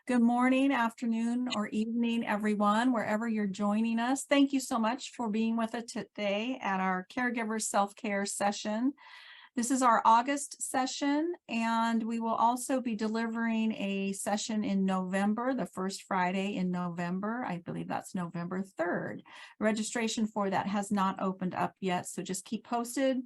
Good morning, afternoon, or evening, everyone, wherever you're joining us. Thank you so much for being with us today at our Caregiver Self-Care session. This is our August session, and we will also be delivering a session in November, the first Friday in November. I believe that's November 3rd. Registration for that has not opened up yet, so just keep posted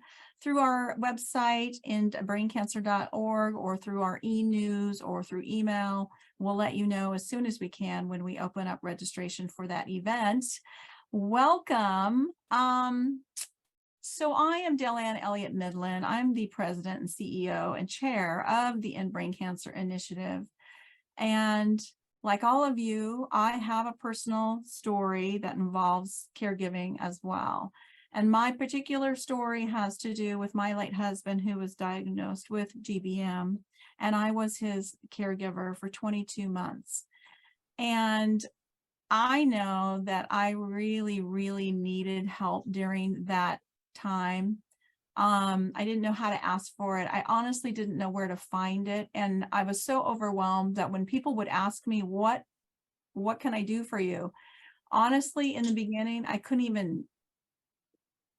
through our website in braincancer.org or through our e-news or through email. We'll let you know as soon as we can when we open up registration for that event. Welcome. So I am Dellann Elliott Mydland. I'm the president and CEO and chair of the End Brain Cancer Initiative. And like all of you, I have a personal story that involves caregiving as well. And my particular story has to do with my late husband, who was diagnosed with GBM, and I was his caregiver for 22 months. And I know that I really needed help during that time. I didn't know how to ask for it. I honestly didn't know where to find it. And I was so overwhelmed that when people would ask me, what can I do for you? Honestly, in the beginning, I couldn't even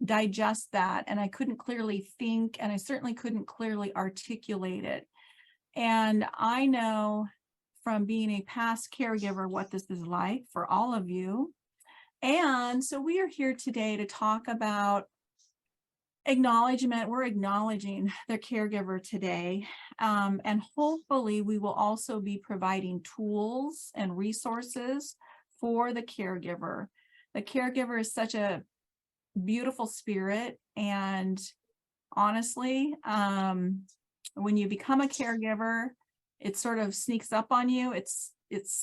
digest that, and I couldn't clearly think, and I certainly couldn't clearly articulate it. And I know from being a past caregiver what this is like for all of you. And so we are here today to talk about acknowledgement. We're acknowledging the caregiver today. And hopefully we will also be providing tools and resources for the caregiver. The caregiver is such a beautiful spirit. And honestly, when you become a caregiver, it sort of sneaks up on you. It's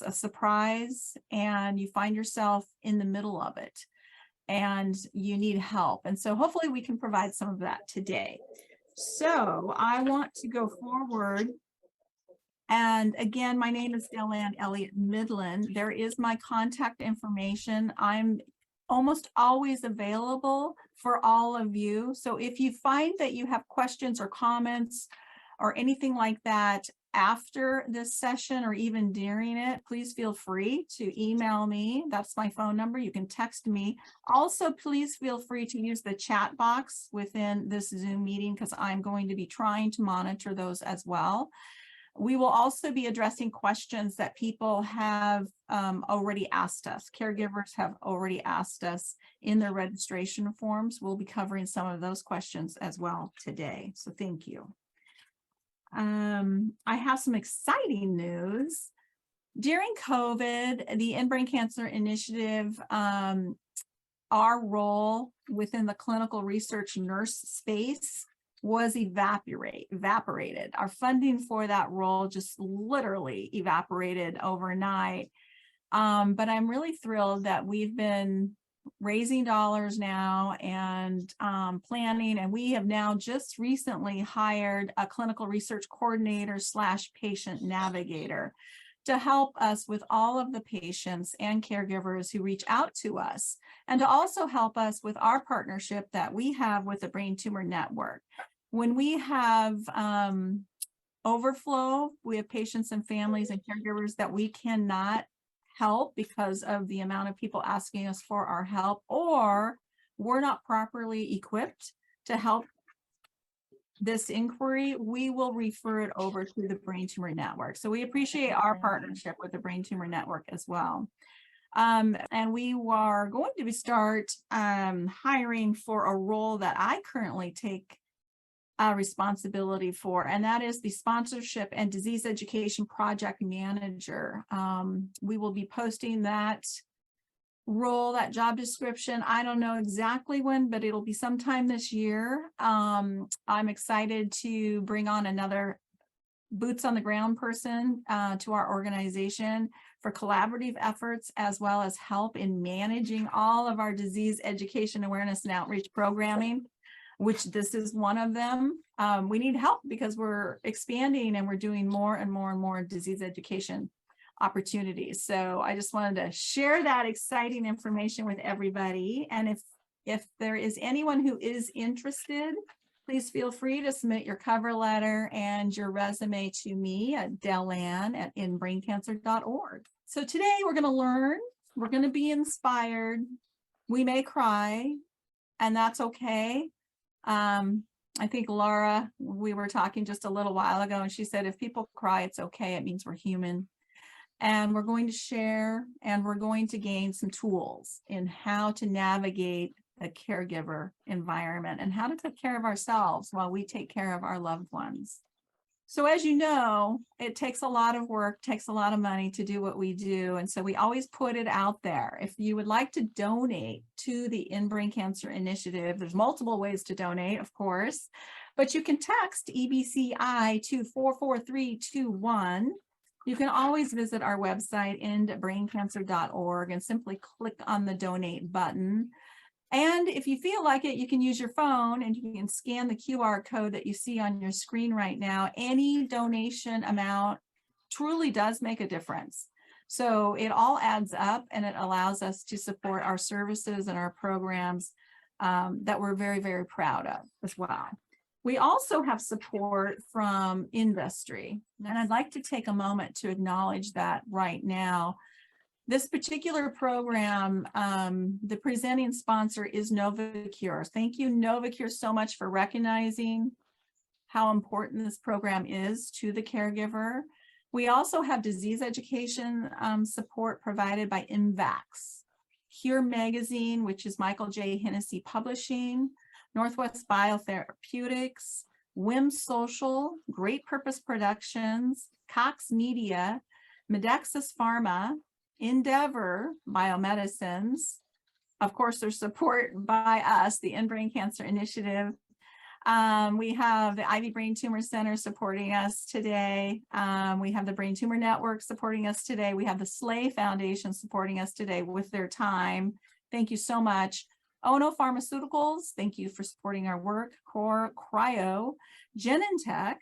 a surprise, and you find yourself in the middle of it, and you need help. And so hopefully we can provide some of that today. So I want to go forward. And again, my name is Dellann Elliott Mydland. There is my contact information. I'm almost always available for all of you. So if you find that you have questions or comments or anything like that after this session or even during it, please feel free to email me. That's my phone number. You can text me. Also, please feel free to use the chat box within this Zoom meeting, because I'm going to be trying to monitor those as well. We will also be addressing questions that people have already asked us. Caregivers have already asked us in their registration forms. We'll be covering some of those questions as well today. So thank you. I have some exciting news. During COVID, the End Brain Cancer Initiative, our role within the clinical research nurse space was evaporated. Our funding for that role just literally evaporated overnight. But I'm really thrilled that we've been raising dollars now and planning, and we have now just recently hired a clinical research coordinator / patient navigator to help us with all of the patients and caregivers who reach out to us, and to also help us with our partnership that we have with the Brain Tumor Network. When we have overflow, we have patients and families and caregivers that we cannot help because of the amount of people asking us for our help, or we're not properly equipped to help this inquiry, we will refer it over to the Brain Tumor Network. So we appreciate our partnership with the Brain Tumor Network as well. And we are going to start hiring for a role that I currently take responsibility for, and that is the sponsorship and disease education project manager. We will be posting that role, that job description. I don't know exactly when, but it'll be sometime this year. I'm excited to bring on another boots on the ground person to our organization for collaborative efforts, as well as help in managing all of our disease education, awareness, and outreach programming, which this is one of them. We need help because we're expanding and we're doing more and more disease education opportunities. So I just wanted to share that exciting information with everybody. And if there is anyone who is interested, please feel free to submit your cover letter and your resume to me at Dellann@inbraincancer.org. So today we're going to be inspired. We may cry, and that's okay. I think Laura, we were talking just a little while ago, and she said, if people cry, it's okay. It means we're human. And we're going to share, and we're going to gain some tools in how to navigate a caregiver environment and how to take care of ourselves while we take care of our loved ones. So as you know, it takes a lot of work, takes a lot of money to do what we do. And so we always put it out there. If you would like to donate to the In Brain Cancer Initiative, there's multiple ways to donate, of course, but you can text EBCI to 44321. You can always visit our website, endbraincancer.org, and simply click on the donate button. And if you feel like it, you can use your phone and you can scan the QR code that you see on your screen right now. Any donation amount truly does make a difference. So it all adds up, and it allows us to support our services and our programs that we're very, very proud of as well. We also have support from industry, and I'd like to take a moment to acknowledge that right now. This particular program, the presenting sponsor is Novacure. Thank you, Novacure, so much for recognizing how important this program is to the caregiver. We also have disease education support provided by MVAX, Here Magazine, which is Michael J. Hennessy Publishing, Northwest Biotherapeutics, WIM Social, Great Purpose Productions, Cox Media, Medexus Pharma, Endeavor Biomedicines. Of course, there's support by us, the In Brain Cancer Initiative. We have the Ivy Brain Tumor Center supporting us today. We have the Brain Tumor Network supporting us today. We have the SLAY Foundation supporting us today with their time. Thank you so much. Ono Pharmaceuticals, thank you for supporting our work. Cryo, Genentech,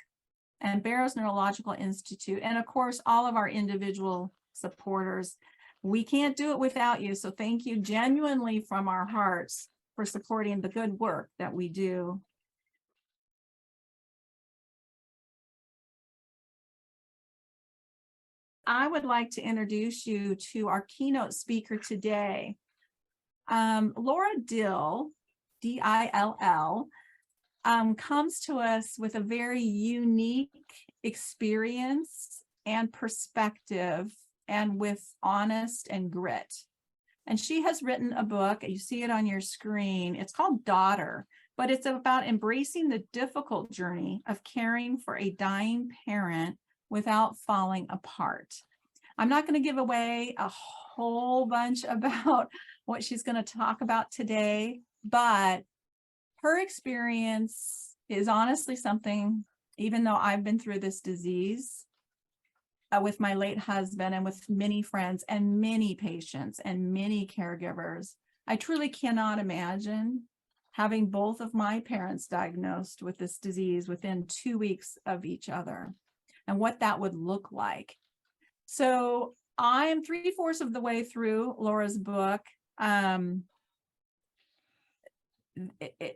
and Barrows Neurological Institute, and of course, all of our individual supporters. We can't do it without you. So thank you genuinely from our hearts for supporting the good work that we do. I would like to introduce you to our keynote speaker today. Laura Dill, D-I-L-L, comes to us with a very unique experience and perspective, and with honest and grit. And she has written a book, you see it on your screen. It's called Daughter, but it's about embracing the difficult journey of caring for a dying parent without falling apart. I'm not going to give away a whole bunch about what she's going to talk about today, but her experience is honestly something, even though I've been through this disease, with my late husband and with many friends and many patients and many caregivers, I truly cannot imagine having both of my parents diagnosed with this disease within 2 weeks of each other and what that would look like. So I am 3/4 of the way through Laura's book.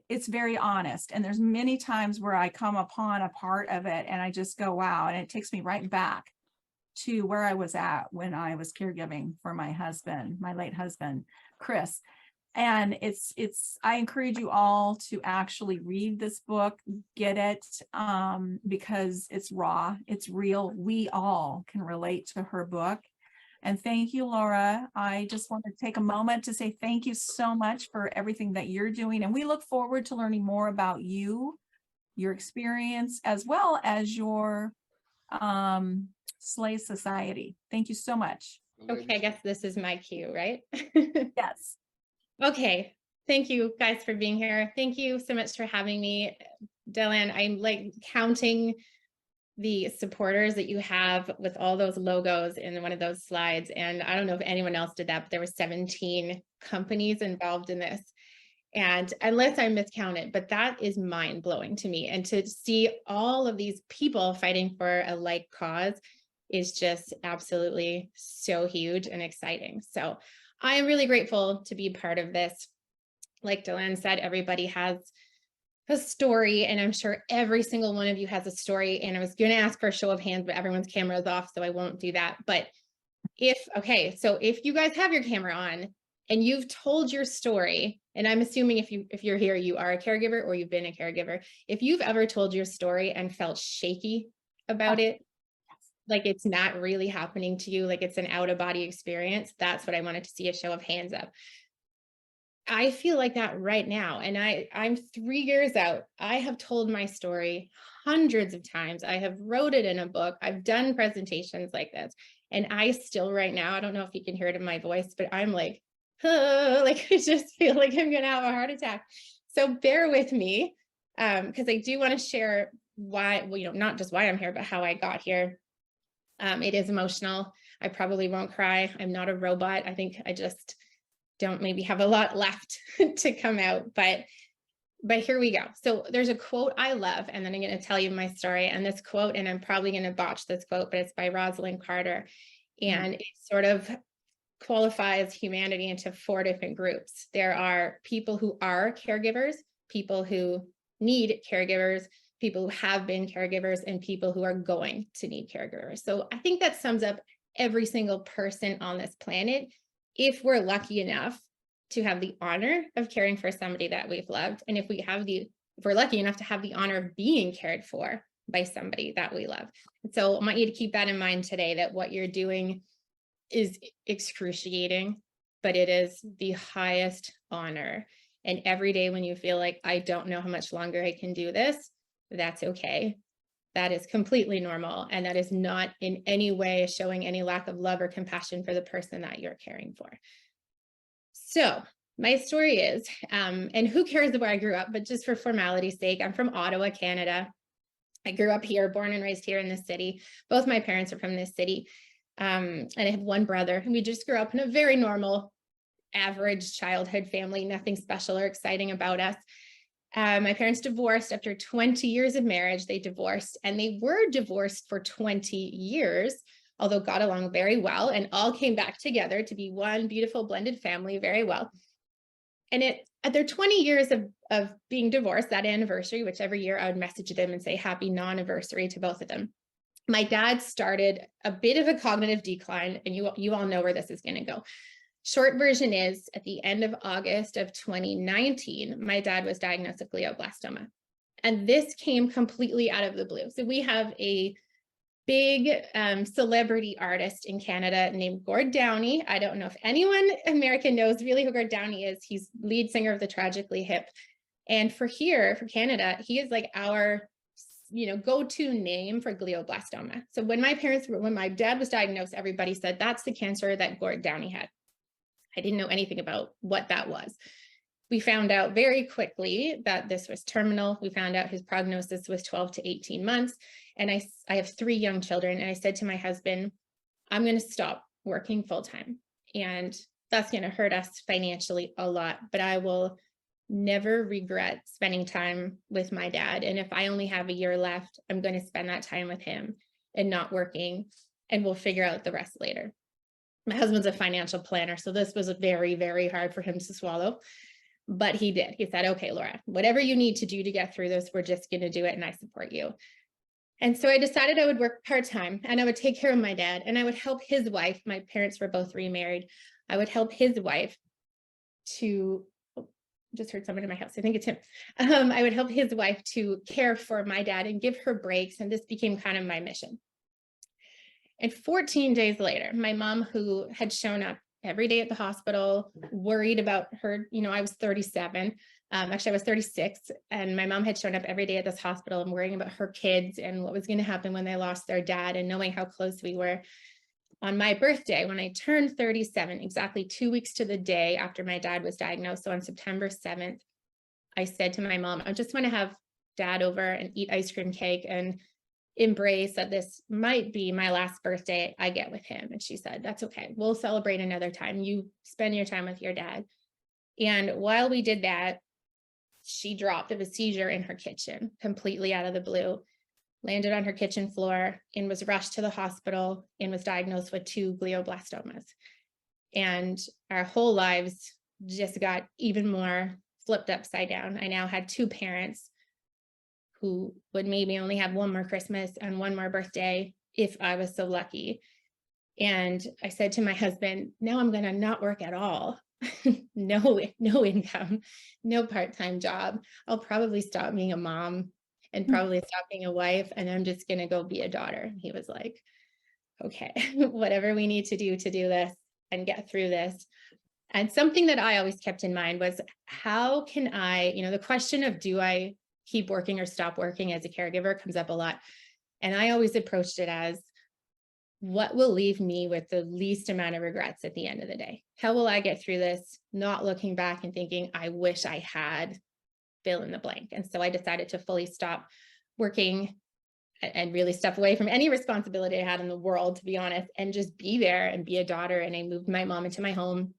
It's very honest, and there's many times where I come upon a part of it and I just go, wow, and it takes me right back to where I was at when I was caregiving for my husband, my late husband, Chris. And I encourage you all to actually read this book, get it, because it's raw, it's real. We all can relate to her book. And thank you, Laura. I just want to take a moment to say thank you so much for everything that you're doing. And we look forward to learning more about you, your experience, as well as your SLAY Society. Thank you so much. Okay, I guess this is my cue, right? Yes. Okay, thank you guys for being here. Thank you so much for having me. Dellann, I'm like counting the supporters that you have with all those logos in one of those slides. And I don't know if anyone else did that, but there were 17 companies involved in this. And unless I miscounted, but that is mind blowing to me. And to see all of these people fighting for a like cause is just absolutely so huge and exciting. So I am really grateful to be part of this. Like Dellann said, everybody has a story, and I'm sure every single one of you has a story, and I was going to ask for a show of hands, but everyone's camera is off, so I won't do that. But so if you guys have your camera on and you've told your story, and I'm assuming if you're here, you are a caregiver or you've been a caregiver. If you've ever told your story and felt shaky about it, like it's not really happening to you, like it's an out of body experience, that's what I wanted to see a show of hands of. I feel like that right now. And I'm 3 years out. I have told my story hundreds of times. I have wrote it in a book. I've done presentations like this. And I still right now, I don't know if you can hear it in my voice, but I'm like, like I just feel like I'm going to have a heart attack. So bear with me, because I do want to share why, well, not just why I'm here, but how I got here. It is emotional. I probably won't cry. I'm not a robot. I think I just don't maybe have a lot left to come out, but here we go. So there's a quote I love, and then I'm going to tell you my story. And this quote, and I'm probably going to botch this quote, but it's by Rosalind Carter. And it sort of qualifies humanity into 4 different groups. There are people who are caregivers, people who need caregivers, people who have been caregivers, and people who are going to need caregivers. So I think that sums up every single person on this planet, if we're lucky enough to have the honor of caring for somebody that we've loved, and if we're lucky enough to have the honor of being cared for by somebody that we love. So I want you to keep that in mind today, that what you're doing is excruciating, but it is the highest honor. And every day when you feel like, I don't know how much longer I can do this, that's okay. That is completely normal. And that is not in any way showing any lack of love or compassion for the person that you're caring for. So my story is, and who cares where I grew up, but just for formality's sake, I'm from Ottawa, Canada. I grew up here, born and raised here in this city. Both my parents are from this city. And I have one brother, and we just grew up in a very normal, average childhood family, nothing special or exciting about us. My parents divorced after 20 years of marriage. They divorced, and they were divorced for 20 years, although got along very well, and all came back together to be one beautiful blended family very well. And at their 20 years of being divorced, that anniversary, which every year I would message them and say happy non-anniversary to both of them, my dad started a bit of a cognitive decline, and you all know where this is going to go. Short version is, at the end of August of 2019, my dad was diagnosed with glioblastoma. And this came completely out of the blue. So we have a big celebrity artist in Canada named Gord Downie. I don't know if anyone American knows really who Gord Downie is. He's lead singer of the Tragically Hip. And for Canada, he is like our go-to name for glioblastoma. So when my dad was diagnosed, everybody said that's the cancer that Gord Downie had. I didn't know anything about what that was. We found out very quickly that this was terminal. We found out his prognosis was 12 to 18 months. And I have 3 young children. And I said to my husband, I'm going to stop working full time. And that's going to hurt us financially a lot, but I will never regret spending time with my dad. And if I only have a year left, I'm going to spend that time with him and not working, and we'll figure out the rest later. My husband's a financial planner, so this was very, very hard for him to swallow, but he did. He said, okay, Laura, whatever you need to do to get through this, we're just going to do it, and I support you. And so I decided I would work part-time, and I would take care of my dad, and I would help his wife. My parents were both remarried. I would help his wife to, just heard someone in my house, I think it's him. I would help his wife to care for my dad and give her breaks, and this became kind of my mission. And 14 days later, my mom, who had shown up every day at the hospital, worried about her, I was 37, actually I was 36, and my mom had shown up every day at this hospital and worrying about her kids and what was going to happen when they lost their dad, and knowing how close we were. On my birthday, when I turned 37, exactly 2 weeks to the day after my dad was diagnosed, so on September 7th, I said to my mom, I just want to have dad over and eat ice cream cake and embrace that this might be my last birthday I get with him. And she said, that's okay. We'll celebrate another time. You spend your time with your dad. And while we did that, she dropped of a seizure in her kitchen, completely out of the blue, landed on her kitchen floor and was rushed to the hospital and was diagnosed with 2 glioblastomas. And our whole lives just got even more flipped upside down. I now had 2 parents who would maybe only have one more Christmas and one more birthday if I was so lucky. And I said to my husband, now I'm going to not work at all. No income, no part-time job. I'll probably stop being a mom and probably stop being a wife, and I'm just going to go be a daughter. And he was like, okay, whatever we need to do this and get through this. And something that I always kept in mind was, how can I, the question of, do I keep working or stop working as a caregiver comes up a lot. And I always approached it as, what will leave me with the least amount of regrets at the end of the day? How will I get through this, not looking back and thinking, I wish I had fill in the blank? And so I decided to fully stop working and really step away from any responsibility I had in the world, to be honest, and just be there and be a daughter. And I moved my mom into my home,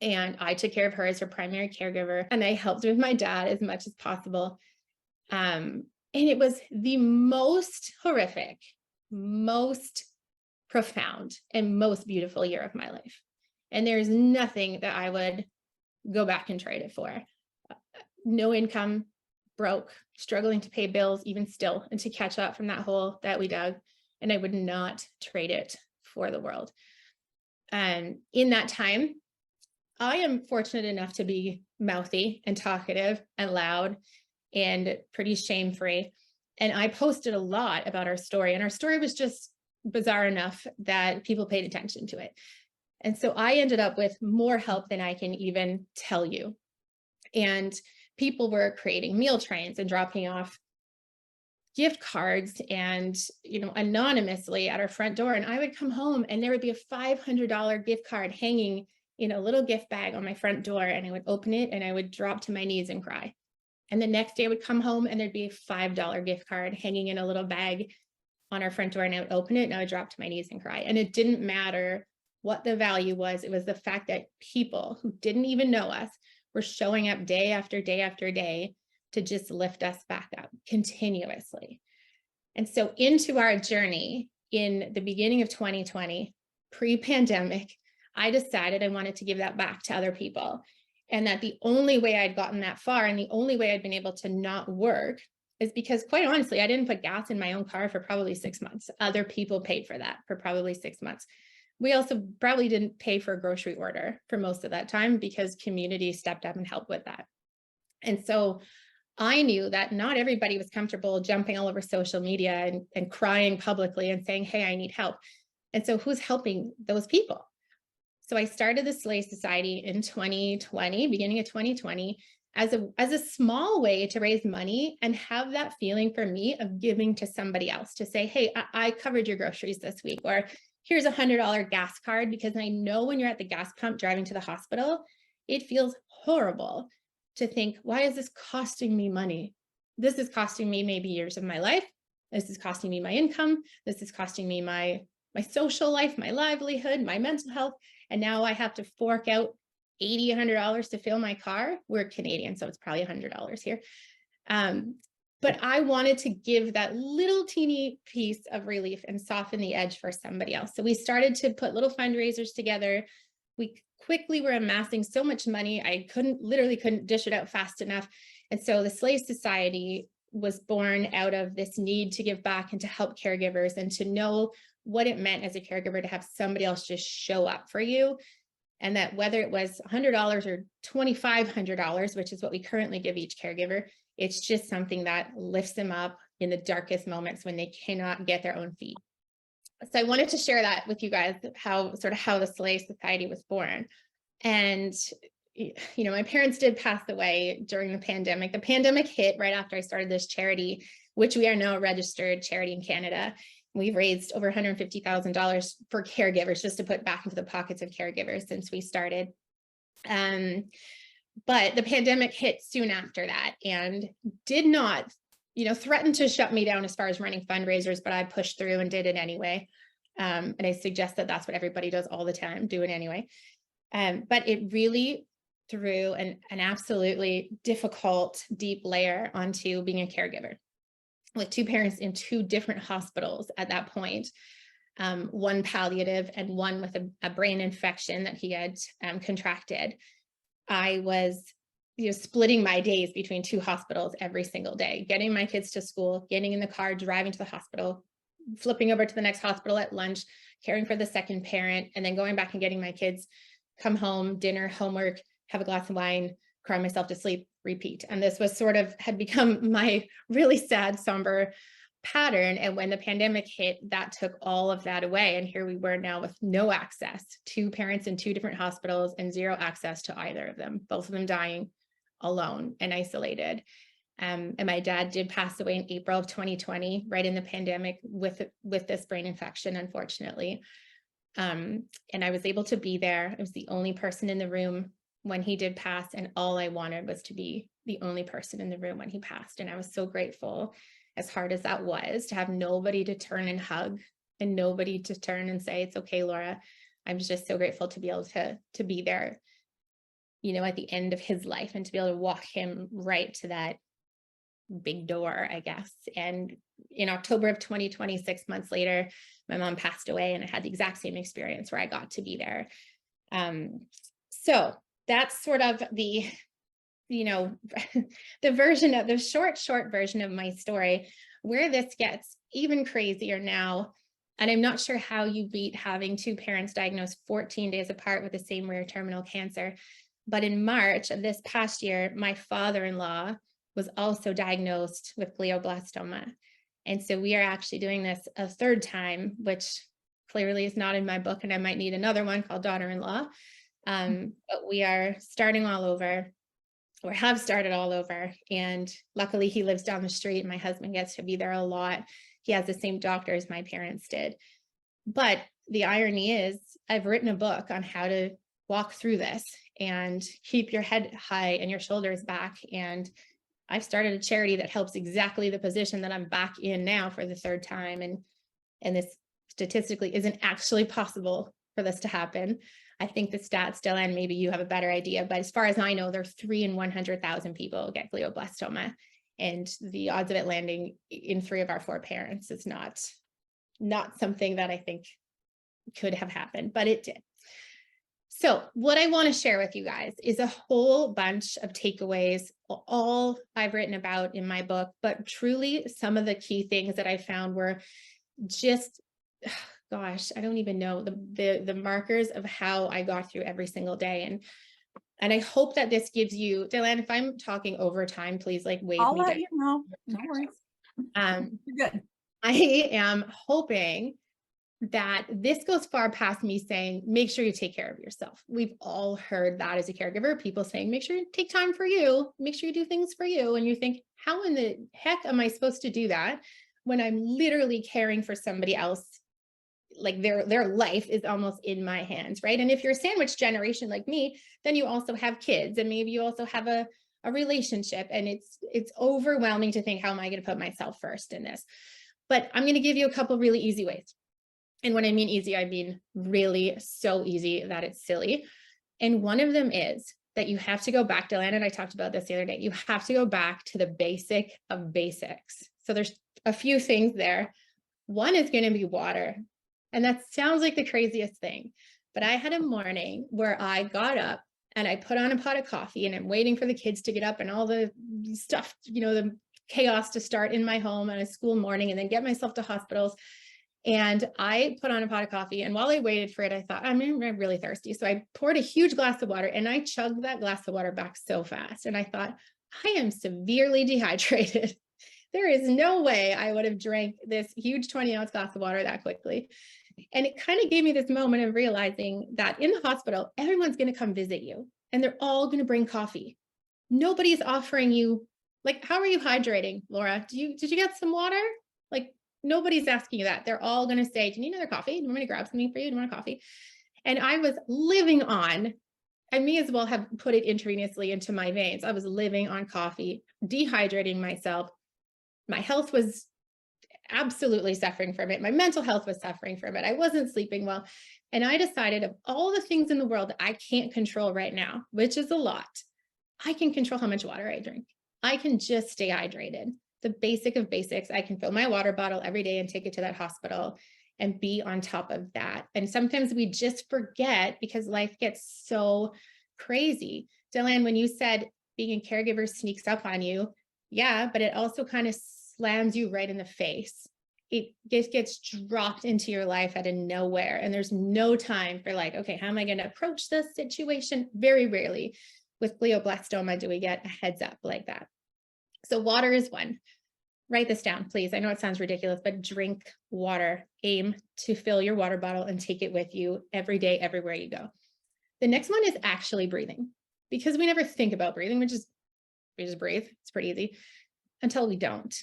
and I took care of her as her primary caregiver, and I helped with my dad as much as possible. And it was the most horrific, most profound, and most beautiful year of my life. And there's nothing that I would go back and trade it for. No income, broke, struggling to pay bills even still, and to catch up from that hole that we dug. And I would not trade it for the world. And in that time, I am fortunate enough to be mouthy and talkative and loud and pretty shame-free. And I posted a lot about our story, and our story was just bizarre enough that people paid attention to it. And so I ended up with more help than I can even tell you. And people were creating meal trains and dropping off gift cards and, anonymously at our front door. And I would come home and there would be a $500 gift card hanging in a little gift bag on my front door, and I would open it and I would drop to my knees and cry. And the next day I would come home and there'd be a $5 gift card hanging in a little bag on our front door, and I would open it and I would drop to my knees and cry. And it didn't matter what the value was. It was the fact that people who didn't even know us were showing up day after day after day to just lift us back up continuously. And so into our journey in the beginning of 2020, pre-pandemic, I decided I wanted to give that back to other people. And that the only way I'd gotten that far, and the only way I'd been able to not work, is because, quite honestly, I didn't put gas in my own car for probably 6 months. Other people paid for that for probably 6 months. We also probably didn't pay for a grocery order for most of that time because community stepped up and helped with that. And so I knew that not everybody was comfortable jumping all over social media and crying publicly and saying, hey, I need help. And so who's helping those people? So I started the Slay Society in 2020, beginning of 2020, as a small way to raise money and have that feeling for me of giving to somebody else, to say, hey, I covered your groceries this week, or here's a $100 gas card, because I know when you're at the gas pump driving to the hospital, it feels horrible to think, why is this costing me money? This is costing me maybe years of my life. This is costing me my income. This is costing me my social life, my livelihood, my mental health. And now I have to fork out $80, $100 to fill my car. We're Canadian, so it's probably $100 here. But I wanted to give that little teeny piece of relief and soften the edge for somebody else. So we started to put little fundraisers together. We quickly were amassing so much money. I literally couldn't dish it out fast enough. And so the Slay Society was born out of this need to give back and to help caregivers, and to know what it meant as a caregiver to have somebody else just show up for you. And that whether it was $100 or $2,500, which is what we currently give each caregiver, it's just something that lifts them up in the darkest moments when they cannot get their own feet. So I wanted to share that with you guys, how the Slay Society was born. And, my parents did pass away during the pandemic. The pandemic hit right after I started this charity, which we are now a registered charity in Canada. We've raised over $150,000 for caregivers, just to put back into the pockets of caregivers since we started. But the pandemic hit soon after that and did not, threaten to shut me down as far as running fundraisers, but I pushed through and did it anyway. And I suggest that that's what everybody does all the time, do it anyway. But it really threw an absolutely difficult, deep layer onto being a caregiver, with two parents in two different hospitals at that point, one palliative and one with a brain infection that he had contracted. I was splitting my days between 2 hospitals every single day, getting my kids to school, getting in the car, driving to the hospital, flipping over to the next hospital at lunch, caring for the second parent, and then going back and getting my kids, come home, dinner, homework, have a glass of wine, cry myself to sleep, repeat. And this was sort of had become my really sad, somber pattern. And when the pandemic hit, that took all of that away. And here we were now with no access, 2 parents in 2 different hospitals and 0 access to either of them, both of them dying alone and isolated. And my dad did pass away in April of 2020, right in the pandemic with this brain infection, unfortunately. And I was able to be there. I was the only person in the room when he did pass, and all I wanted was to be the only person in the room when he passed. And I was so grateful, as hard as that was, to have nobody to turn and hug and nobody to turn and say, it's okay, Laura. I'm just so grateful to be able to be there, at the end of his life, and to be able to walk him right to that big door, I guess. And in October of 2020, 6 months later, my mom passed away, and I had the exact same experience where I got to be there. So that's sort of the, the short version of my story. Where this gets even crazier now, and I'm not sure how you beat having 2 parents diagnosed 14 days apart with the same rare terminal cancer. But in March of this past year, my father-in-law was also diagnosed with glioblastoma. And so we are actually doing this a 3rd time, which clearly is not in my book, and I might need another one called daughter-in-law. But we are starting all over, or have started all over. And luckily he lives down the street. My husband gets to be there a lot. He has the same doctor as my parents did. But the irony is, I've written a book on how to walk through this and keep your head high and your shoulders back. And I've started a charity that helps exactly the position that I'm back in now for the 3rd time. And this statistically isn't actually possible for this to happen. I think the stats, Dellann, maybe you have a better idea, but as far as I know, there's 3 in 100,000 people get glioblastoma. And the odds of it landing in 3 of our 4 parents is not something that I think could have happened, but it did. So what I want to share with you guys is a whole bunch of takeaways, all I've written about in my book, but truly some of the key things that I found were just, gosh, I don't even know the markers of how I got through every single day. And I hope that this gives you, Dellann, if I'm talking over time, please wave I'll me let down. you know. No worries. You're good. I am hoping that this goes far past me saying, make sure you take care of yourself. We've all heard that as a caregiver, people saying, make sure you take time for you, make sure you do things for you. And you think, how in the heck am I supposed to do that when I'm literally caring for somebody else? Like their life is almost in my hands, right? And if you're a sandwich generation like me, then you also have kids, and maybe you also have a relationship, and it's overwhelming to think, how am I going to put myself first in this? But I'm going to give you a couple really easy ways. And when I mean easy, I mean really so easy that it's silly. And one of them is that you have to go back, Dellann and I talked about this the other day, you have to go back to the basic of basics. So there's a few things there. One is going to be water. And that sounds like the craziest thing, but I had a morning where I got up and I put on a pot of coffee, and I'm waiting for the kids to get up and all the stuff, the chaos to start in my home on a school morning, and then get myself to hospitals. And I put on a pot of coffee, and while I waited for it, I thought, I'm really thirsty. So I poured a huge glass of water, and I chugged that glass of water back so fast. And I thought, I am severely dehydrated. There is no way I would have drank this huge 20-ounce glass of water that quickly. And it kind of gave me this moment of realizing that in the hospital, everyone's going to come visit you, and they're all going to bring coffee. Nobody's offering you, how are you hydrating, Laura? Did you get some water? Nobody's asking you that. They're all going to say, do you need another coffee? Do you want me to grab something for you? Do you want a coffee? And I was living on, I may as well have put it intravenously into my veins. I was living on coffee, dehydrating myself. My health was absolutely suffering from it. My mental health was suffering from it. I wasn't sleeping well. And I decided, of all the things in the world that I can't control right now, which is a lot, I can control how much water I drink. I can just stay hydrated. The basic of basics. I can fill my water bottle every day and take it to that hospital and be on top of that. And sometimes we just forget because life gets so crazy. Dellann, when you said being a caregiver sneaks up on you. Yeah, but it also kind of slams you right in the face. It just gets dropped into your life out of nowhere. And there's no time for like, okay, how am I going to approach this situation? Very rarely with glioblastoma do we get a heads up like that. So water is one. Write this down, please. I know it sounds ridiculous, but drink water. Aim to fill your water bottle and take it with you every day, everywhere you go. The next one is actually breathing, because we never think about breathing. We just breathe. It's pretty easy until we don't.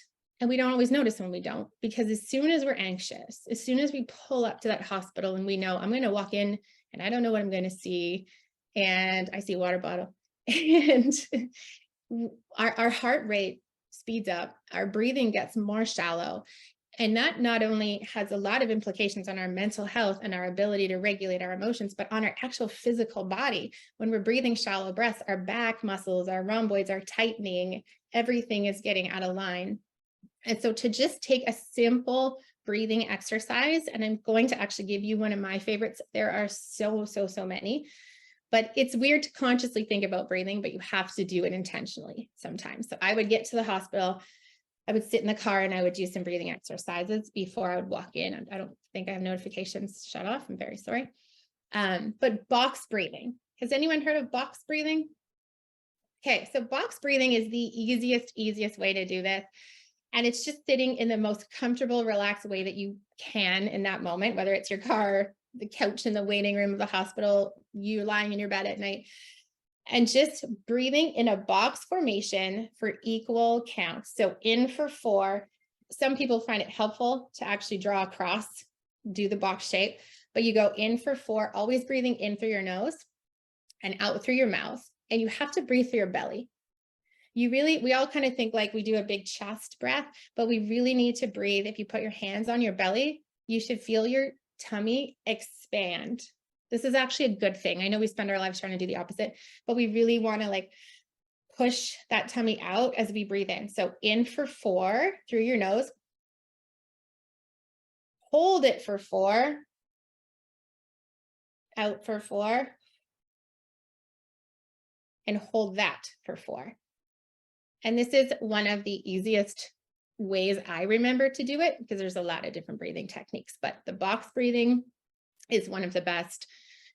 And we don't always notice when we don't, because as soon as we're anxious, as soon as we pull up to that hospital and we know I'm going to walk in and I don't know what I'm going to see, and I see a water bottle and our heart rate speeds up, our breathing gets more shallow. And that not only has a lot of implications on our mental health and our ability to regulate our emotions, but on our actual physical body. When we're breathing shallow breaths, our back muscles, our rhomboids are tightening, everything is getting out of line. And so to just take a simple breathing exercise, and I'm going to actually give you one of my favorites. There are so many. But it's weird to consciously think about breathing, but you have to do it intentionally sometimes. So I would get to the hospital, I would sit in the car and I would do some breathing exercises before I would walk in. I don't think I have notifications shut off. I'm very sorry. But box breathing. Has anyone heard of box breathing? Okay, so box breathing is the easiest way to do this. And it's just sitting in the most comfortable, relaxed way that you can in that moment, whether it's your car, the couch in the waiting room of the hospital, you lying in your bed at night, and just breathing in a box formation for equal counts. So in for 4. Some people find it helpful to actually draw a cross, do the box shape, but you go in for 4, always breathing in through your nose and out through your mouth. And you have to breathe through your belly. We all kind of think like we do a big chest breath, but we really need to breathe. If you put your hands on your belly, you should feel your tummy expand. This is actually a good thing. I know we spend our lives trying to do the opposite, but we really want to like push that tummy out as we breathe in. So in for 4 through your nose, hold it for 4, out for 4, and hold that for 4. And this is one of the easiest ways I remember to do it, because there's a lot of different breathing techniques, but the box breathing is one of the best,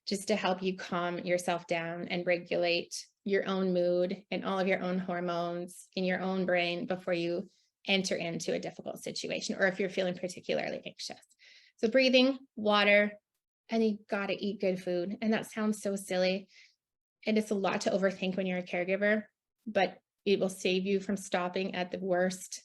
just to help you calm yourself down and regulate your own mood and all of your own hormones in your own brain before you enter into a difficult situation, or if you're feeling particularly anxious. So breathing, water, and you got to eat good food. And that sounds so silly, and it's a lot to overthink when you're a caregiver, but it will save you from stopping at the worst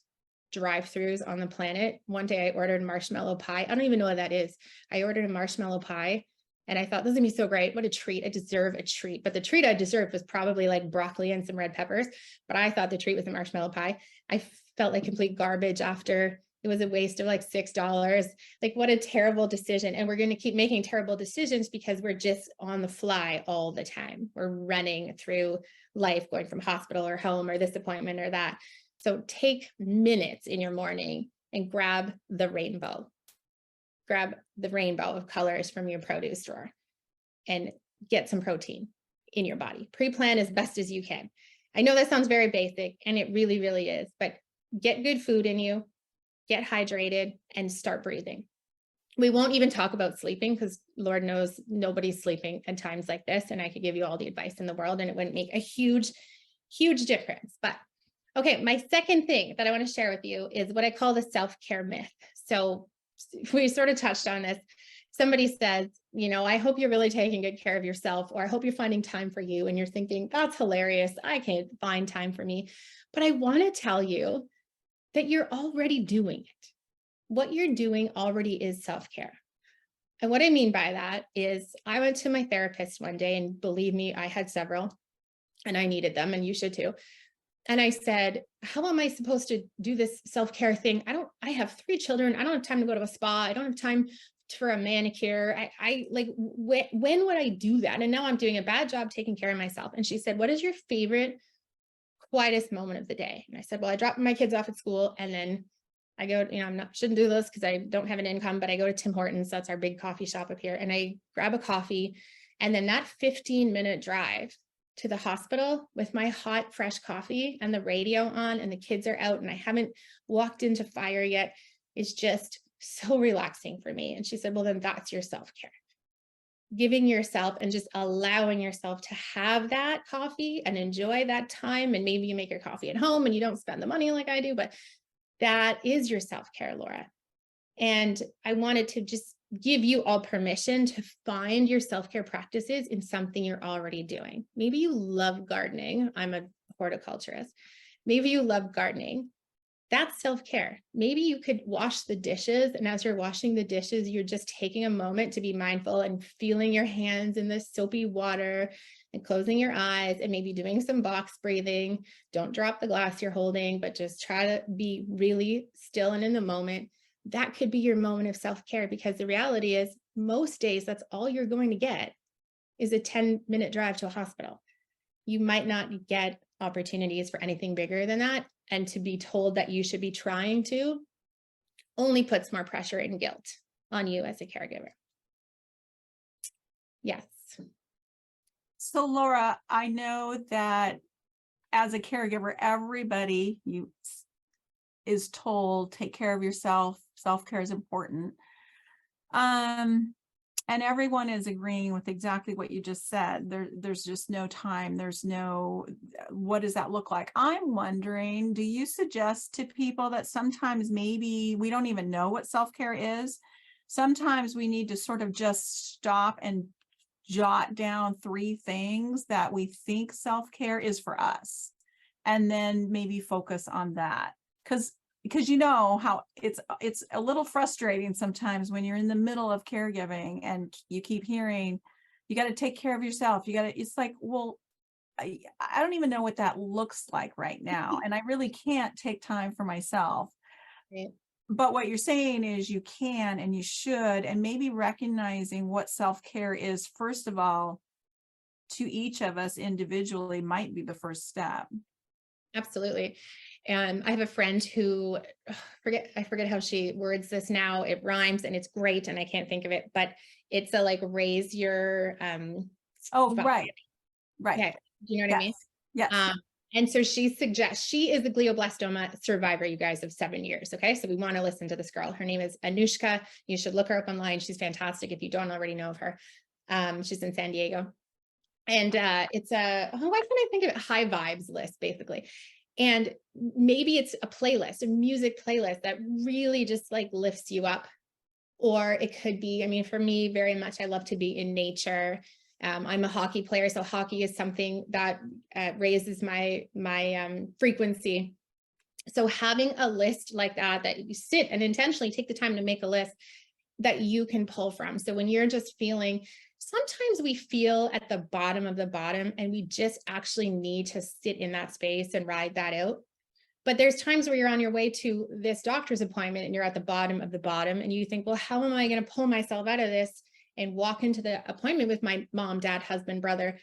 drive-throughs on the planet. One day I ordered marshmallow pie. I don't even know what that is. I ordered a marshmallow pie and I thought, this is gonna be so great. What a treat. I deserve a treat. But the treat I deserved was probably like broccoli and some red peppers. But I thought the treat was a marshmallow pie. I felt like complete garbage after. It was a waste of like $6. Like, what a terrible decision. And we're going to keep making terrible decisions because we're just on the fly all the time. We're running through life, going from hospital or home or this appointment or that. So take minutes in your morning and grab the rainbow. Grab the rainbow of colors from your produce drawer and get some protein in your body. Pre-plan as best as you can. I know that sounds very basic, and it really, really is, but get good food in you, get hydrated, and start breathing. We won't even talk about sleeping, because Lord knows nobody's sleeping at times like this, and I could give you all the advice in the world and it wouldn't make a huge difference. But okay, my second thing that I want to share with you is what I call the self-care myth. So we sort of touched on this. Somebody says, you know, I hope you're really taking good care of yourself, or I hope you're finding time for you. And you're thinking, that's hilarious. I can't find time for me. But I want to tell you that you're already doing it. What you're doing already is self-care. And what I mean by that is I went to my therapist one day, and believe me, I had several and I needed them, and you should too. And I said, how am I supposed to do this self-care thing? I have 3 children. I don't have time to go to a spa. I don't have time for a manicure. I like, when would I do that? And now I'm doing a bad job taking care of myself. And she said, what is your favorite, quietest moment of the day? And I said, well, I drop my kids off at school, and then I go, you know, shouldn't do this because I don't have an income, but I go to Tim Hortons. That's our big coffee shop up here. And I grab a coffee, and then that 15-minute drive to the hospital with my hot, fresh coffee and the radio on and the kids are out and I haven't walked into Fyhrie yet is just so relaxing for me. And she said, well, then that's your self-care. Giving yourself and just allowing yourself to have that coffee and enjoy that time. And maybe you make your coffee at home and you don't spend the money like I do, but that is your self-care, Laura. And I wanted to just give you all permission to find your self-care practices in something you're already doing. Maybe you love gardening. I'm a horticulturist. Maybe you love gardening. That's self-care. Maybe you could wash the dishes. And as you're washing the dishes, you're just taking a moment to be mindful and feeling your hands in the soapy water and closing your eyes and maybe doing some box breathing. Don't drop the glass you're holding, but just try to be really still and in the moment. That could be your moment of self-care, because the reality is most days, that's all you're going to get is a 10-minute drive to a hospital. You might not get opportunities for anything bigger than that. And to be told that you should be trying to only puts more pressure and guilt on you as a caregiver. Yes. So Laura, I know that as a caregiver, everybody is told, take care of yourself. Self-care is important. And everyone is agreeing with exactly what you just said. There's just no time. There's no, what does that look like? I'm wondering, do you suggest to people that sometimes maybe we don't even know what self-care is? Sometimes we need to sort of just stop and jot down 3 things that we think self-care is for us, and then maybe focus on that. Because you know how it's a little frustrating sometimes when you're in the middle of caregiving and you keep hearing, you got to take care of yourself. It's like, well, I don't even know what that looks like right now. And I really can't take time for myself. Right. But what you're saying is you can and you should, and maybe recognizing what self-care is, first of all, to each of us individually might be the first step. Absolutely. And I have a friend who I forget how she words this now. It rhymes and it's great. And I can't think of it, but it's a like raise your, oh, right. Right. Okay. Do you know what I mean? Yes. And so she suggests, she is a glioblastoma survivor, you guys, of 7 years. Okay. So we want to listen to this girl. Her name is Anushka. You should look her up online. She's fantastic if you don't already know of her. She's in San Diego. And it's why can't I think of it? High vibes list, basically. And maybe it's a playlist, a music playlist that really just like lifts you up. Or it could be, I mean, for me, very much, I love to be in nature. I'm a hockey player, so hockey is something that raises my frequency. So having a list like that you sit and intentionally take the time to make a list that you can pull from. So when you're just feeling, sometimes we feel at the bottom of the bottom and we just actually need to sit in that space and ride that out. But there's times where you're on your way to this doctor's appointment and you're at the bottom of the bottom and you think, well, how am I going to pull myself out of this and walk into the appointment with my mom, dad, husband, brother,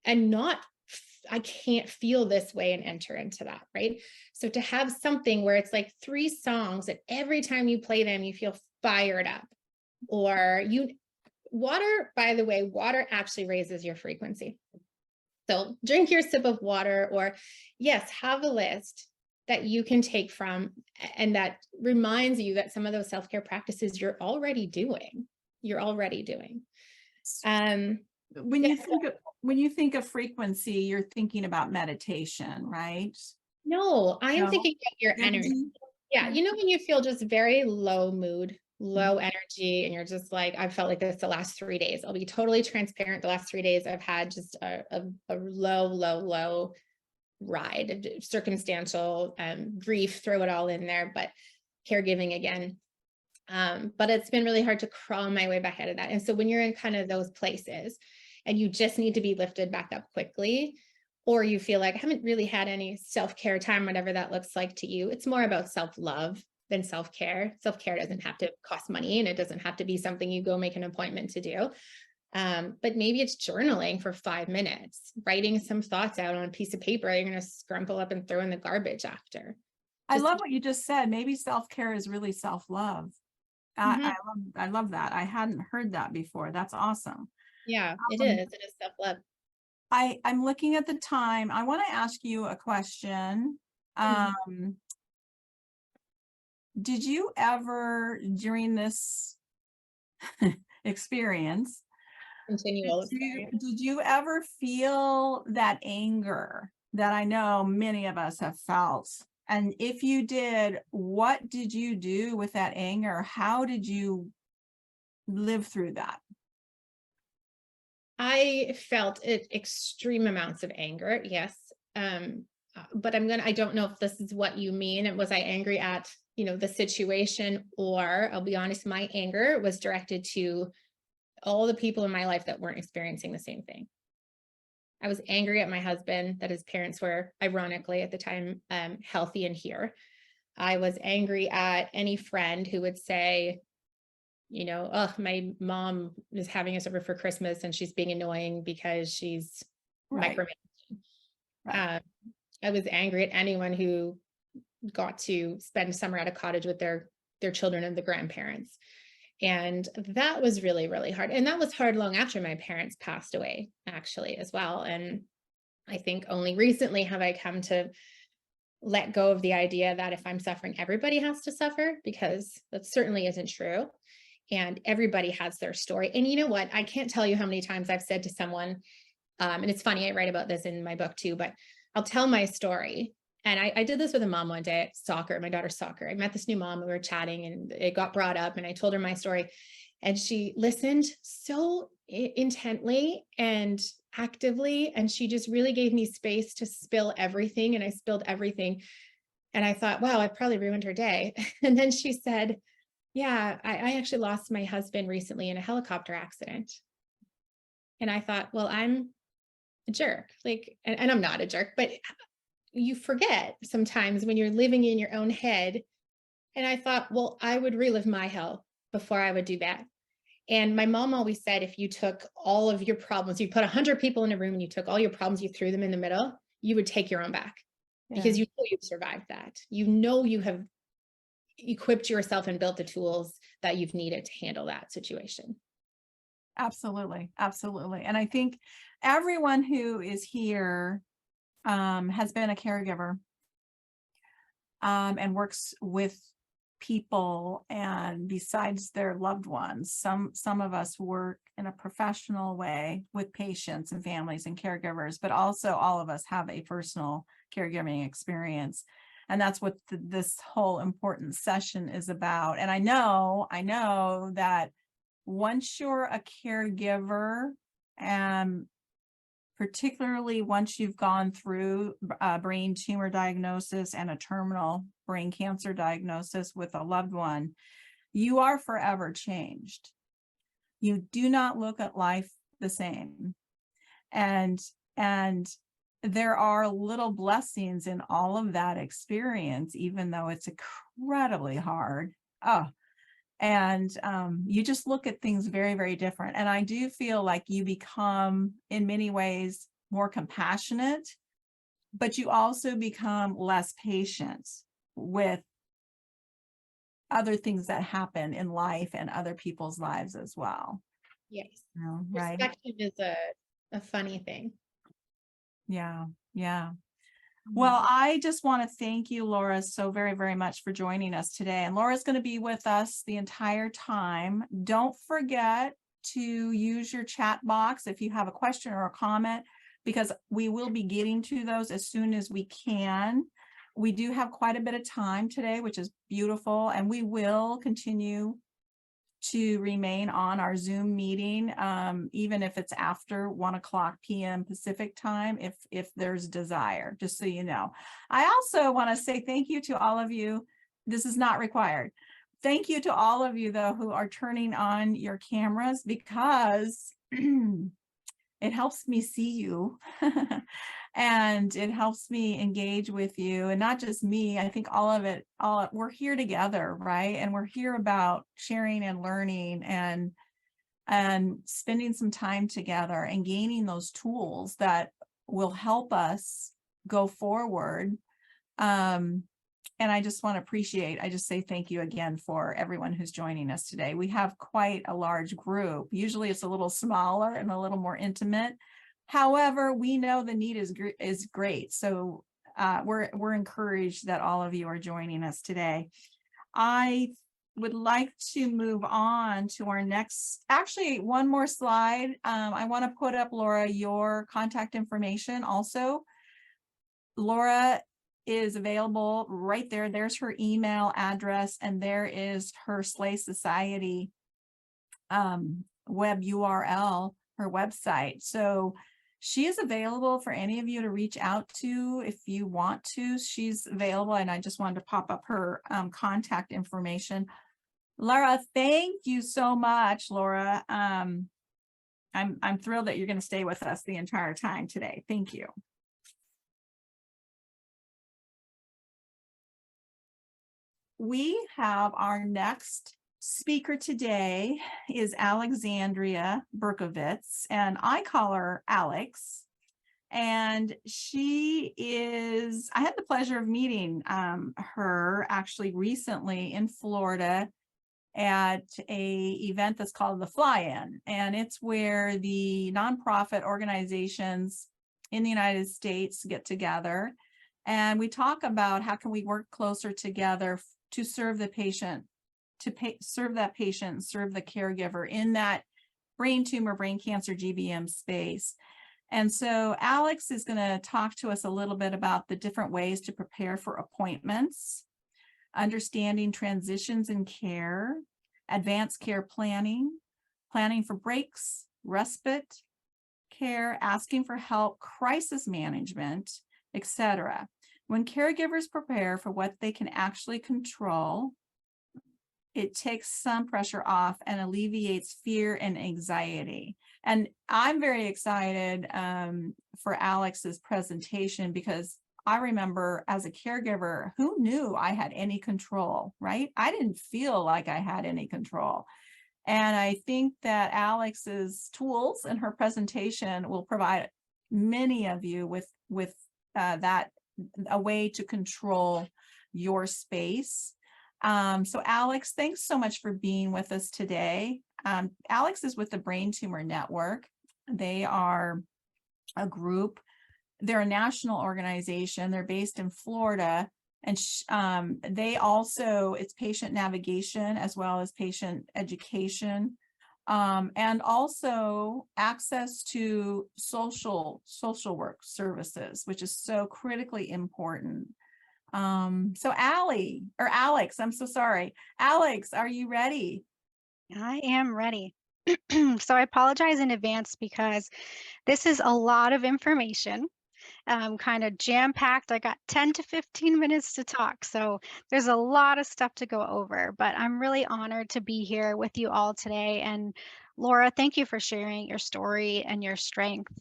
and I can't feel this way and enter into that, right? So to have something where it's like 3 songs that every time you play them, you feel fired up. Or water, by the way, water actually raises your frequency. So drink your sip of water, or yes, have a list that you can take from and that reminds you that some of those self-care practices you're already doing. When you think of frequency, you're thinking about meditation, right? No, I'm No. thinking about your energy. Yeah, you know, when you feel just very low mood, low energy, and you're just like, I've felt like this the last 3 days. I'll be totally transparent. The last 3 days, I've had just a low ride, circumstantial grief, throw it all in there, but caregiving again. But it's been really hard to crawl my way back out of that. And so when you're in kind of those places and you just need to be lifted back up quickly, or you feel like I haven't really had any self-care time, whatever that looks like to you, it's more about self-love than self-care. Self-care doesn't have to cost money and it doesn't have to be something you go make an appointment to do. But maybe it's journaling for 5 minutes, writing some thoughts out on a piece of paper you're going to scrumple up and throw in the garbage after. I love what you just said. Maybe self-care is really self-love. I love that. I hadn't heard that before. That's awesome. Yeah, it is. It is self-love. I'm looking at the time. I want to ask you a question. Did you ever, during this experience, Continual did experience. you ever feel that anger that I know many of us have felt? And if you did, what did you do with that anger? How did you live through that? I felt extreme amounts of anger, yes. But I don't know if this is what you mean. Was I angry at, the situation, or I'll be honest, my anger was directed to all the people in my life that weren't experiencing the same thing. I was angry at my husband that his parents were, ironically at the time, healthy and here. I was angry at any friend who would say, oh, my mom is having us over for Christmas and she's being annoying because she's micromanaging. Right. I was angry at anyone who got to spend summer at a cottage with their children and the grandparents. And that was really, really hard. And that was hard long after my parents passed away, actually, as well. And I think only recently have I come to let go of the idea that if I'm suffering, everybody has to suffer, because that certainly isn't true. And everybody has their story. And you know what? I can't tell you how many times I've said to someone, and it's funny, I write about this in my book too, but I'll tell my story. And I did this with a mom one day at soccer, my daughter's soccer. I met this new mom and we were chatting and it got brought up and I told her my story and she listened so intently and actively. And she just really gave me space to spill everything. And I spilled everything. And I thought, wow, I probably ruined her day. And then she said, yeah, I actually lost my husband recently in a helicopter accident. And I thought, well, I'm a jerk, and I'm not a jerk, but you forget sometimes when you're living in your own head. And I thought, well, I would relive my hell before I would do that. And my mom always said, if you took all of your problems, you put 100 people in a room and you took all your problems, you threw them in the middle, you would take your own back. Because you know you've survived that. You have equipped yourself and built the tools that you've needed to handle that situation. Absolutely. Absolutely. And I think everyone who is here has been a caregiver and works with people, and besides their loved ones, some of us work in a professional way with patients and families and caregivers, but also all of us have a personal caregiving experience. And that's what this whole important session is about. And I know that once you're a caregiver, particularly once you've gone through a brain tumor diagnosis and a terminal brain cancer diagnosis with a loved one, you are forever changed. You do not look at life the same. And there are little blessings in all of that experience, even though it's incredibly hard. And you just look at things very, very different. And I do feel like you become, in many ways, more compassionate, but you also become less patient with other things that happen in life and other people's lives as well. Yes. Right. Perspective is a funny thing. Yeah. Yeah. Well, I just want to thank you, Laura, so very, very much for joining us today. And Laura's going to be with us the entire time. Don't forget to use your chat box if you have a question or a comment, because we will be getting to those as soon as we can. We do have quite a bit of time today, which is beautiful, and we will continue to remain on our Zoom meeting, even if it's after 1:00 p.m. Pacific time, if there's desire, just so you know. I also want to say thank you to all of you. This is not required. Thank you to all of you, though, who are turning on your cameras, because it helps me see you and it helps me engage with you, and not just me. I think all of it, we're here together, right? And we're here about sharing and learning and spending some time together and gaining those tools that will help us go forward. And I just want to I just say thank you again for everyone who's joining us today. We have quite a large group. Usually it's a little smaller and a little more intimate, However, we know the need is great. So we're encouraged that all of you are joining us today. I would like to move on to our next, actually one more slide. I want to put up, Laura, your contact information also. Laura is available right there. There's her email address, and there is her Slay Society web URL, her website. So she is available for any of you to reach out to if you want to. She's available, and I just wanted to pop up her contact information. Laura, thank you so much, Laura. I'm thrilled that you're going to stay with us the entire time today. Thank you. We have our next speaker today is Alexandria Berkovits, and I call her Alex. And she is, I had the pleasure of meeting her actually recently in Florida at a event that's called the Fly-In, and it's where the nonprofit organizations in the United States get together, and we talk about how can we work closer together to serve the patient, serve that patient, serve the caregiver in that brain tumor, brain cancer, GBM space. And so Alex is going to talk to us a little bit about the different ways to prepare for appointments, understanding transitions in care, advanced care planning, planning for breaks, respite care, asking for help, crisis management, etc. When caregivers prepare for what they can actually control, it takes some pressure off and alleviates fear and anxiety. And I'm very excited for Alex's presentation, because I remember as a caregiver, who knew I had any control, right? I didn't feel like I had any control. And I think that Alex's tools and her presentation will provide many of you with that, a way to control your space. So Alex, thanks so much for being with us today. Alex is with the Brain Tumor Network. They are a group. They're a national organization. They're based in Florida, and they also, it's patient navigation as well as patient education, and also access to social work services, which is so critically important. So Alex, I'm so sorry. Alex, are you ready? I am ready. So I apologize in advance because this is a lot of information, kind of jam-packed. I got 10 to 15 minutes to talk, so there's a lot of stuff to go over, but I'm really honored to be here with you all today. And Laura, thank you for sharing your story and your strength.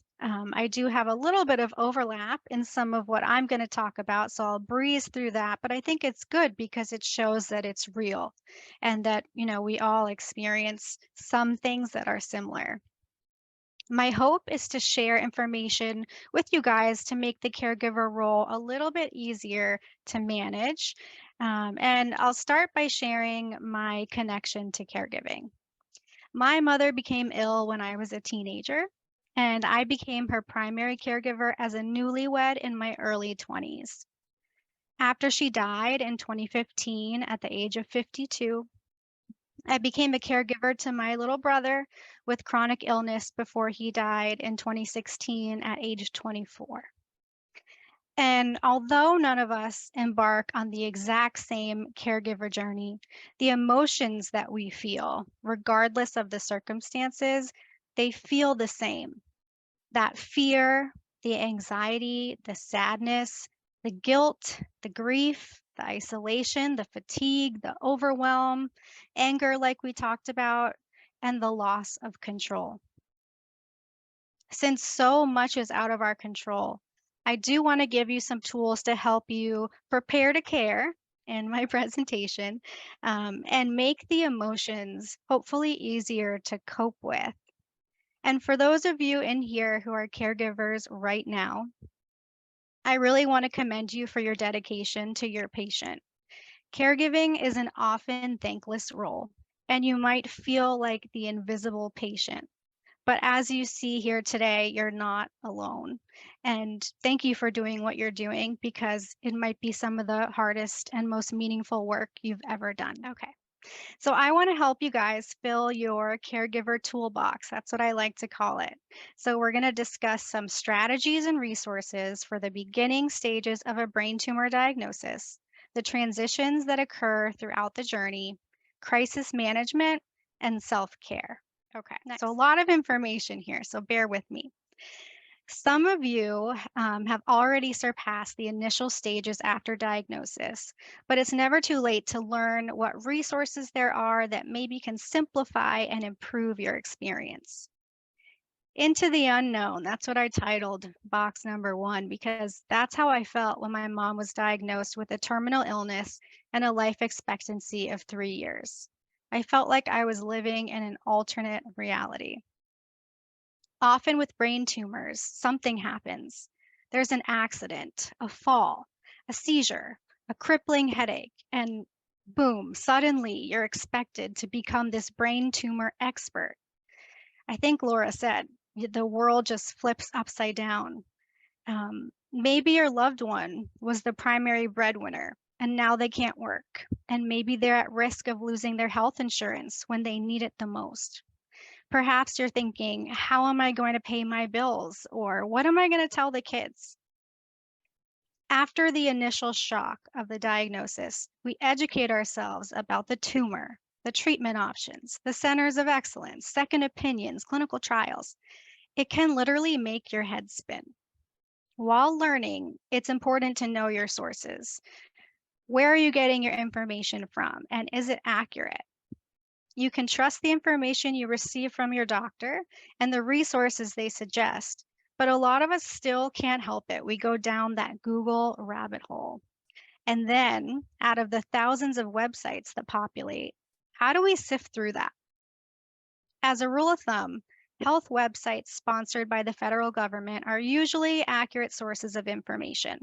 I do have a little bit of overlap in some of what I'm going to talk about, so I'll breeze through that, but I think it's good because it shows that it's real and that, you know, we all experience some things that are similar. My hope is to share information with you guys to make the caregiver role a little bit easier to manage. And I'll start by sharing my connection to caregiving. My mother became ill when I was a teenager, and I became her primary caregiver as a newlywed in my early 20s. After she died in 2015 at the age of 52, I became a caregiver to my little brother with chronic illness before he died in 2016 at age 24. And although none of us embark on the exact same caregiver journey, the emotions that we feel, regardless of the circumstances, they feel the same. That fear, the anxiety, the sadness, the guilt, the grief, the isolation, the fatigue, the overwhelm, anger like we talked about, and the loss of control. Since so much is out of our control, I do want to give you some tools to help you prepare to care in my presentation, and make the emotions hopefully easier to cope with. And for those of you in here who are caregivers right now, I really want to commend you for your dedication to your patient. Caregiving is an often thankless role, and you might feel like the invisible patient. But as you see here today, you're not alone. And thank you for doing what you're doing, because it might be some of the hardest and most meaningful work you've ever done. Okay. So I want to help you guys fill your caregiver toolbox. That's what I like to call it. So we're going to discuss some strategies and resources for the beginning stages of a brain tumor diagnosis, the transitions that occur throughout the journey, crisis management, and self-care. Okay, so a lot of information here, so bear with me. Some of you have already surpassed the initial stages after diagnosis, but it's never too late to learn what resources there are that maybe can simplify and improve your experience. Into the unknown, that's what I titled box number 1, because that's how I felt when my mom was diagnosed with a terminal illness and a life expectancy of 3 years. I felt like I was living in an alternate reality. Often with brain tumors, something happens. There's an accident, a fall, a seizure, a crippling headache, and boom, suddenly you're expected to become this brain tumor expert. I think Laura said, the world just flips upside down. Maybe your loved one was the primary breadwinner and now they can't work. And maybe they're at risk of losing their health insurance when they need it the most. Perhaps you're thinking, how am I going to pay my bills? Or what am I going to tell the kids? After the initial shock of the diagnosis, we educate ourselves about the tumor, the treatment options, the centers of excellence, second opinions, clinical trials. It can literally make your head spin. While learning, it's important to know your sources. Where are you getting your information from, and is it accurate? You can trust the information you receive from your doctor and the resources they suggest, but a lot of us still can't help it. We go down that Google rabbit hole. And then, out of the thousands of websites that populate, how do we sift through that? As a rule of thumb, health websites sponsored by the federal government are usually accurate sources of information.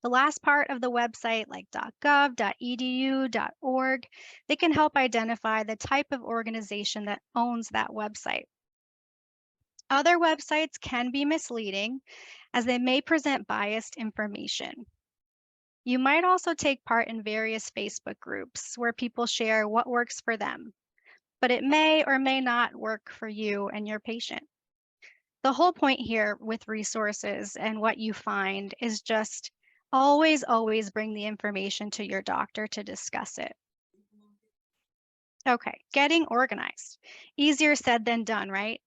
The last part of the website, like .gov, .edu, .org, they can help identify the type of organization that owns that website. Other websites can be misleading, as they may present biased information. You might also take part in various Facebook groups where people share what works for them, but it may or may not work for you and your patient. The whole point here with resources and what you find is just always bring the information to your doctor to discuss it. Okay, getting organized. Easier said than done, right?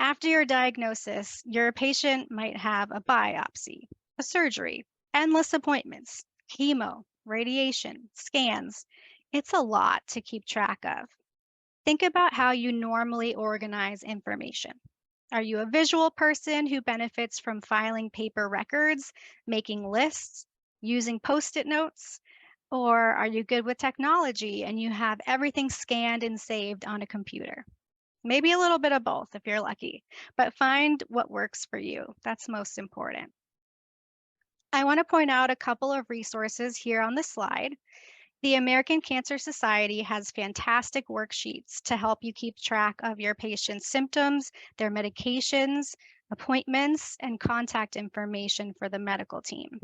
After your diagnosis, your patient might have a biopsy, a surgery, endless appointments, chemo, radiation, scans. It's a lot to keep track of. Think about how you normally organize information. Are you a visual person who benefits from filing paper records, making lists, using Post-it notes? Or are you good with technology and you have everything scanned and saved on a computer? Maybe a little bit of both if you're lucky, but find what works for you. That's most important. I want to point out a couple of resources here on the slide. The American Cancer Society has fantastic worksheets to help you keep track of your patient's symptoms, their medications, appointments, and contact information for the medical team.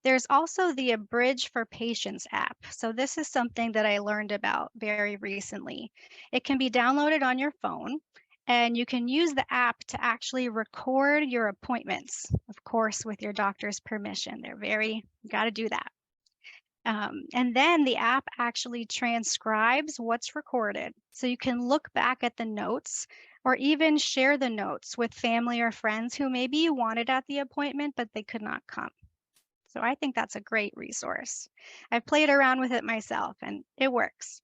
There's also the Abridge for Patients app. So this is something that I learned about very recently. It can be downloaded on your phone, and you can use the app to actually record your appointments, of course, with your doctor's permission. You got to do that. And then the app actually transcribes what's recorded. So you can look back at the notes or even share the notes with family or friends who maybe you wanted at the appointment, but they could not come. So I think that's a great resource. I've played around with it myself and it works.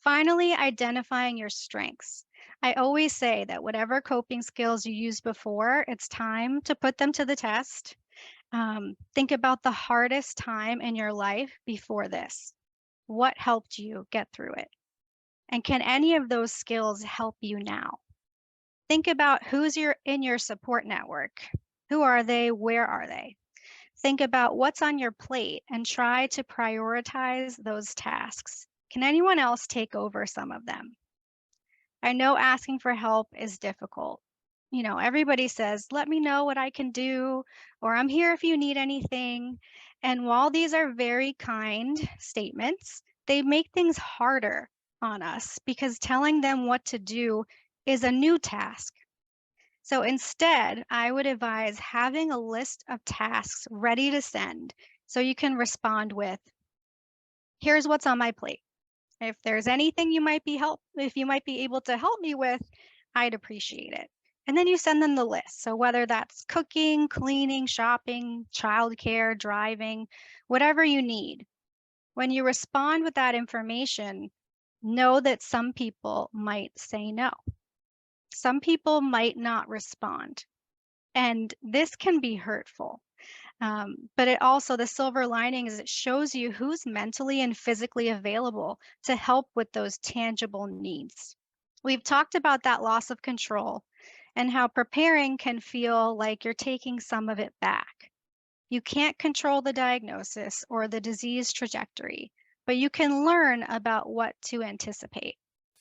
Finally, identifying your strengths. I always say that whatever coping skills you used before, it's time to put them to the test. Think about the hardest time in your life before this. What helped you get through it? And can any of those skills help you now? Think about who's in your support network. Who are they? Where are they? Think about what's on your plate and try to prioritize those tasks. Can anyone else take over some of them? I know asking for help is difficult. Everybody says, let me know what I can do, or I'm here if you need anything. And while these are very kind statements, they make things harder on us because telling them what to do is a new task. So instead, I would advise having a list of tasks ready to send so you can respond with, here's what's on my plate. If there's anything if you might be able to help me with, I'd appreciate it. And then you send them the list. So whether that's cooking, cleaning, shopping, childcare, driving, whatever you need. When you respond with that information, know that some people might say no. Some people might not respond. And this can be hurtful. But the silver lining is it shows you who's mentally and physically available to help with those tangible needs. We've talked about that loss of control and how preparing can feel like you're taking some of it back. You can't control the diagnosis or the disease trajectory, but you can learn about what to anticipate.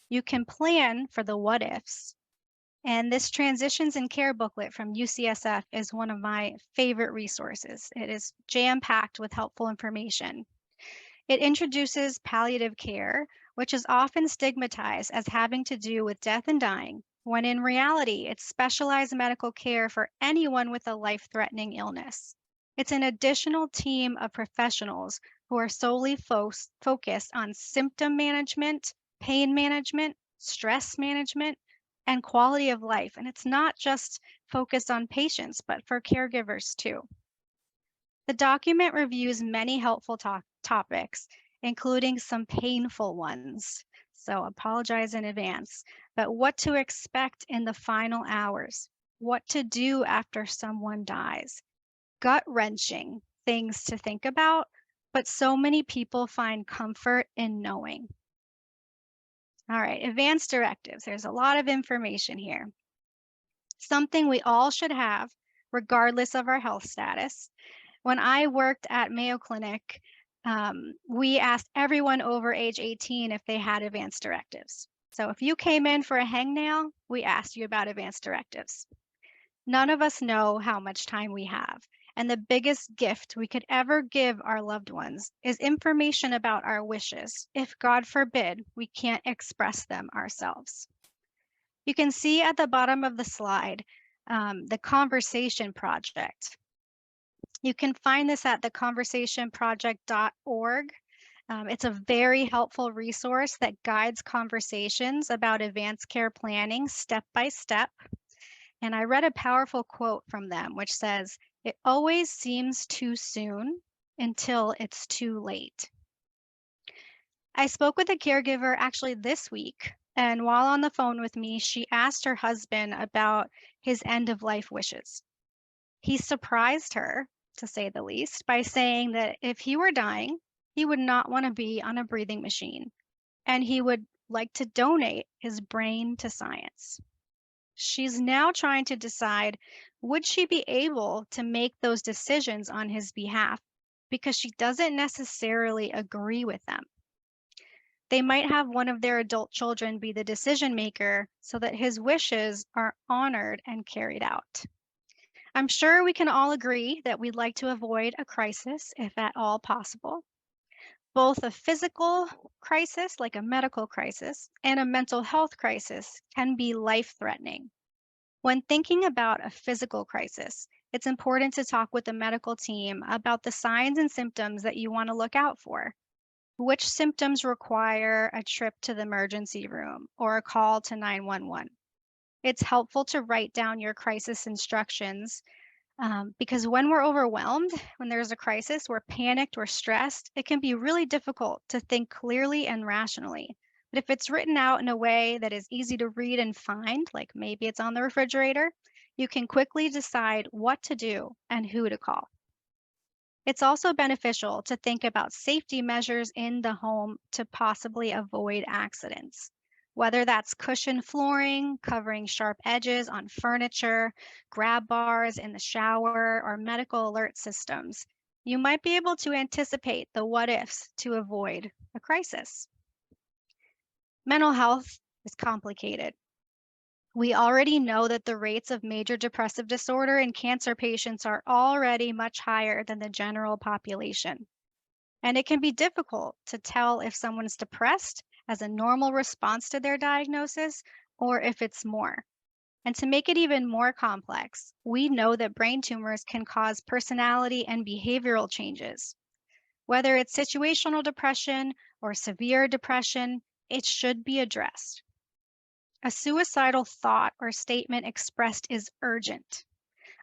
You can plan for the what ifs. And this Transitions in Care booklet from UCSF is one of my favorite resources. It is jam-packed with helpful information. It introduces palliative care, which is often stigmatized as having to do with death and dying, when in reality, it's specialized medical care for anyone with a life-threatening illness. It's an additional team of professionals who are solely focused on symptom management, pain management, stress management, and quality of life. And it's not just focused on patients, but for caregivers too. The document reviews many helpful topics, including some painful ones. So apologize in advance, but what to expect in the final hours, what to do after someone dies, gut-wrenching things to think about, but so many people find comfort in knowing. All right, advanced directives. There's a lot of information here. Something we all should have, regardless of our health status. When I worked at Mayo Clinic, we asked everyone over age 18 if they had advanced directives. So if you came in for a hangnail, we asked you about advanced directives. None of us know how much time we have. And the biggest gift we could ever give our loved ones is information about our wishes, if God forbid we can't express them ourselves. You can see at the bottom of the slide, the Conversation Project. You can find this at theconversationproject.org. It's a very helpful resource that guides conversations about advanced care planning step by step. And I read a powerful quote from them, which says, "It always seems too soon until it's too late." I spoke with a caregiver actually this week, and while on the phone with me, she asked her husband about his end-of-life wishes. He surprised her, to say the least, by saying that if he were dying, he would not want to be on a breathing machine, and he would like to donate his brain to science. She's now trying to decide, would she be able to make those decisions on his behalf, because she doesn't necessarily agree with them. They might have one of their adult children be the decision maker so that his wishes are honored and carried out. I'm sure we can all agree that we'd like to avoid a crisis if at all possible. Both a physical crisis, like a medical crisis, and a mental health crisis can be life-threatening. When thinking about a physical crisis, it's important to talk with the medical team about the signs and symptoms that you want to look out for. Which symptoms require a trip to the emergency room or a call to 911? It's helpful to write down your crisis instructions because when we're overwhelmed, when there's a crisis, we're panicked, we're stressed, it can be really difficult to think clearly and rationally. But if it's written out in a way that is easy to read and find, like maybe it's on the refrigerator, you can quickly decide what to do and who to call. It's also beneficial to think about safety measures in the home to possibly avoid accidents, whether that's cushioned flooring, covering sharp edges on furniture, grab bars in the shower, or medical alert systems. You might be able to anticipate the what ifs to avoid a crisis. Mental health is complicated. We already know that the rates of major depressive disorder in cancer patients are already much higher than the general population. And it can be difficult to tell if someone's depressed as a normal response to their diagnosis or if it's more. And to make it even more complex, we know that brain tumors can cause personality and behavioral changes. Whether it's situational depression or severe depression, it should be addressed. A suicidal thought or statement expressed is urgent.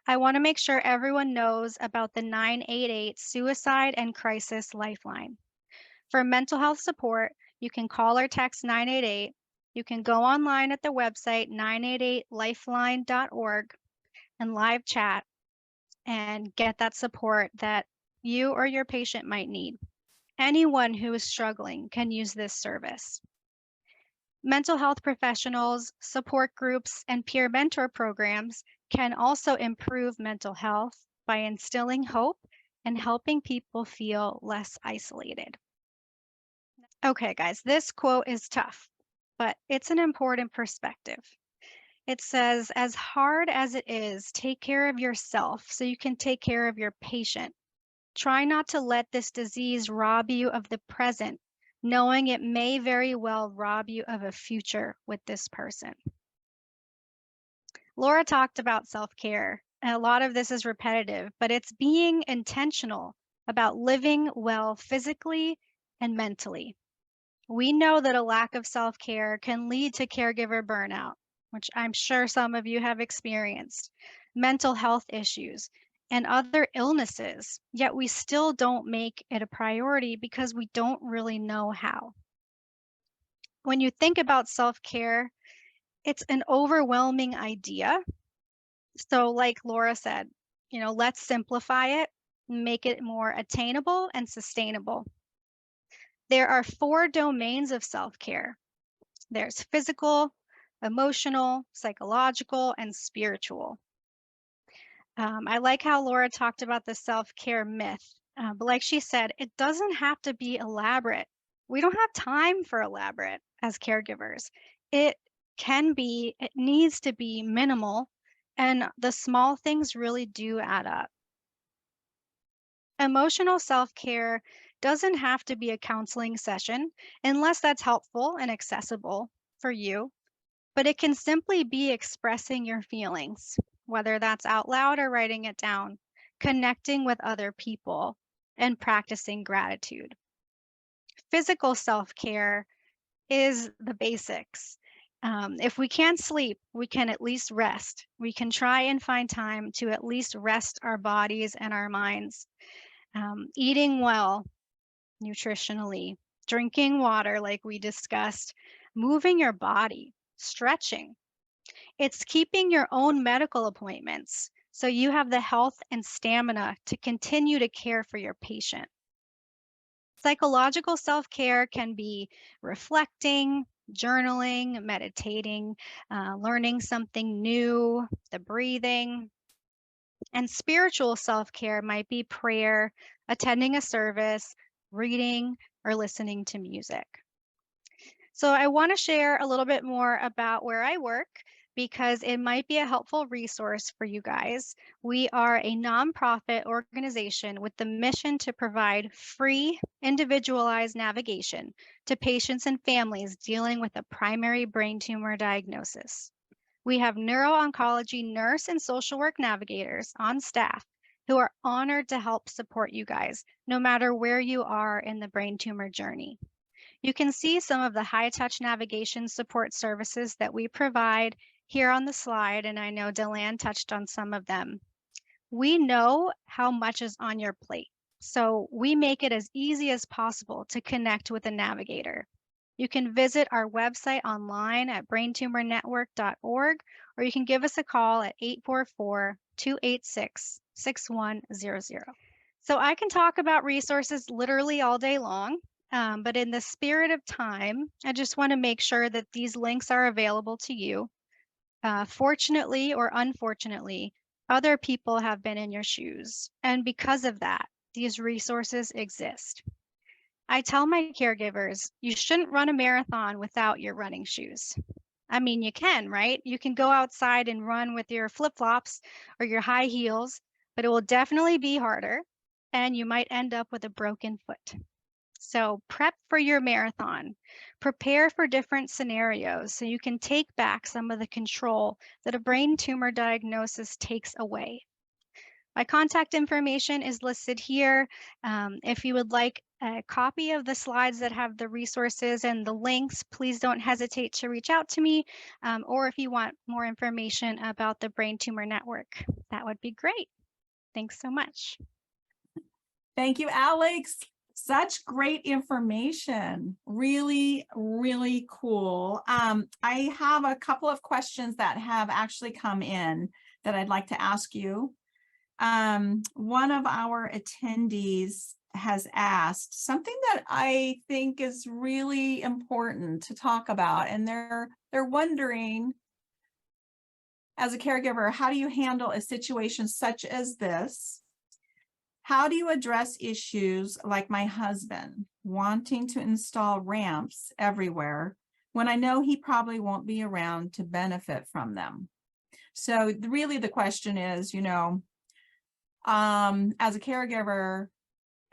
I want to make sure everyone knows about the 988 Suicide and Crisis Lifeline. For mental health support, you can call or text 988. You can go online at the website 988lifeline.org and live chat and get that support that you or your patient might need. Anyone who is struggling can use this service. Mental health professionals, support groups, and peer mentor programs can also improve mental health by instilling hope and helping people feel less isolated. Okay, guys, this quote is tough, but it's an important perspective. It says, as hard as it is, take care of yourself so you can take care of your patient. Try not to let this disease rob you of the present, knowing it may very well rob you of a future with this person. Laura talked about self-care, and a lot of this is repetitive, but it's being intentional about living well physically and mentally. We know that a lack of self-care can lead to caregiver burnout, which I'm sure some of you have experienced, mental health issues, and other illnesses, yet we still don't make it a priority because we don't really know how. When you think about self-care, it's an overwhelming idea. So like Laura said, let's simplify it, make it more attainable and sustainable. There are 4 domains of self-care. There's physical, emotional, psychological, and spiritual. I like how Laura talked about the self-care myth, but like she said, it doesn't have to be elaborate. We don't have time for elaborate as caregivers. It needs to be minimal, and the small things really do add up. Emotional self-care doesn't have to be a counseling session unless that's helpful and accessible for you, but it can simply be expressing your feelings, whether that's out loud or writing it down, connecting with other people, and practicing gratitude. Physical self-care is the basics. If we can't sleep, we can at least rest. We can try and find time to at least rest our bodies and our minds. Eating well, nutritionally, drinking water like we discussed, moving your body, stretching. It's keeping your own medical appointments so you have the health and stamina to continue to care for your patient. Psychological self-care can be reflecting, journaling, meditating, learning something new, the breathing. And spiritual self-care might be prayer, attending a service, reading, or listening to music. So I want to share a little bit more about where I work because it might be a helpful resource for you guys. We are a nonprofit organization with the mission to provide free, individualized navigation to patients and families dealing with a primary brain tumor diagnosis. We have neuro-oncology nurse and social work navigators on staff who are honored to help support you guys, no matter where you are in the brain tumor journey. You can see some of the high-touch navigation support services that we provide here on the slide, and I know Dellann touched on some of them. We know how much is on your plate, so we make it as easy as possible to connect with a navigator. You can visit our website online at braintumornetwork.org, or you can give us a call at 844-286-6100. So I can talk about resources literally all day long, but in the spirit of time, I just want to make sure that these links are available to you. Fortunately or unfortunately, other people have been in your shoes, and because of that, these resources exist. I tell my caregivers, you shouldn't run a marathon without your running shoes. I mean, you can, right? You can go outside and run with your flip-flops or your high heels, but it will definitely be harder and you might end up with a broken foot. So prep for your marathon. Prepare for different scenarios so you can take back some of the control that a brain tumor diagnosis takes away. My contact information is listed here. If you would like a copy of the slides that have the resources and the links, please don't hesitate to reach out to me. Or if you want more information about the Brain Tumor Network, that would be great. Thanks so much. Thank you, Alex. Such great information. Really, really cool. I have a couple of questions that have actually come in that I'd like to ask you. One of our attendees has asked something that I think is really important to talk about, and they're wondering, as a caregiver, how do you handle a situation such as this? How do you address issues like my husband wanting to install ramps everywhere when I know he probably won't be around to benefit from them? So really the question is, you know, as a caregiver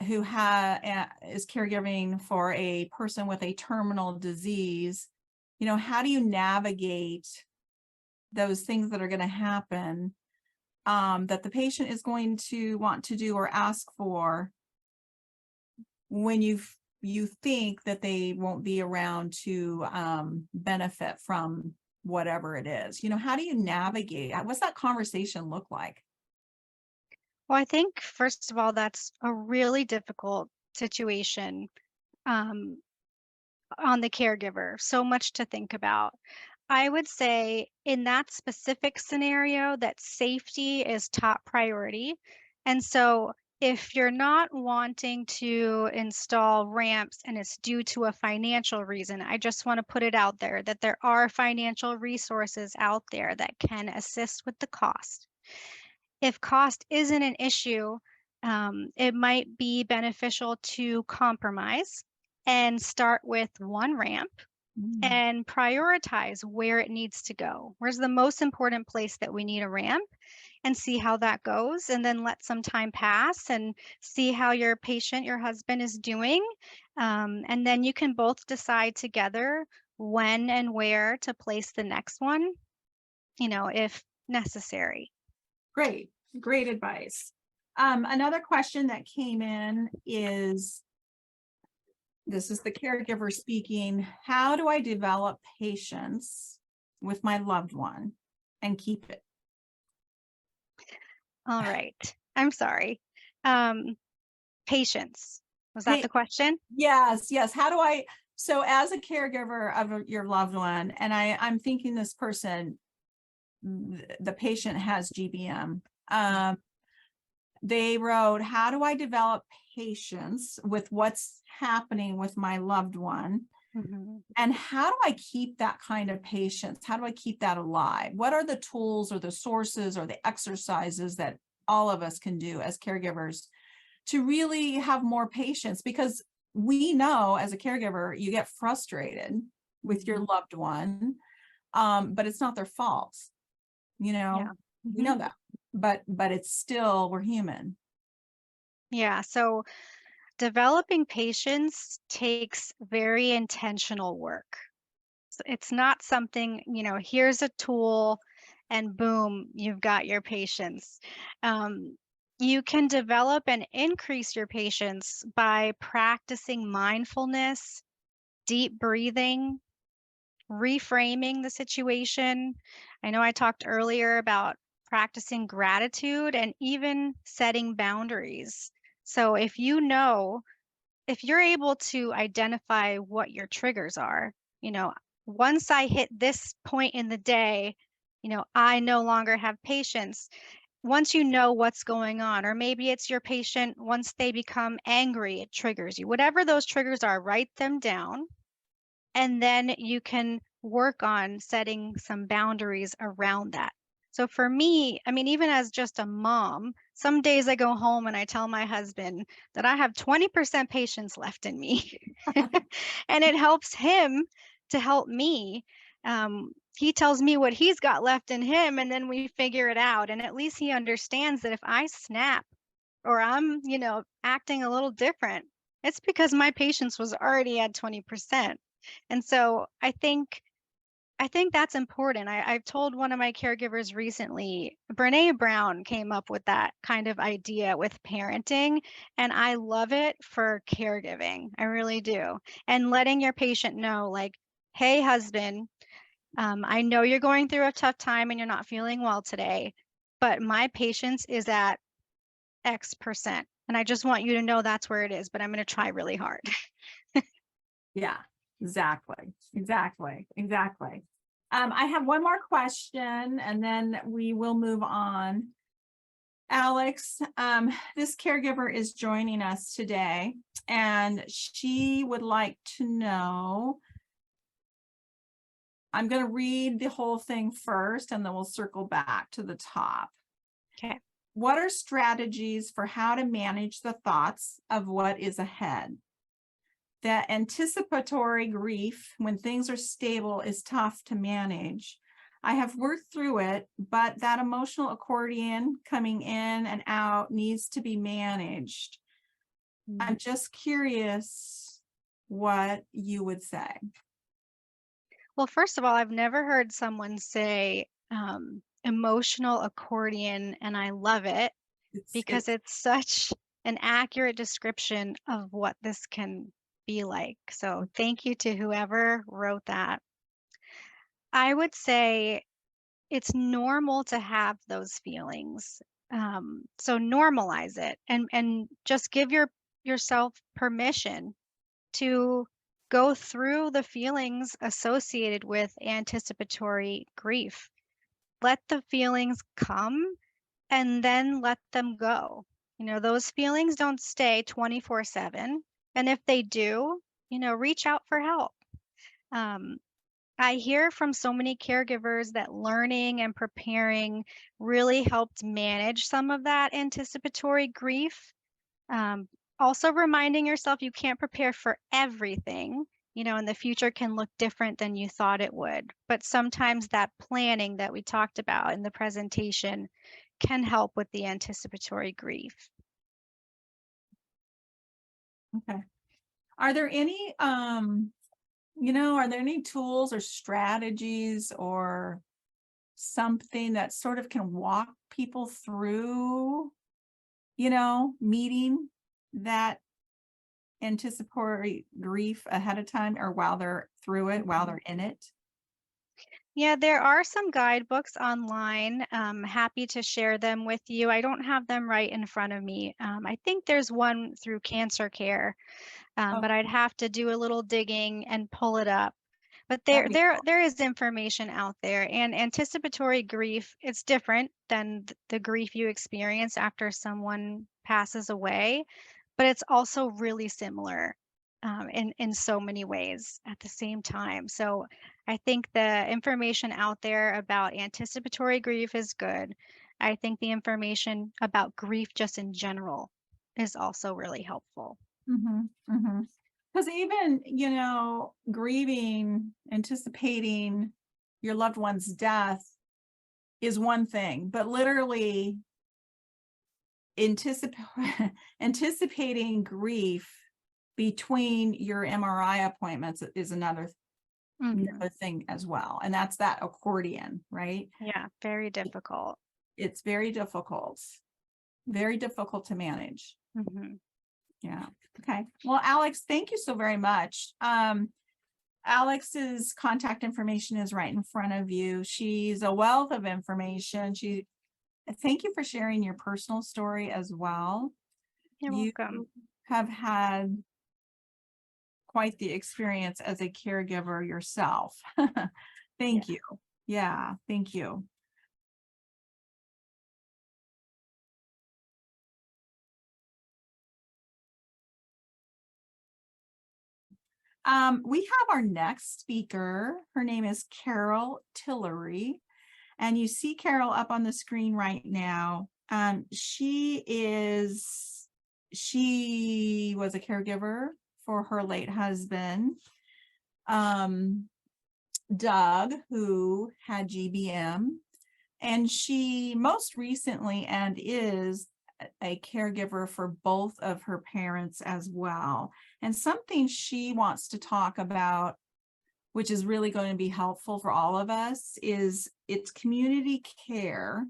who is caregiving for a person with a terminal disease, you know, how do you navigate those things that are going to happen that the patient is going to want to do or ask for when you think that they won't be around to benefit from whatever it is? You know, how do you navigate? What's that conversation look like? Well, I think, first of all, that's a really difficult situation on the caregiver. So much to think about. I would say in that specific scenario that safety is top priority. And so if you're not wanting to install ramps and it's due to a financial reason, I just want to put it out there that there are financial resources out there that can assist with the cost. If cost isn't an issue, it might be beneficial to compromise and start with one ramp and prioritize where it needs to go. Where's the most important place that we need a ramp, and see how that goes, and then let some time pass and see how your patient, your husband, is doing. And then you can both decide together when and where to place the next one, you know, if necessary. Great advice. Another question that came in is, this is the caregiver speaking, how do I develop patience with my loved one and keep it? All right. I'm sorry. Patience. Was that Hey, the question? Yes. How do I, so as a caregiver of your loved one, and I'm thinking this person, the patient has GBM. They wrote, how do I develop patience with what's happening with my loved one? And how do I keep that kind of patience? How do I keep that alive? What are the tools or the sources or the exercises that all of us can do as caregivers to really have more patience? Because we know as a caregiver, you get frustrated with your loved one, but it's not their fault. You know, we know that, but it's still, we're human. Yeah. So developing patience takes very intentional work. So it's not something, you know, here's a tool and boom, you've got your patience. You can develop and increase your patience by practicing mindfulness, deep breathing, reframing the situation. I know I talked earlier about practicing gratitude and even setting boundaries. So if you're able to identify what your triggers are, you know, once I hit this point in the day, you know, I no longer have patience. Once you know what's going on, or maybe it's your patient, once they become angry, it triggers you. Whatever those triggers are, write them down. And then you can work on setting some boundaries around that. So for me, I mean, even as just a mom, Some days I go home and I tell my husband that I have 20% patience left in me. And it helps him to help me. He tells me what he's got left in him, and then we figure it out. And at least he understands that if I snap or I'm, acting a little different, it's because my patience was already at 20%. And so I think that's important. I've told one of my caregivers recently, Brene Brown came up with that kind of idea with parenting, and I love it for caregiving. I really do. And letting your patient know, like, hey, husband, I know you're going through a tough time and you're not feeling well today, but my patience is at X%. And I just want you to know that's where it is, but I'm going to try really hard. Yeah, exactly. I have one more question and then we will move on. Alex, this caregiver is joining us today and she would like to know, I'm going to read the whole thing first and then we'll circle back to the top. Okay. What are strategies for how to manage the thoughts of what is ahead? That anticipatory grief when things are stable is tough to manage. I have worked through it, but that emotional accordion coming in and out needs to be managed. I'm just curious what you would say. Well, first of all, I've never heard someone say emotional accordion, and I love it because it's such an accurate description of what this can be like. So thank you to whoever wrote that. I would say it's normal to have those feelings. So normalize it and just give yourself permission to go through the feelings associated with anticipatory grief. Let the feelings come and then let them go. Those feelings don't stay 24/7. And if they do, reach out for help. I hear from so many caregivers that learning and preparing really helped manage some of that anticipatory grief. Also reminding yourself you can't prepare for everything, and the future can look different than you thought it would. But sometimes that planning that we talked about in the presentation can help with the anticipatory grief. Okay. Are there any, are there any tools or strategies or something that sort of can walk people through, meeting that anticipatory grief ahead of time or while they're through it, while they're in it? Yeah, there are some guidebooks online. Happy to share them with you. I don't have them right in front of me. I think there's one through Cancer Care, but I'd have to do a little digging and pull it up. But there is information out there, and anticipatory grief, it's different than the grief you experience after someone passes away, but it's also really similar in so many ways at the same time. So I think the information out there about anticipatory grief is good. I think the information about grief just in general is also really helpful. Because even, grieving, anticipating your loved one's death is one thing, but literally anticipating grief between your MRI appointments is another thing as well. And that's that accordion, right? Yeah, very difficult. It's very difficult to manage. Yeah. Okay. Well, Alex, thank you so very much. Alex's contact information is right in front of you. She's a wealth of information. Thank you for sharing your personal story as well. You're welcome. Have had quite the experience as a caregiver yourself. Thank you. Yeah, thank you. We have our next speaker. Her name is Tillery. And you see Carol up on the screen right now. She was a caregiver for her late husband, Doug, who had GBM, and she most recently and is a caregiver for both of her parents as well. And something she wants to talk about, which is really going to be helpful for all of us, is it's community care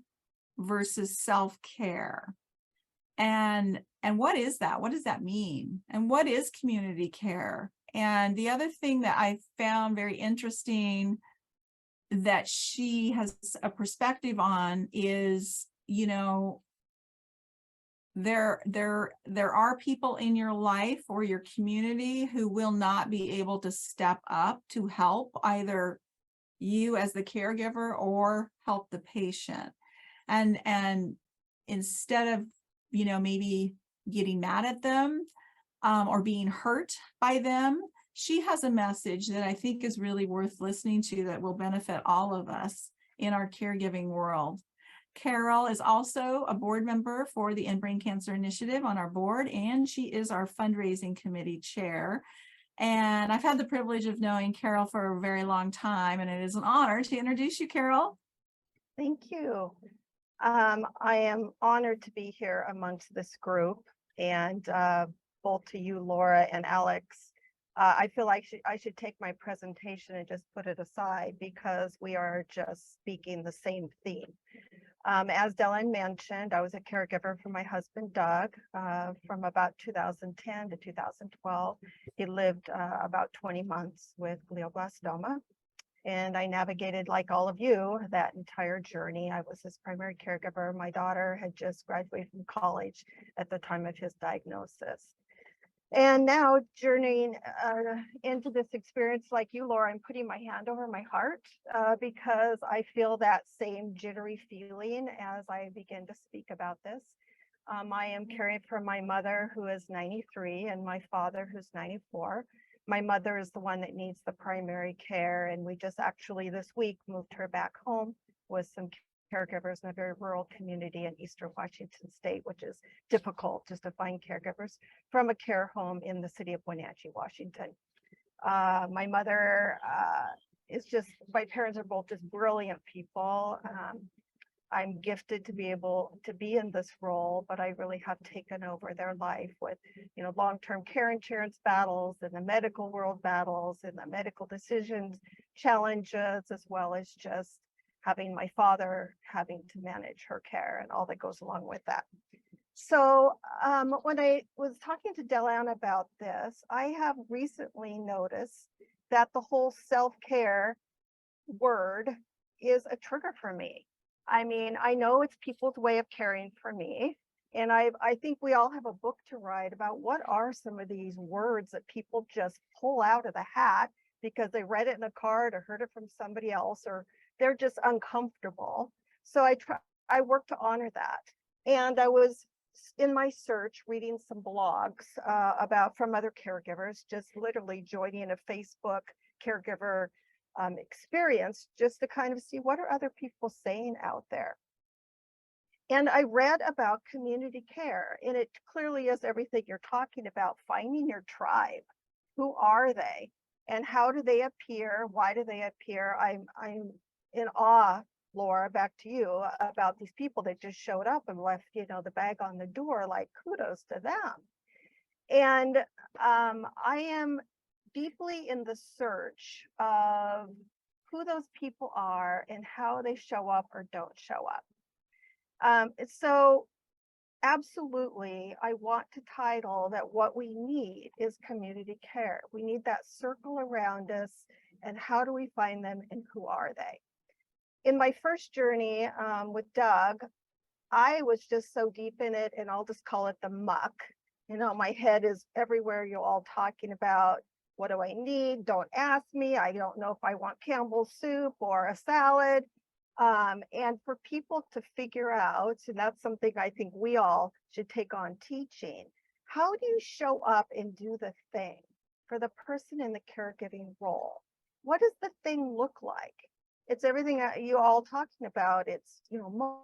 versus self-care. And what is that? What does that mean? And what is community care? And the other thing that I found very interesting that she has a perspective on is, you know, there are people in your life or your community who will not be able to step up to help either you as the caregiver or help the patient. And instead of, you know, maybe getting mad at them or being hurt by them, she has a message that I think is really worth listening to that will benefit all of us in our caregiving world. Carol is also a board member for the End Brain Cancer Initiative on our board, and she is our fundraising committee chair. And I've had the privilege of knowing Carol for a very long time, and it is an honor to introduce you, Carol. Thank you. I am honored to be here amongst this group, and both to you, Laura and Alex. I feel like I should take my presentation and just put it aside because we are just speaking the same theme. As Dellann mentioned, I was a caregiver for my husband, Doug, from about 2010 to 2012. He lived about 20 months with glioblastoma. And I navigated, like all of you, that entire journey. I was his primary caregiver. My daughter had just graduated from college at the time of his diagnosis. And now journeying into this experience, like you, Laura, I'm putting my hand over my heart because I feel that same jittery feeling as I begin to speak about this. I am caring for my mother, who is 93, and my father, who's 94. My mother is the one that needs the primary care, and we just actually this week moved her back home with some caregivers in a very rural community in Eastern Washington State, which is difficult just to find caregivers, from a care home in the city of Wenatchee, Washington. My mother is just, my parents are both just brilliant people. I'm gifted to be able to be in this role, but I really have taken over their life with, you know, long-term care insurance battles and the medical world battles and the medical decisions challenges, as well as just having my father having to manage her care and all that goes along with that. So when I was talking to Dellann about this, I have recently noticed that the whole self-care word is a trigger for me. I mean, I know it's people's way of caring for me. And I think we all have a book to write about what are some of these words that people just pull out of the hat because they read it in a card or heard it from somebody else, or they're just uncomfortable. So I work to honor that. And I was in my search reading some blogs about from other caregivers, just literally joining a Facebook caregiver experience just to kind of see what are other people saying out there. And I read about community care, and it clearly is everything you're talking about, finding your tribe. Who are they and how do they appear? Why do they appear? I'm in awe, Laura, back to you, about these people that just showed up and left, you know, the bag on the door, like kudos to them. And I am deeply in the search of who those people are and how they show up or don't show up. So absolutely, I want to title that what we need is community care. We need that circle around us, and how do we find them and who are they? In my first journey with Doug, I was just so deep in it, and I'll just call it the muck. You know, my head is everywhere. You're all talking about, what do I need? Don't ask me. I don't know if I want Campbell's soup or a salad. And for people to figure out, and that's something I think we all should take on teaching, how do you show up and do the thing for the person in the caregiving role? What does the thing look like? It's everything you all talking about. It's, you know,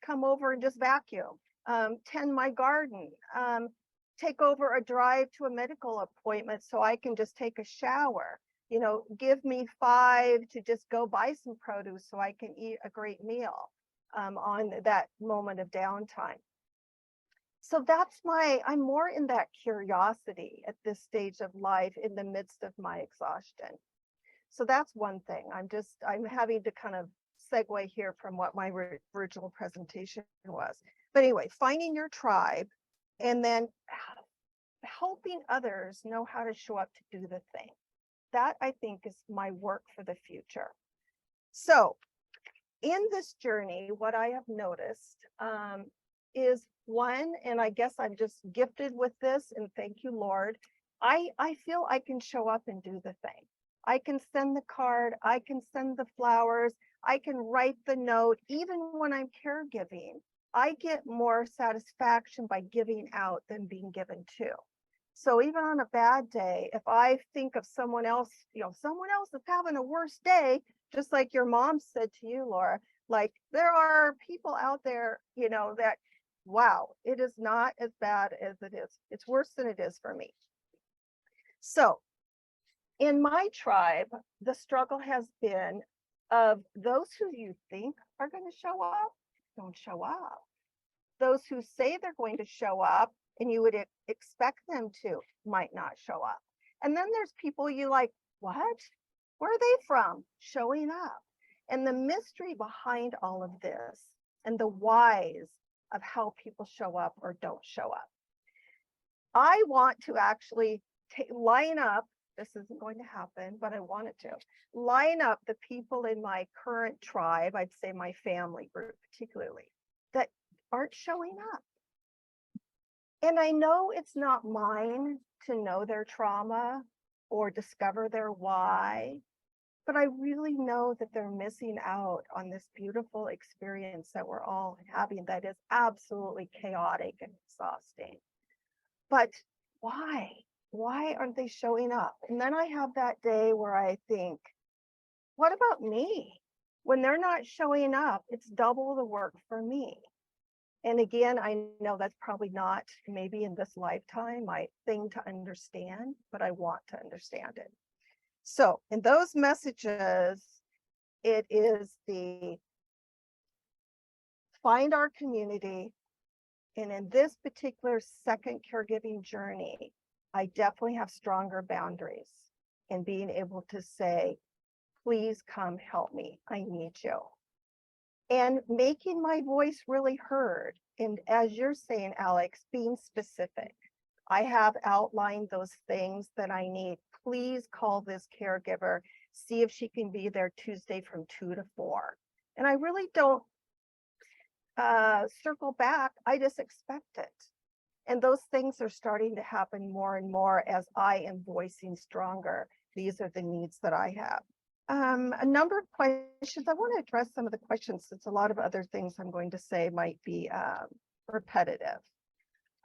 come over and just vacuum, tend my garden, take over a drive to a medical appointment so I can just take a shower. You know, give me 5 to just go buy some produce so I can eat a great meal on that moment of downtime. So I'm more in that curiosity at this stage of life in the midst of my exhaustion. So that's one thing. I'm having to kind of segue here from what my original presentation was. But anyway, finding your tribe and then helping others know how to show up to do the thing. That I think is my work for the future. So in this journey, what I have noticed is one, and I guess I'm just gifted with this, and thank you, Lord, I feel I can show up and do the thing. I can send the card, I can send the flowers, I can write the note. Even when I'm caregiving, I get more satisfaction by giving out than being given to. So even on a bad day, if I think of someone else, you know, someone else is having a worse day, just like your mom said to you, Laura, like there are people out there, you know, that, wow, it is not as bad as it is. It's worse than it is for me. So in my tribe, the struggle has been of those who you think are going to show up, don't show up. Those who say they're going to show up and you would expect them to, might not show up. And then there's people you like, what? Where are they from? Showing up. And the mystery behind all of this and the whys of how people show up or don't show up. I want to actually line up, this isn't going to happen, but I want it to, line up the people in my current tribe, I'd say my family group particularly, that aren't showing up. And I know it's not mine to know their trauma or discover their why, but I really know that they're missing out on this beautiful experience that we're all having that is absolutely chaotic and exhausting. But why? Why aren't they showing up? And then I have that day where I think, what about me? When they're not showing up, it's double the work for me. And again, I know that's probably not maybe in this lifetime my thing to understand, but I want to understand it. So in those messages, it is the find our community. And in this particular second caregiving journey, I definitely have stronger boundaries in being able to say, please come help me. I need you. And making my voice really heard. And as you're saying, Alex, being specific. I have outlined those things that I need. Please call this caregiver, see if she can be there Tuesday from 2 to 4. And I really don't circle back. I just expect it. And those things are starting to happen more and more as I am voicing stronger. These are the needs that I have. A number of questions. I want to address some of the questions since a lot of other things I'm going to say might be repetitive.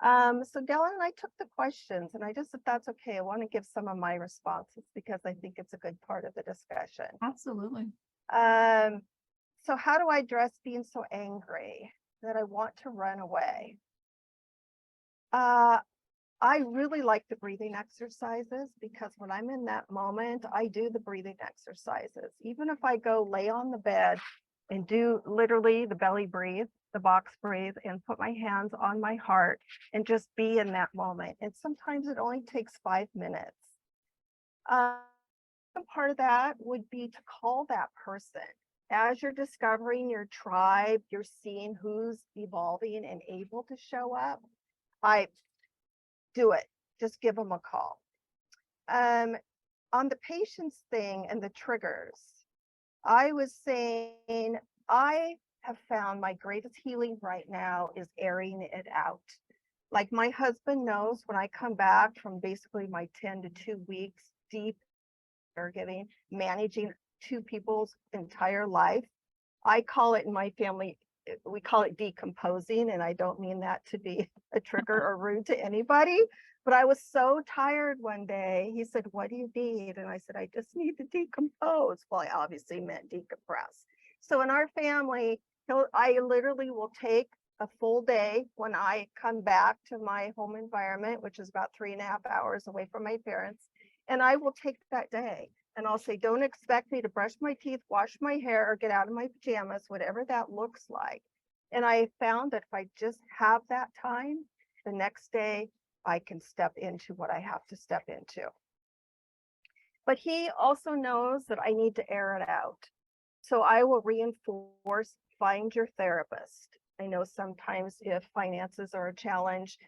So Dellann, I took the questions and I just, if that's okay, I want to give some of my responses because I think it's a good part of the discussion. Absolutely. So how do I address being so angry that I want to run away? I really like the breathing exercises because when I'm in that moment, I do the breathing exercises. Even if I go lay on the bed and do literally the belly breathe, the box breathe, and put my hands on my heart and just be in that moment. And sometimes it only takes 5 minutes. Part of that would be to call that person. As you're discovering your tribe, you're seeing who's evolving and able to show up. I do it. Just give them a call. On the patience thing and the triggers, I was saying I have found my greatest healing right now is airing it out. Like my husband knows when I come back from basically my 10 to 2 weeks deep caregiving, managing 2 people's entire life. I call it in my family, we call it decomposing, and I don't mean that to be a trigger or rude to anybody, but I was so tired one day. He said, what do you need? And I said, I just need to decompose. Well, I obviously meant decompress. So in our family, I literally will take a full day when I come back to my home environment, which is about 3.5 hours away from my parents. And I will take that day and I'll say, don't expect me to brush my teeth, wash my hair, or get out of my pajamas, whatever that looks like. And I found that if I just have that time, the next day I can step into what I have to step into. But he also knows that I need to air it out. So I will reinforce, find your therapist. I know sometimes if finances are a challenge,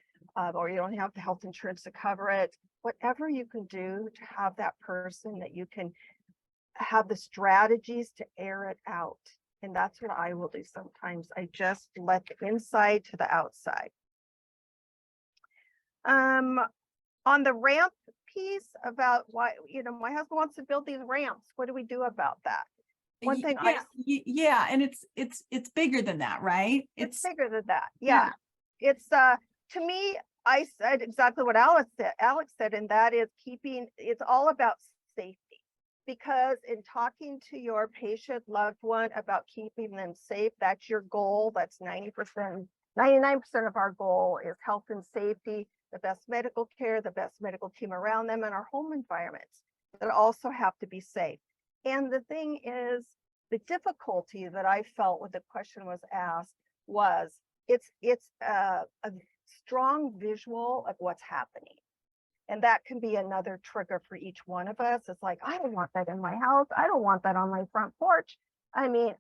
or you don't have the health insurance to cover it, whatever you can do to have that person that you can have the strategies to air it out. And that's what I will do sometimes. I just let the inside to the outside. On the ramp piece about why, my husband wants to build these ramps. What do we do about that? One thing yeah, and it's bigger than that, right? It's bigger than that. Yeah. It's to me, I said exactly what Alex said, and that is it's all about safety. Because in talking to your patient loved one about keeping them safe, that's your goal. That's 99% of our goal is health and safety, the best medical care, the best medical team around them, and our home environments that also have to be safe. And the thing is, the difficulty that I felt when the question was asked was it's a strong visual of what's happening. And that can be another trigger for each one of us. It's like, I don't want that in my house. I don't want that on my front porch. I mean,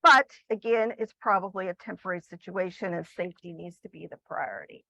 but again, it's probably a temporary situation and safety needs to be the priority.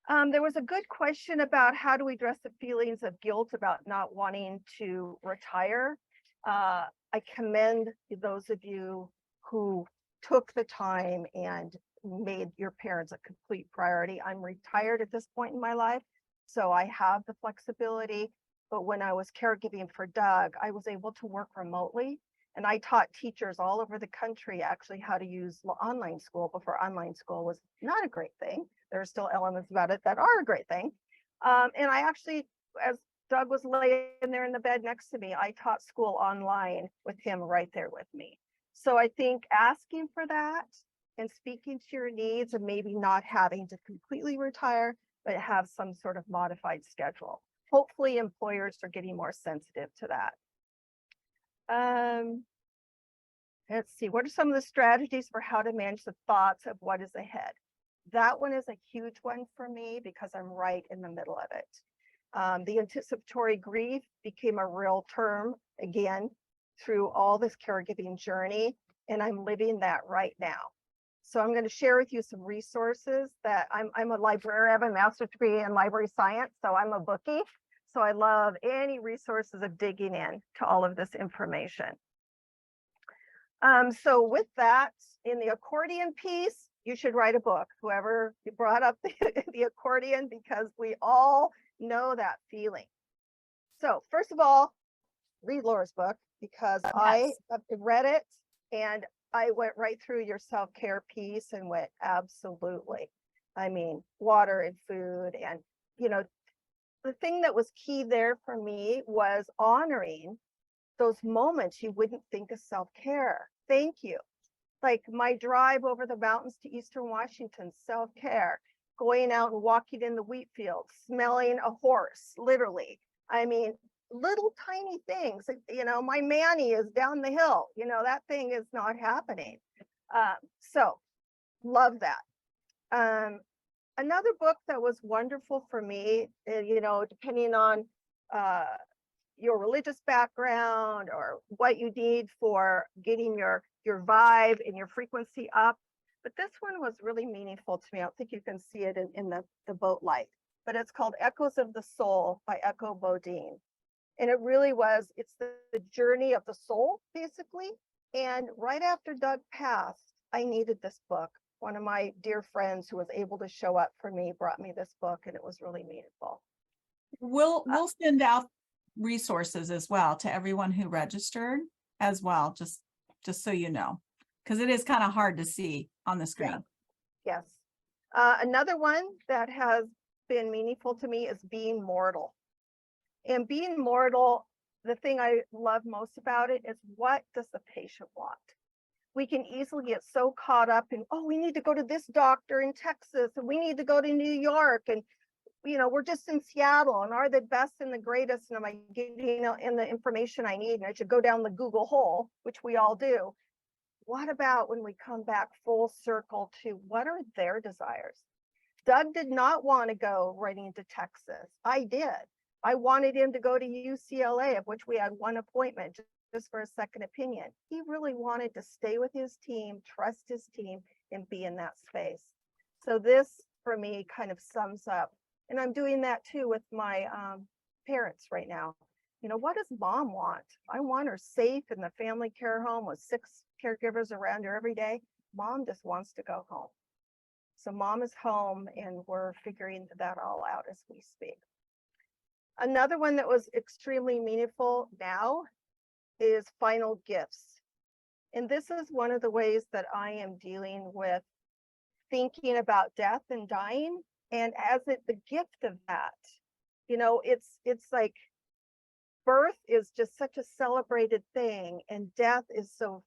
There was a good question about how do we address the feelings of guilt about not wanting to retire. I commend those of you who took the time and made your parents a complete priority. I'm retired at this point in my life, so I have the flexibility. But when I was caregiving for Doug, I was able to work remotely. And I taught teachers all over the country actually how to use online school before online school was not a great thing. There are still elements about it that are a great thing. And I actually, as Doug was laying there in the bed next to me, I taught school online with him right there with me. So I think asking for that and speaking to your needs and maybe not having to completely retire, but have some sort of modified schedule. Hopefully employers are getting more sensitive to that. Let's see, what are some of the strategies for how to manage the thoughts of what is ahead? That one is a huge one for me because I'm right in the middle of it. The anticipatory grief became a real term again through all this caregiving journey, and I'm living that right now. So I'm going to share with you some resources that I'm a librarian. I have a master's degree in library science, so I'm a bookie. So I love any resources of digging in to all of this information. So with that, in the accordion piece, you should write a book. Whoever brought up the accordion, because we all know that feeling. So first of all, read Laura's book because yes. I have read it and I went right through your self-care piece and went, absolutely. I mean, water and food. And, the thing that was key there for me was honoring those moments you wouldn't think of self-care. Thank you. Like my drive over the mountains to Eastern Washington, self-care, going out and walking in the wheat fields, smelling a horse, literally. I mean, little tiny things, my Manny is down the hill, that thing is not happening. So love that. Another book that was wonderful for me, depending on your religious background or what you need for getting your vibe and your frequency up. But this one was really meaningful to me. I don't think you can see it in the boat light, but it's called Echoes of the Soul by Echo Bodine. And it really was, it's the journey of the soul, basically. And right after Doug passed, I needed this book. One of my dear friends who was able to show up for me brought me this book, and it was really meaningful. We'll send out resources as well to everyone who registered as well, just so you know, because it is kind of hard to see on the screen. Yeah. Yes. Another one that has been meaningful to me is Being Mortal. And being mortal, the thing I love most about it is, what does the patient want? we can easily get so caught up in, oh, we need to go to this doctor in Texas, and we need to go to New York, and we're just in Seattle, and are the best and the greatest, and am I getting in the information I need, and I should go down the Google hole, which we all do. What about when we come back full circle to what are their desires? Doug did not want to go right into Texas. I did. I wanted him to go to UCLA, of which we had one appointment just for a second opinion. He really wanted to stay with his team, trust his team, and be in that space. So this, for me, kind of sums up. And I'm doing that too with my parents right now. What does mom want? I want her safe in the family care home with 6 caregivers around her every day. Mom just wants to go home. So mom is home, and we're figuring that all out as we speak. Another one that was extremely meaningful now is final gifts. And this is one of the ways that I am dealing with thinking about death and dying. And as the gift of that, it's like birth is just such a celebrated thing, and death is so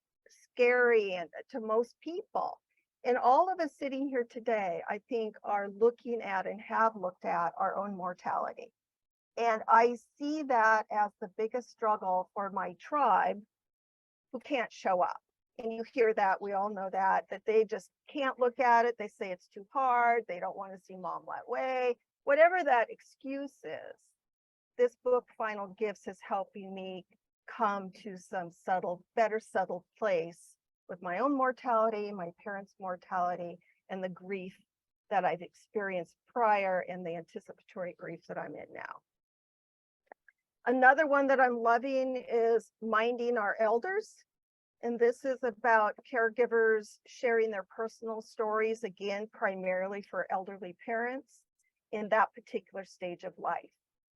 scary and to most people. And all of us sitting here today, I think, are looking at and have looked at our own mortality. And I see that as the biggest struggle for my tribe who can't show up. And you hear that, we all know that they just can't look at it. They say it's too hard. They don't want to see mom that way. Whatever that excuse is, this book, Final Gifts, is helping me come to some better settled place with my own mortality, my parents' mortality, and the grief that I've experienced prior and the anticipatory grief that I'm in now. Another one that I'm loving is Minding Our Elders. And this is about caregivers sharing their personal stories, again, primarily for elderly parents in that particular stage of life.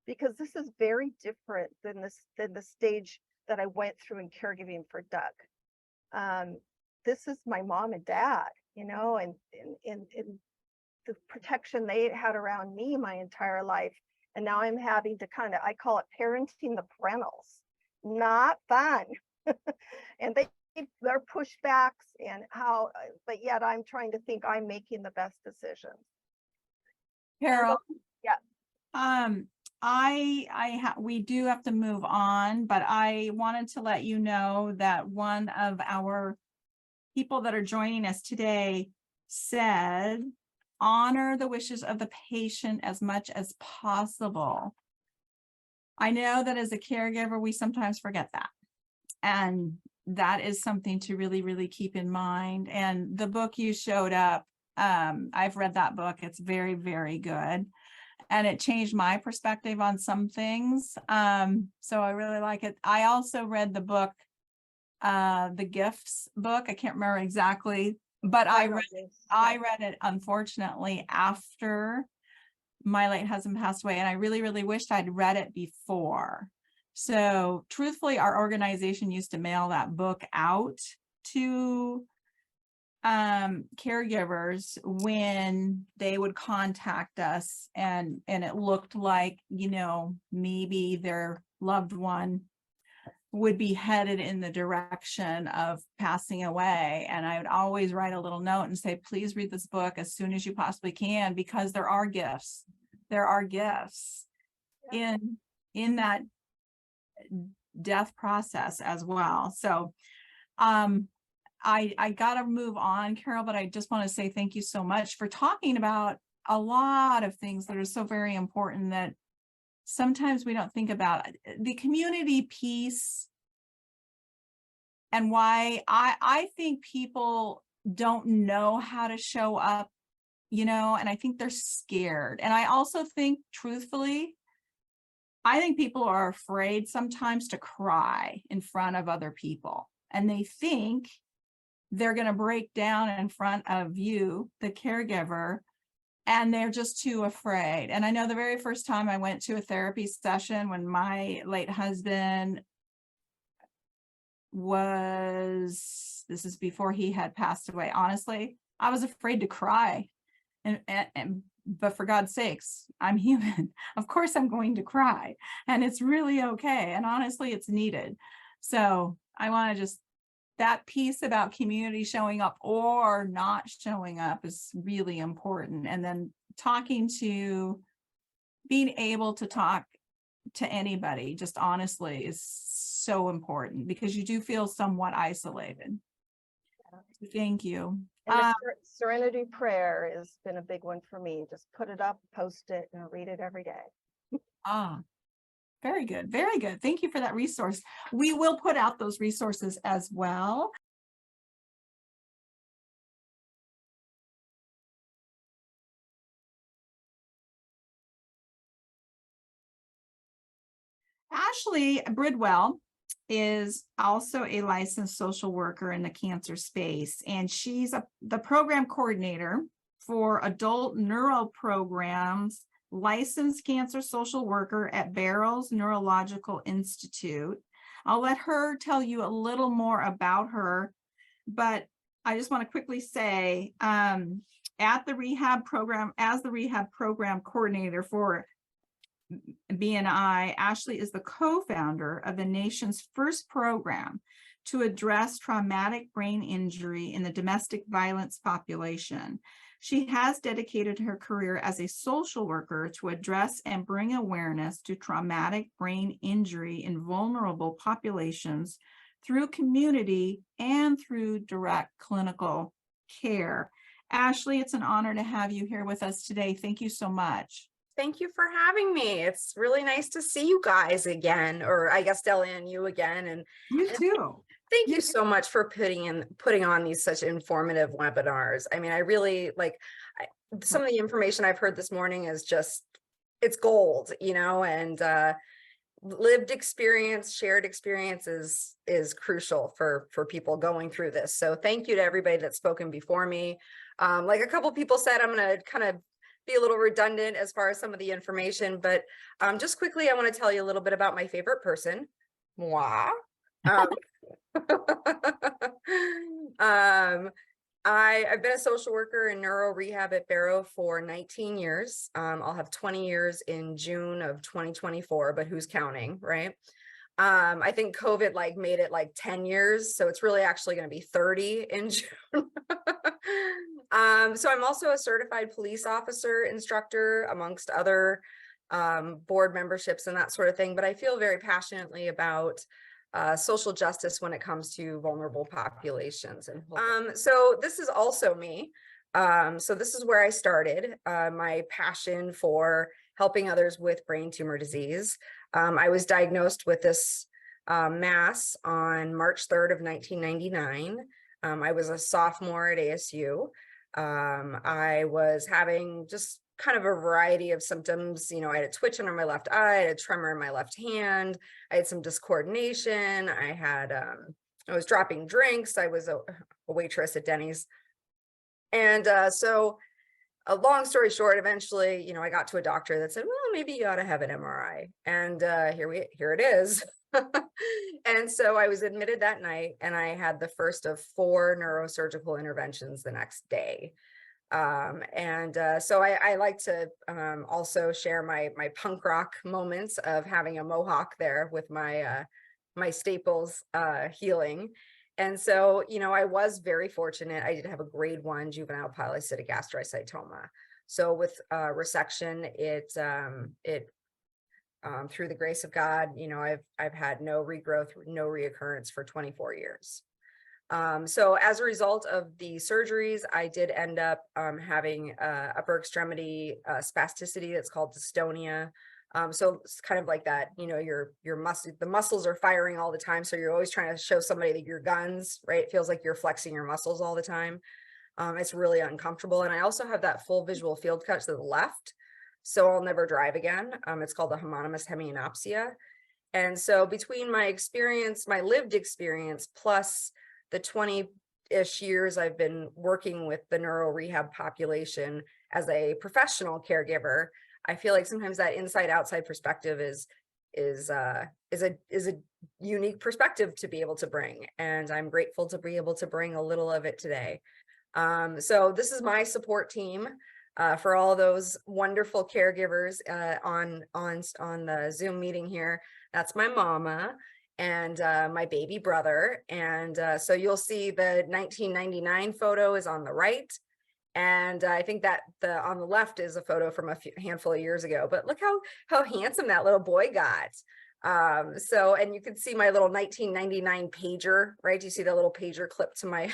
Because this is very different than the stage that I went through in caregiving for Doug. This is my mom and dad, and the protection they had around me my entire life. And now I'm having to I call it parenting the parentals. Not fun. And their pushbacks and but yet I'm trying to think I'm making the best decisions. Carol. Yeah. We do have to move on, but I wanted to let you know that one of our people that are joining us today said, honor the wishes of the patient as much as possible. I know that as a caregiver, we sometimes forget that. And that is something to really, really keep in mind. And the book you showed up, I've read that book. It's very, very good. And it changed my perspective on some things. So I really like it. I also read the book, the Gifts book. I can't remember exactly, but I read it unfortunately after my late husband passed away. And I really, really wished I'd read it before. So truthfully, our organization used to mail that book out to caregivers when they would contact us, and it looked like, maybe their loved one would be headed in the direction of passing away. And I would always write a little note and say, please read this book as soon as you possibly can, because there are gifts. There are gifts in that death process as well. So I gotta move on, Carol, but I just want to say thank you so much for talking about a lot of things that are so very important that sometimes we don't think about. The community piece, and why I think people don't know how to show up, and I think they're scared. And I also think, truthfully, I think people are afraid sometimes to cry in front of other people, and they think they're going to break down in front of you, the caregiver, and they're just too afraid. And I know the very first time I went to a therapy session when my late husband this is before he had passed away, honestly, I was afraid to cry. But for God's sakes, I'm human. Of course I'm going to cry, and it's really okay. And honestly, it's needed. So I want to just that piece about community showing up or not showing up is really important. And then being able to talk to anybody, just honestly, is so important because you do feel somewhat isolated. Thank you. And the Serenity Prayer has been a big one for me. Just put it up, post it, and read it every day. Very good. Very good. Thank you for that resource. We will put out those resources as well. Ashley Bridwell is also a licensed social worker in the cancer space, and she's the program coordinator for adult neuro programs, licensed cancer social worker at Barrows Neurological Institute. I'll let her tell you a little more about her, but I just want to quickly say, at the rehab program, as the rehab program coordinator for BNI, Ashley is the co-founder of the nation's first program to address traumatic brain injury in the domestic violence population. She has dedicated her career as a social worker to address and bring awareness to traumatic brain injury in vulnerable populations through community and through direct clinical care. Ashley, it's an honor to have you here with us today. Thank you so much. Thank you for having me. It's really nice to see you guys again, or I guess Dellann, you again. And you too. Thank you so much for putting on these such informative webinars. I mean, I really like some of the information I've heard this morning is just, it's gold, you know, and lived experience, shared experience is crucial for people going through this. So thank you to everybody that's spoken before me. Like a couple people said, I'm going to kind of be a little redundant as far as some of the information, but just quickly, I want to tell you a little bit about my favorite person, moi. I've been a social worker in neuro rehab at Barrow for 19 years. I'll have 20 years in June of 2024, but who's counting, right? I think COVID like made it like 10 years. So it's really actually going to be 30 in June. So I'm also a certified police officer instructor amongst other board memberships and that sort of thing. But I feel very passionately about social justice when it comes to vulnerable populations. And so this is also me. So this is where I started my passion for helping others with brain tumor disease. I was diagnosed with this mass on March 3rd of 1999. I was a sophomore at ASU. I was having just kind of a variety of symptoms. You know, I had a twitch under my left eye, I had a tremor in my left hand, I had some discoordination, I was dropping drinks, I was a waitress at Denny's. And so a long story short, eventually, you know, I got to a doctor that said, well, maybe you ought to have an MRI. And here it is. And so I was admitted that night, and I had the first of 4 neurosurgical interventions the next day. So I like to also share my punk rock moments of having a mohawk there with my my staples healing. And so, you know, I was very fortunate. I did have a grade 1 juvenile polycystic astrocytoma. So with resection, it through the grace of God, you know, I've had no regrowth, no reoccurrence for 24 years. So as a result of the surgeries, I did end up having upper extremity spasticity that's called dystonia. So it's kind of like that, you know, the muscles are firing all the time. So you're always trying to show somebody that your guns, right? It feels like you're flexing your muscles all the time. It's really uncomfortable. And I also have that full visual field cut to the left. So I'll never drive again. It's called a homonymous hemianopsia. And so between my experience, my lived experience, plus the 20-ish years I've been working with the neuro rehab population as a professional caregiver, I feel like sometimes that inside outside perspective is a unique perspective to be able to bring. And I'm grateful to be able to bring a little of it today. So this is my support team for all those wonderful caregivers on the Zoom meeting here. That's my mama. and my baby brother. And so you'll see the 1999 photo is on the right. And I think that on the left is a photo from a handful of years ago, but look how handsome that little boy got. So, and you can see my little 1999 pager, right? Do you see that little pager clip to my,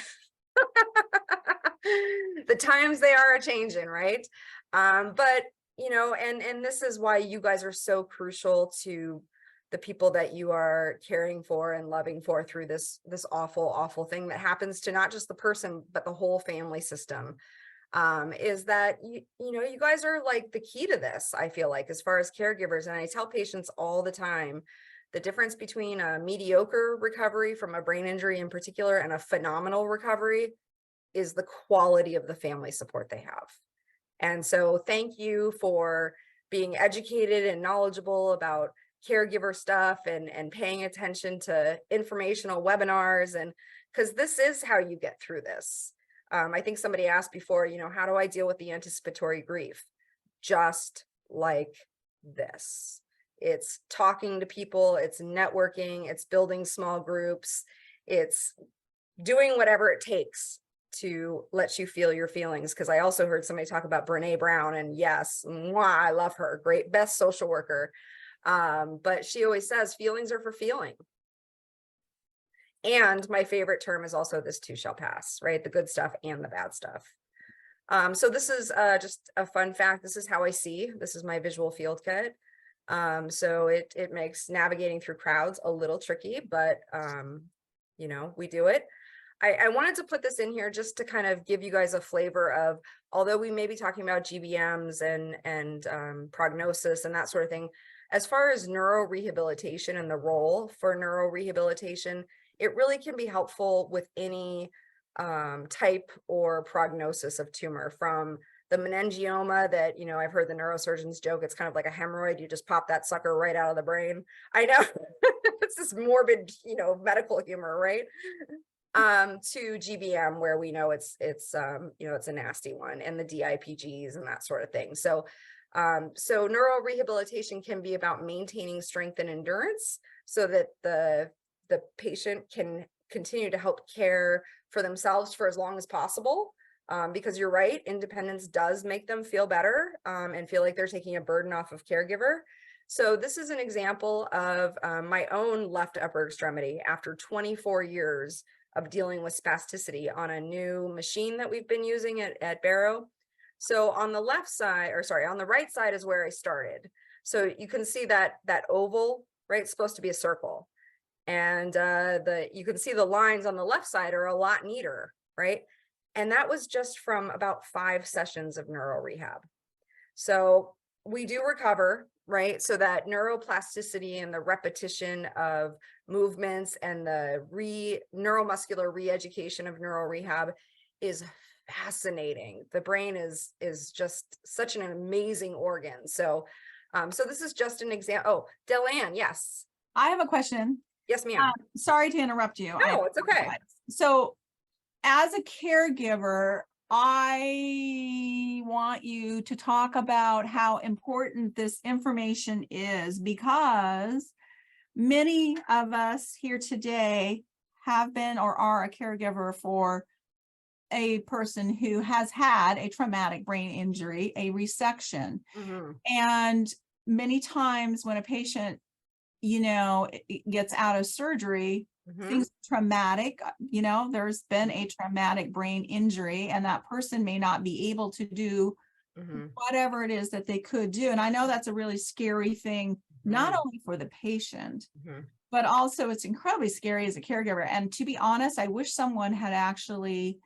the times they are changing, right? But, you know, and this is why you guys are so crucial to the people that you are caring for and loving for through this awful thing that happens to not just the person, but the whole family system. Is that, you know, you guys are like the key to this, I feel like, as far as caregivers. And I tell patients all the time, the difference between a mediocre recovery from a brain injury in particular and a phenomenal recovery is the quality of the family support they have. And so thank you for being educated and knowledgeable about caregiver stuff and paying attention to informational webinars, and because this is how you get through this. I think somebody asked before, you know, how do I deal with the anticipatory grief? Just like this. It's talking to people, it's networking, it's building small groups, it's doing whatever it takes to let you feel your feelings. Because I also heard somebody talk about Brene Brown, and yes, mwah, I love her, great, best social worker. But she always says feelings are for feeling. And my favorite term is also this too shall pass, right? The good stuff and the bad stuff. So this is just a fun fact. This is how I see. This is my visual field kit. So it makes navigating through crowds a little tricky, but you know, we do it. I wanted to put this in here just to kind of give you guys a flavor of, although we may be talking about GBMs and prognosis and that sort of thing, as far as neurorehabilitation and the role for neurorehabilitation, it really can be helpful with any type or prognosis of tumor, from the meningioma that, you know, I've heard the neurosurgeons joke, it's kind of like a hemorrhoid. You just pop that sucker right out of the brain. I know it's this morbid, you know, medical humor, right? To GBM, where we know it's you know, it's a nasty one, and the DIPGs and that sort of thing. So so neurorehabilitation can be about maintaining strength and endurance so that the patient can continue to help care for themselves for as long as possible. Because you're right, independence does make them feel better and feel like they're taking a burden off of caregiver. So this is an example of my own left upper extremity after 24 years of dealing with spasticity on a new machine that we've been using at Barrow. So on the left side, or sorry, on the right side is where I started. So you can see that oval, right? It's supposed to be a circle. And you can see the lines on the left side are a lot neater, right? And that was just from about 5 sessions of neuro rehab. So we do recover, right? So that neuroplasticity and the repetition of movements and the neuromuscular re-education of neuro rehab is fascinating. The brain is just such an amazing organ. So so this is just an example. Oh, Dellann, yes. I have a question. Yes, ma'am. Sorry to interrupt you. No, it's okay. So as a caregiver, I want you to talk about how important this information is, because many of us here today have been or are a caregiver for a person who has had a traumatic brain injury, a resection. Mm-hmm. And many times when a patient, you know, gets out of surgery, things traumatic, you know, there's been a traumatic brain injury, and that person may not be able to do whatever it is that they could do. And I know that's a really scary thing, not only for the patient, but also it's incredibly scary as a caregiver. And to be honest, I wish someone had actually,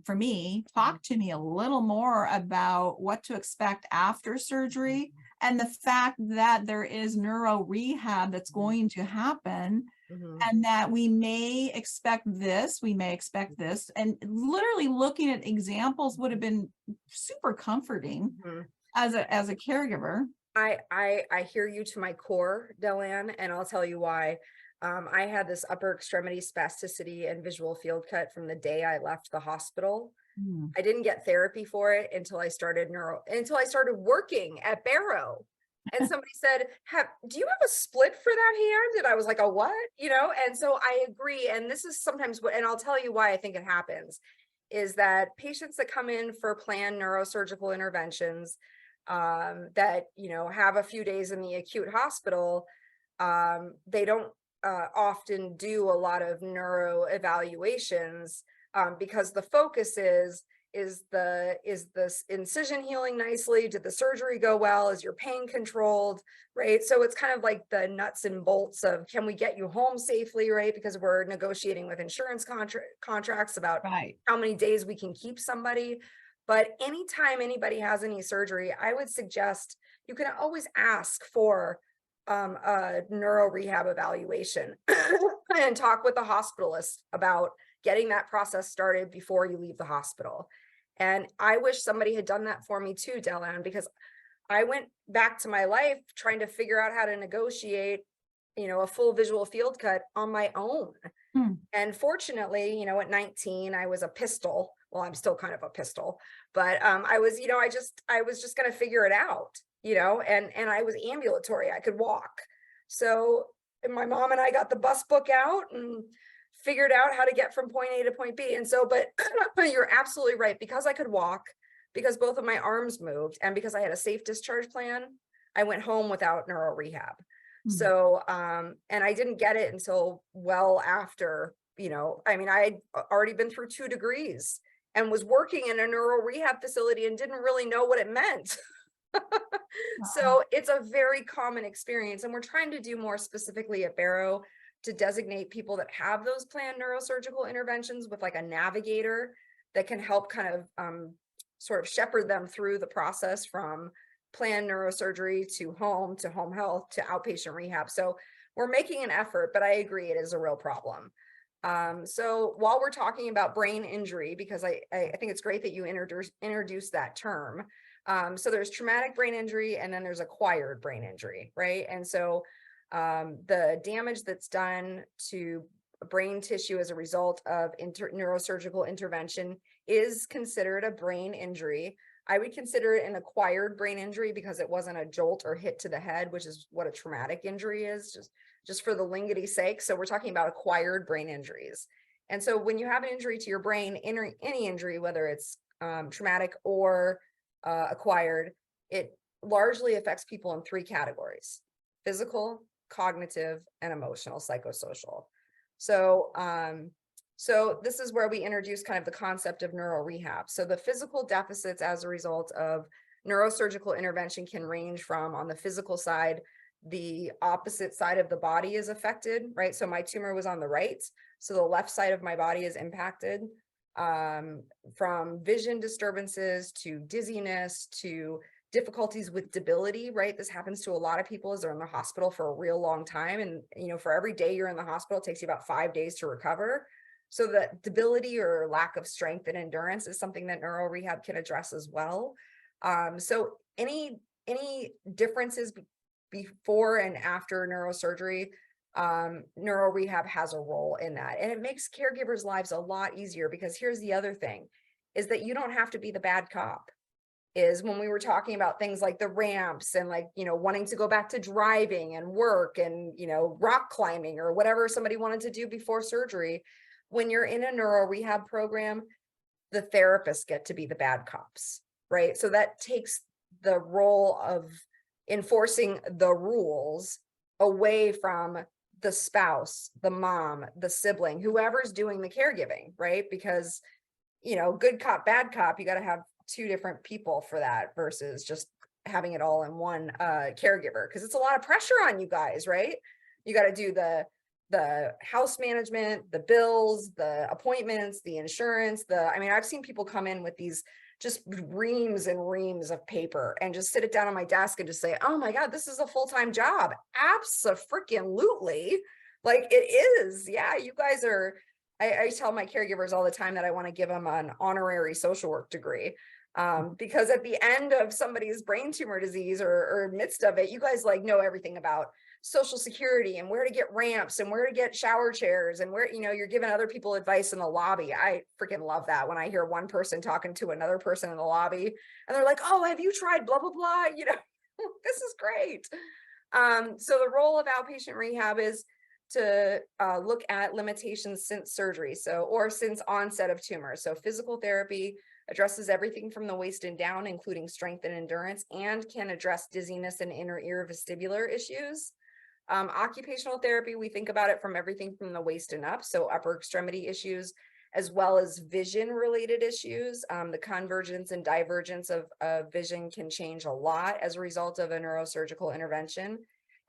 for me, talked to me a little more about what to expect after surgery, and the fact that there is neuro rehab that's going to happen, and that we may expect this, and literally looking at examples would have been super comforting as a caregiver. I hear you to my core, Dellann, and I'll tell you why. I had this upper extremity spasticity and visual field cut from the day I left the hospital. I didn't get therapy for it until I started working at Barrow. and somebody said, do you have a split for that hand? And I was like, a what? You know, and so I agree. And this is sometimes what, and I'll tell you why I think it happens, is that patients that come in for planned neurosurgical interventions, that, you know, have a few days in the acute hospital, they don't often do a lot of neuro evaluations, because the focus is this incision healing nicely? Did the surgery go well? Is your pain controlled? Right. So it's kind of like the nuts and bolts of, can we get you home safely? Right. Because we're negotiating with insurance contracts about Right. how many days we can keep somebody. But anytime anybody has any surgery, I would suggest you can always ask for a neuro rehab evaluation and talk with the hospitalist about getting that process started before you leave the hospital. And I wish somebody had done that for me too, Dellann, because I went back to my life trying to figure out how to negotiate, you know, a full visual field cut on my own. And fortunately, you know, at 19, I was a pistol. Well, I'm still kind of a pistol, but I was, you know, I was just going to figure it out, you know, and I was ambulatory. I could walk. So my mom and I got the bus book out and figured out how to get from point A to point B. And so, but you're absolutely right. Because I could walk, because both of my arms moved, and because I had a safe discharge plan, I went home without neuro rehab. So, and I didn't get it until well after, you know, I mean, I had already been through 2 degrees and was working in a neuro rehab facility and didn't really know what it meant. So it's a very common experience. And we're trying to do more specifically at Barrow to designate people that have those planned neurosurgical interventions with like a navigator that can help kind of sort of shepherd them through the process from planned neurosurgery to home health to outpatient rehab. So we're making an effort, but I agree it is a real problem. So while we're talking about brain injury, because I think it's great that you introduced that term. So there's traumatic brain injury and then there's acquired brain injury, right? And so the damage that's done to brain tissue as a result of neurosurgical intervention is considered a brain injury. I would consider it an acquired brain injury because it wasn't a jolt or hit to the head, which is what a traumatic injury is, just for the lingity's sake. So we're talking about acquired brain injuries. And so when you have an injury to your brain, any injury, whether it's traumatic or acquired, it largely affects people in 3 categories: physical, cognitive, and emotional, psychosocial. So, so this is where we introduce kind of the concept of neuro rehab. So the physical deficits as a result of neurosurgical intervention can range from, on the physical side, the opposite side of the body is affected, right? So my tumor was on the right, so the left side of my body is impacted, from vision disturbances to dizziness to difficulties with debility, right? This happens to a lot of people as they're in the hospital for a real long time. And, you know, for every day you're in the hospital, it takes you about 5 days to recover. So that debility or lack of strength and endurance is something that neuro rehab can address as well. So any differences before and after neurosurgery, neuro rehab has a role in that. And it makes caregivers' lives a lot easier, because here's the other thing, is that you don't have to be the bad cop. Is when we were talking about things like the ramps and, like, you know, wanting to go back to driving and work and, you know, rock climbing or whatever somebody wanted to do before surgery. When you're in a neuro rehab program, the therapists get to be the bad cops, right? So that takes the role of enforcing the rules away from the spouse, the mom, the sibling, whoever's doing the caregiving, right? Because, you know, good cop, bad cop, you got to have 2 different people for that versus just having it all in one caregiver, because it's a lot of pressure on you guys, right? You got to do the house management, the bills, the appointments, the insurance, I mean, I've seen people come in with these just reams and reams of paper and just sit it down on my desk and just say, oh my God, this is a full-time job. Abso-freaking-lutely. Like, it is. Yeah, you guys are, I tell my caregivers all the time that I want to give them an honorary social work degree. Because at the end of somebody's brain tumor disease or midst of it, you guys like know everything about Social Security and where to get ramps and where to get shower chairs and where, you know, you're giving other people advice in the lobby. I freaking love that when I hear one person talking to another person in the lobby and they're like, oh, have you tried blah, blah, blah, you know, This is great. So the role of outpatient rehab is to look at limitations since surgery, or since onset of tumor. So physical therapy addresses everything from the waist and down, including strength and endurance, and can address dizziness and inner ear vestibular issues. Occupational therapy, we think about it from everything from the waist and up, so upper extremity issues, as well as vision related issues. The convergence and divergence of vision can change a lot as a result of a neurosurgical intervention.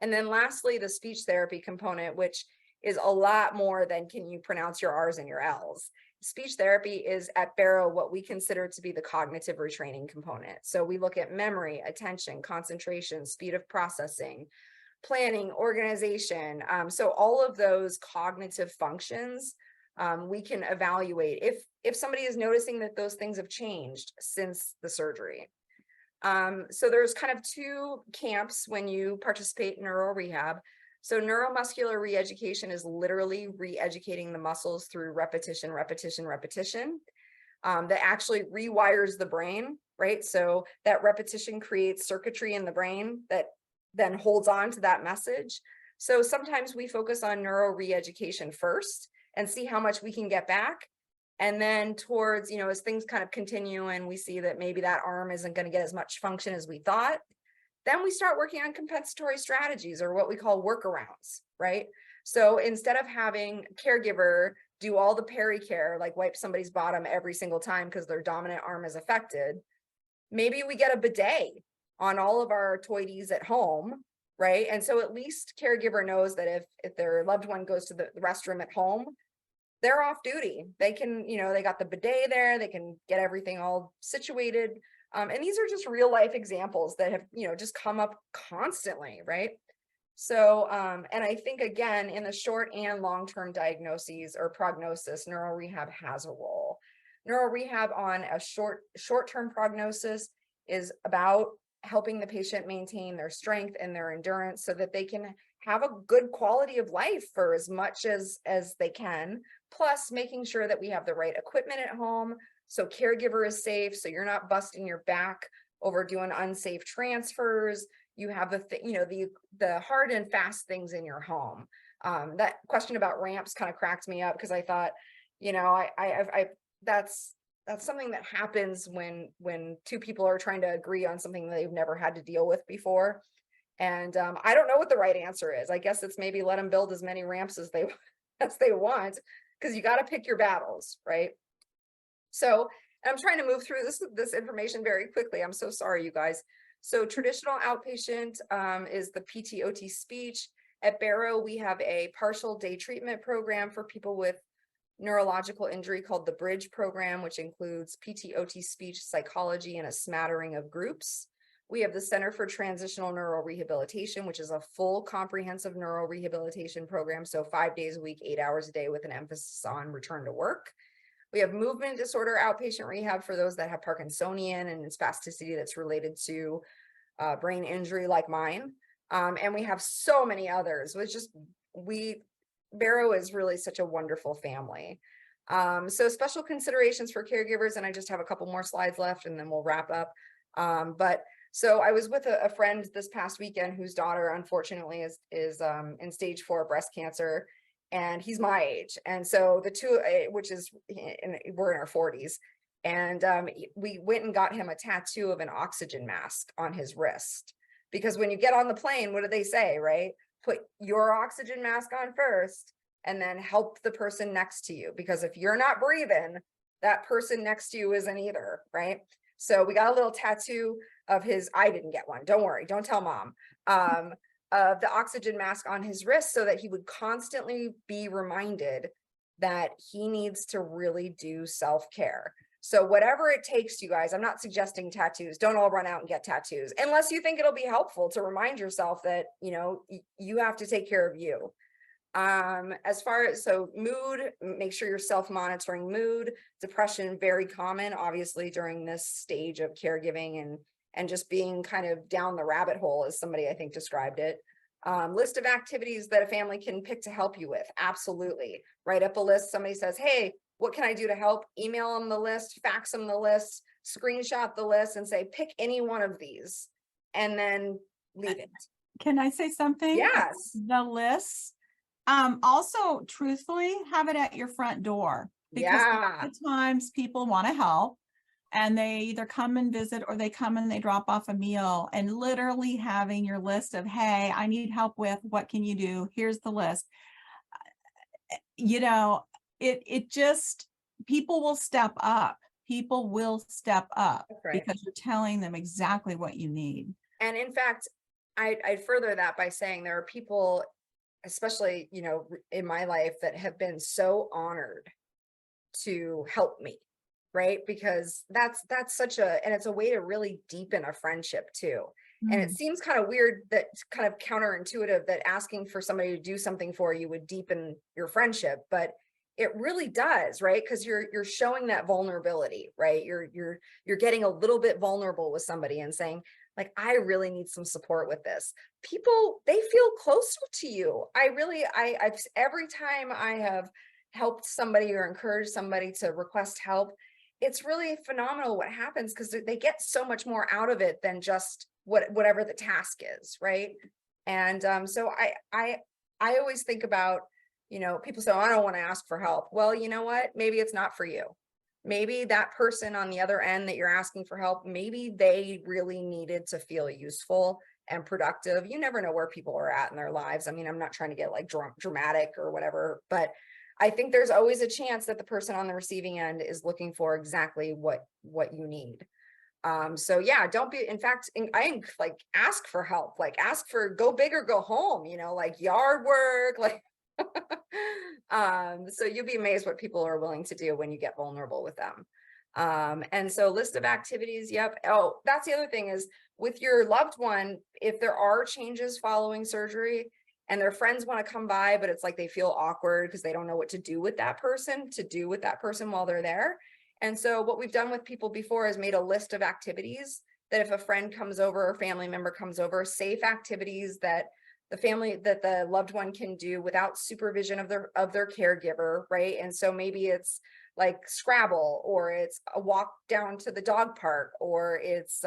And then lastly, the speech therapy component, which is a lot more than can you pronounce your R's and your L's. Speech therapy is at Barrow what we consider to be the cognitive retraining component. So we look at memory, attention, concentration, speed of processing, planning, organization. So all of those cognitive functions we can evaluate if somebody is noticing that those things have changed since the surgery. So there's kind of two camps when you participate in neuro rehab. So neuromuscular re-education is literally re-educating the muscles through repetition, repetition, repetition. That actually rewires the brain, right? So that repetition creates circuitry in the brain that then holds on to that message. So sometimes we focus on neuro re-education first and see how much we can get back. And then towards, as things kind of continue and we see that maybe that arm isn't going to get as much function as we thought, then we start working on compensatory strategies, or what we call workarounds, right? So instead of having caregiver do all the peri-care, like wipe somebody's bottom every single time because their dominant arm is affected, maybe we get a bidet on all of our toities at home, right? And so at least caregiver knows that if their loved one goes to the restroom at home, they're off duty. They can, they got the bidet there, they can get everything all situated. And these are just real life examples that have, just come up constantly, right? So, and I think again, in the short and long-term diagnoses or prognosis, neuro rehab has a role. Neuro rehab on a short-term prognosis is about helping the patient maintain their strength and their endurance so that they can have a good quality of life for as much as they can, plus making sure that we have the right equipment at home, so caregiver is safe, so you're not busting your back over doing unsafe transfers. You have the hard and fast things in your home. That question about ramps kind of cracked me up because I thought, that's something that happens when two people are trying to agree on something that they've never had to deal with before. And I don't know what the right answer is. I guess it's maybe let them build as many ramps as they want, because you got to pick your battles, right? So I'm trying to move through this information very quickly. I'm so sorry, you guys. So traditional outpatient is the PT/OT speech. At Barrow, we have a partial day treatment program for people with neurological injury called the Bridge program, which includes PT/OT speech, psychology, and a smattering of groups. We have the Center for Transitional Neuro-Rehabilitation, which is a full comprehensive neuro-rehabilitation program. So 5 days a week, 8 hours a day with an emphasis on return to work. We have movement disorder outpatient rehab for those that have Parkinsonian and spasticity that's related to brain injury like mine. And we have so many others. Barrow is really such a wonderful family. So special considerations for caregivers, and I just have a couple more slides left and then we'll wrap up. So I was with a friend this past weekend whose daughter unfortunately is in stage 4 breast cancer, and he's my age. And so the two, we're in our 40s, and we went and got him a tattoo of an oxygen mask on his wrist, because when you get on the plane, what do they say, right? Put your oxygen mask on first and then help the person next to you, because if you're not breathing, that person next to you isn't either, right? So we got a little tattoo of his, I didn't get one, don't worry, don't tell mom, of the oxygen mask on his wrist, so that he would constantly be reminded that he needs to really do self-care. So whatever it takes, you guys, I'm not suggesting tattoos. Don't all run out and get tattoos unless you think it'll be helpful to remind yourself that, you have to take care of you. As far as, mood, make sure you're self-monitoring mood. Depression, very common, obviously, during this stage of caregiving and just being kind of down the rabbit hole, as somebody I think described it. List of activities that a family can pick to help you with. Absolutely. Write up a list. Somebody says, hey, what can I do to help? Email them the list, fax them the list, screenshot the list and say, pick any one of these and then leave it. Can I say something? Yes. The lists, also truthfully, have it at your front door. Because Yeah. at times people want to help and they either come and visit or they come and they drop off a meal, and literally having your list of, hey, I need help with, what can you do? Here's the list. You know, it just, people will step up. People will step up That's right. because you're telling them exactly what you need. And in fact, I'd further that by saying there are people, especially, you know, in my life, that have been so honored to help me, right? Because that's such a, and it's a way to really deepen a friendship too. And it seems kind of weird, that kind of counterintuitive, that asking for somebody to do something for you would deepen your friendship, but it really does, right? Because you're showing that vulnerability, right? You're getting a little bit vulnerable with somebody and saying, like, I really need some support with this. People, they feel closer to you. I've every time I have helped somebody or encouraged somebody to request help, it's really phenomenal what happens, because they get so much more out of it than just whatever the task is, right? And so I always think about, you know, people say, oh, I don't want to ask for help. Well, you know what? Maybe it's not for you. Maybe that person on the other end that you're asking for help, maybe they really needed to feel useful and productive. You never know where people are at in their lives. I mean, I'm not trying to get like dramatic or whatever, but I think there's always a chance that the person on the receiving end is looking for exactly what you need. So yeah, don't be, in fact, I like ask for help, like ask for, go big or go home, you know, like yard work, like, so you'll be amazed what people are willing to do when you get vulnerable with them. And so list of activities. Yep. Oh, that's the other thing is with your loved one, if there are changes following surgery and their friends want to come by, but it's like they feel awkward because they don't know what to do with that person, while they're there. And so what we've done with people before is made a list of activities that if a friend comes over or family member comes over, safe activities that the loved one can do without supervision of their caregiver, right? And so maybe it's like Scrabble, or it's a walk down to the dog park, or it's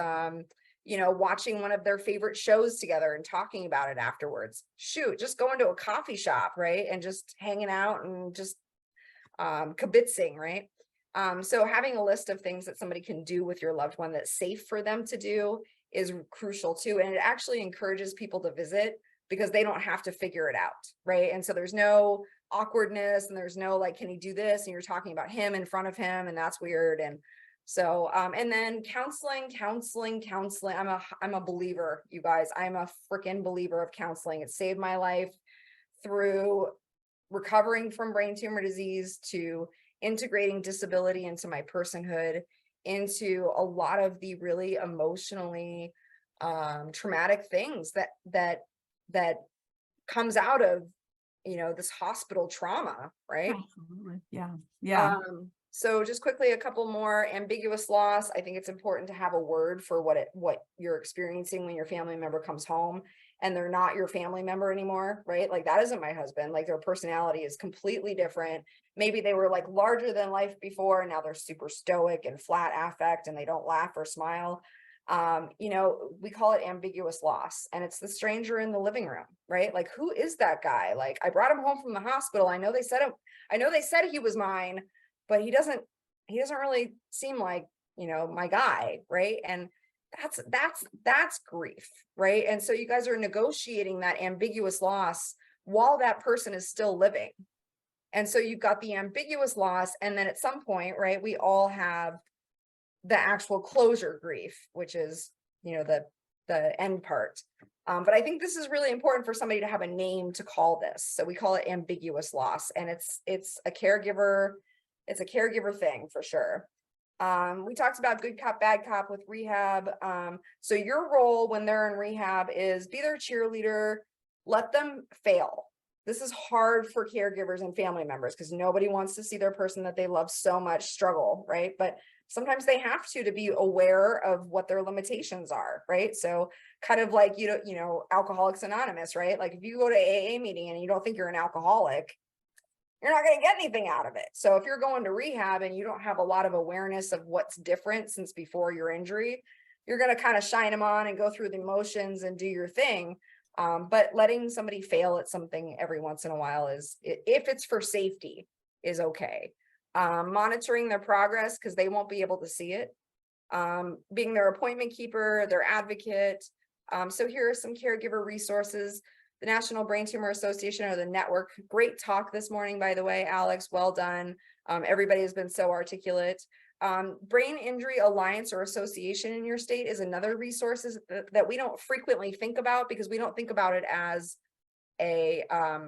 you know, watching one of their favorite shows together and talking about it afterwards. Shoot, just going to a coffee shop, right? And just hanging out and just kibitzing, right? So having a list of things that somebody can do with your loved one that's safe for them to do is crucial too. And it actually encourages people to visit because they don't have to figure it out, right? And so there's no awkwardness and there's no like, can he do this? And you're talking about him in front of him, and that's weird. And so, and then counseling. I'm a believer, you guys. I'm a freaking believer of counseling. It saved my life through recovering from brain tumor disease to integrating disability into my personhood, into a lot of the really emotionally traumatic things that comes out of, you know, this hospital trauma, right? Absolutely. Yeah. So just quickly, a couple more. Ambiguous loss. I think it's important to have a word for what you're experiencing when your family member comes home and they're not your family member anymore, right? Like that isn't my husband. Like their personality is completely different. Maybe they were like larger than life before, and now they're super stoic and flat affect and they don't laugh or smile. You know, we call it ambiguous loss, and it's the stranger in the living room, right? Like, who is that guy? Like, I brought him home from the hospital. I know they said he was mine, but he doesn't really seem like, you know, my guy, right? And that's grief, right? And so you guys are negotiating that ambiguous loss while that person is still living. And so you've got the ambiguous loss, and then at some point, right, we all have the actual closure grief, which is, you know, the end part. But I think this is really important for somebody to have a name to call this. So we call it ambiguous loss, and it's a caregiver thing for sure. We talked about good cop, bad cop with rehab. So your role when they're in rehab is be their cheerleader, let them fail. This is hard for caregivers and family members because nobody wants to see their person that they love so much struggle, right? But sometimes they have to be aware of what their limitations are, right? So kind of like, you know, Alcoholics Anonymous, right? Like if you go to AA meeting and you don't think you're an alcoholic, you're not going to get anything out of it. So if you're going to rehab and you don't have a lot of awareness of what's different since before your injury, you're going to kind of shine them on and go through the motions and do your thing. But letting somebody fail at something every once in a while is, if it's for safety, is okay. Monitoring their progress, because they won't be able to see it. Being their appointment keeper, their advocate. So here are some caregiver resources. The National Brain Tumor Association, or the network. Great talk this morning, by the way, Alex, well done. Everybody has been so articulate. Brain Injury Alliance or Association in your state is another resource that we don't frequently think about, because we don't think about it as a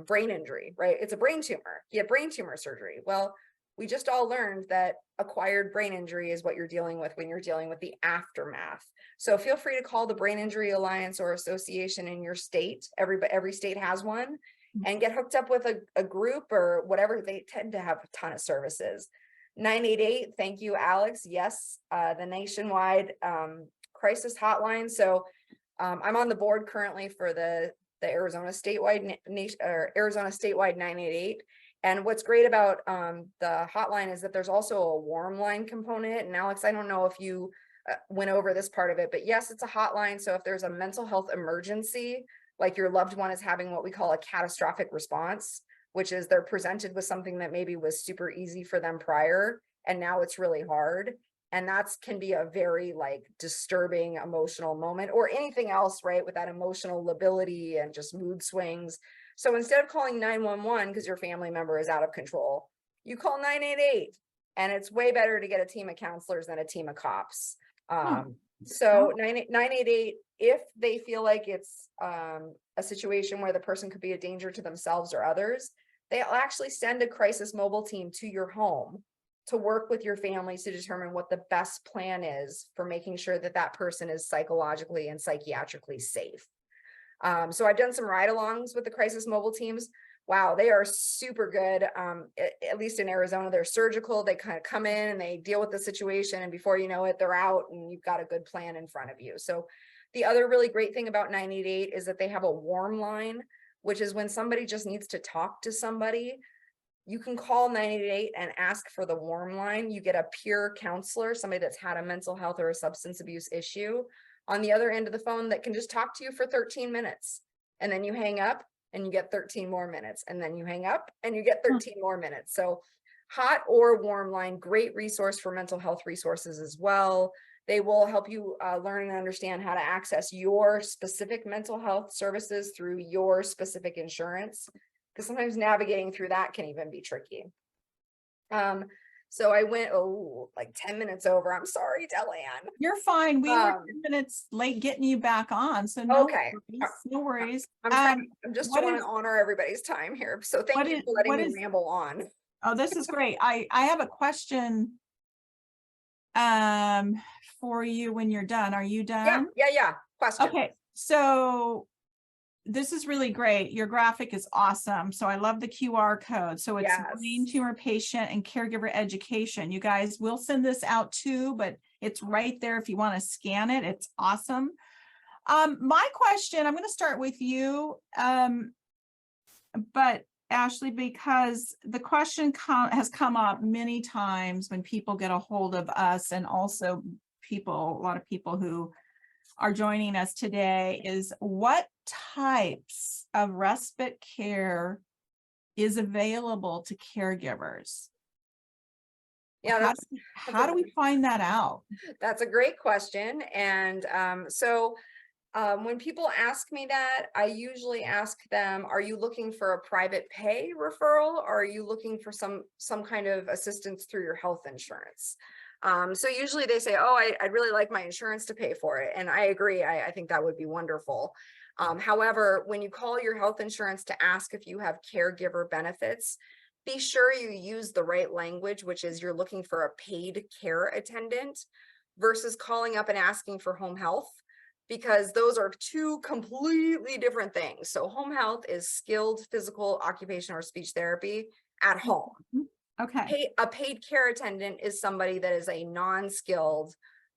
brain injury, right? It's a brain tumor. You have brain tumor surgery. Well, we just all learned that acquired brain injury is what you're dealing with when you're dealing with the aftermath. So feel free to call the Brain Injury Alliance or Association in your state. Every state has one, and get hooked up with a group or whatever. They tend to have a ton of services. 988, thank you, Alex. Yes, the nationwide crisis hotline. So I'm on the board currently for the Arizona statewide Arizona statewide 988. And what's great about the hotline is that there's also a warm line component. And Alex, I don't know if you went over this part of it, but yes, it's a hotline. So if there's a mental health emergency, like your loved one is having what we call a catastrophic response, which is they're presented with something that maybe was super easy for them prior, and now it's really hard. And that's can be a very like disturbing emotional moment, or anything else, right? With that emotional lability and just mood swings. So instead of calling 911 because your family member is out of control, you call 988, and it's way better to get a team of counselors than a team of cops. So 988, if they feel like it's a situation where the person could be a danger to themselves or others, they'll actually send a crisis mobile team to your home to work with your families to determine what the best plan is for making sure that that person is psychologically and psychiatrically safe. So I've done some ride-alongs with the crisis mobile teams. Wow, they are super good. At least in Arizona, they're surgical. They kind of come in and they deal with the situation, and before you know it, they're out and you've got a good plan in front of you. So the other really great thing about 988 is that they have a warm line, which is when somebody just needs to talk to somebody, you can call 988 and ask for the warm line. You get a peer counselor, somebody that's had a mental health or a substance abuse issue on the other end of the phone that can just talk to you for 13 minutes. And then you hang up and you get 13 more minutes. And then you hang up and you get 13 more minutes. So hot or warm line, great resource for mental health resources as well. They will help you learn and understand how to access your specific mental health services through your specific insurance, because sometimes navigating through that can even be tricky. So I went, like 10 minutes over. I'm sorry, Dellann. You're fine. We were 10 minutes late getting you back on. So no Okay. worries. No worries. I'm just what want is- to honor everybody's time here. So thank you for letting me ramble on. Oh, this is great. I have a question for you when you're done. Are you done? Yeah. Question. Okay. So this is really great. Your graphic is awesome. So I love the QR code. So it's brain tumor patient and caregiver education. You guys will send this out too, but it's right there if you want to scan it. It's awesome. My question, I'm going to start with you, but Ashley, because the question has come up many times when people get a hold of us, and also a lot of people who are joining us today, is what types of respite care is available to caregivers? Yeah, how do we find that out? That's a great question. And when people ask me that, I usually ask them, are you looking for a private pay referral, or are you looking for some kind of assistance through your health insurance? So usually they say, oh, I'd really like my insurance to pay for it. And I agree. I think that would be wonderful. However, when you call your health insurance to ask if you have caregiver benefits, be sure you use the right language, which is you're looking for a paid care attendant versus calling up and asking for home health, because those are two completely different things. So home health is skilled physical, occupational, or speech therapy at home. Okay. A paid care attendant is somebody that is a non-skilled,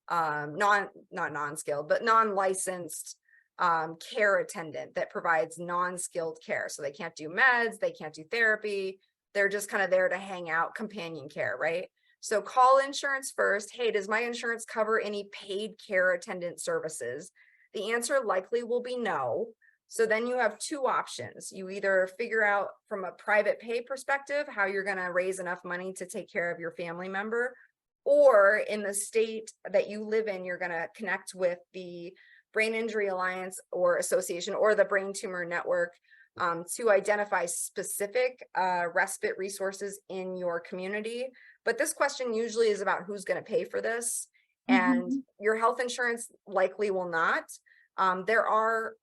not non-skilled, but non-licensed care attendant that provides non-skilled care. So they can't do meds, they can't do therapy. They're just kind of there to hang out, companion care, right? So call insurance first. Hey, does my insurance cover any paid care attendant services? The answer likely will be no. So then you have two options. You either figure out from a private pay perspective how you're going to raise enough money to take care of your family member, or in the state that you live in, you're going to connect with the Brain Injury Alliance or Association or the Brain Tumor Network to identify specific respite resources in your community. But this question usually is about who's going to pay for this, and your health insurance likely will not. There are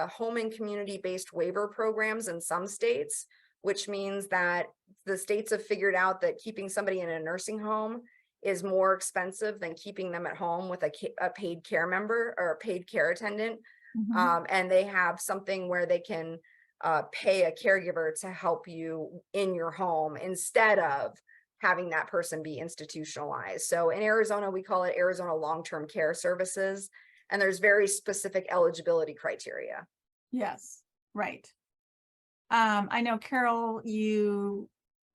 home and community-based waiver programs in some states, which means that the states have figured out that keeping somebody in a nursing home is more expensive than keeping them at home with a paid care member or a paid care attendant. And they have something where they can pay a caregiver to help you in your home instead of having that person be institutionalized. So in Arizona, we call it Arizona Long-Term Care Services. And there's very specific eligibility criteria. Yes, right. I know, Carol,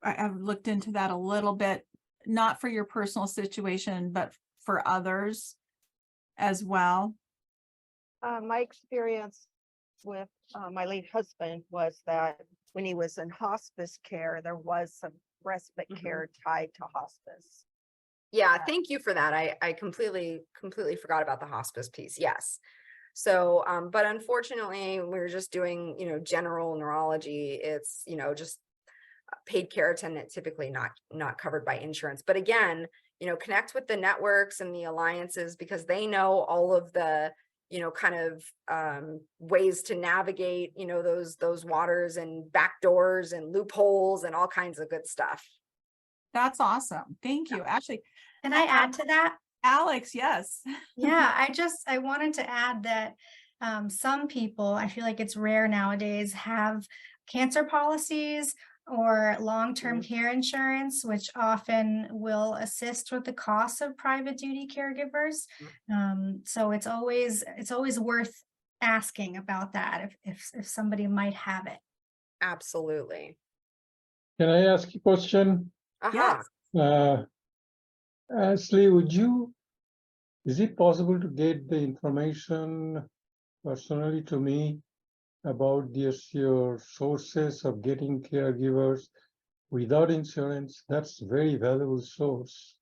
I've looked into that a little bit, not for your personal situation, but for others as well. My experience with my late husband was that when he was in hospice care, there was some respite care tied to hospice. Yeah, thank you for that. I completely forgot about the hospice piece. Yes. So, but unfortunately, we're just doing, general neurology. It's, just paid care attendant, typically not covered by insurance. But again, connect with the networks and the alliances, because they know all of the, kind of ways to navigate, those waters and back doors and loopholes and all kinds of good stuff. That's awesome. Thank you. Actually, Can I add to that? Alex, yes. Yeah, I wanted to add that some people, I feel like it's rare nowadays, have cancer policies or long-term care insurance, which often will assist with the cost of private duty caregivers. So it's always worth asking about that if somebody might have it. Absolutely. Can I ask a question? Yes. Ashley, is it possible to get the information personally to me about your sources of getting caregivers without insurance? That's a very valuable source.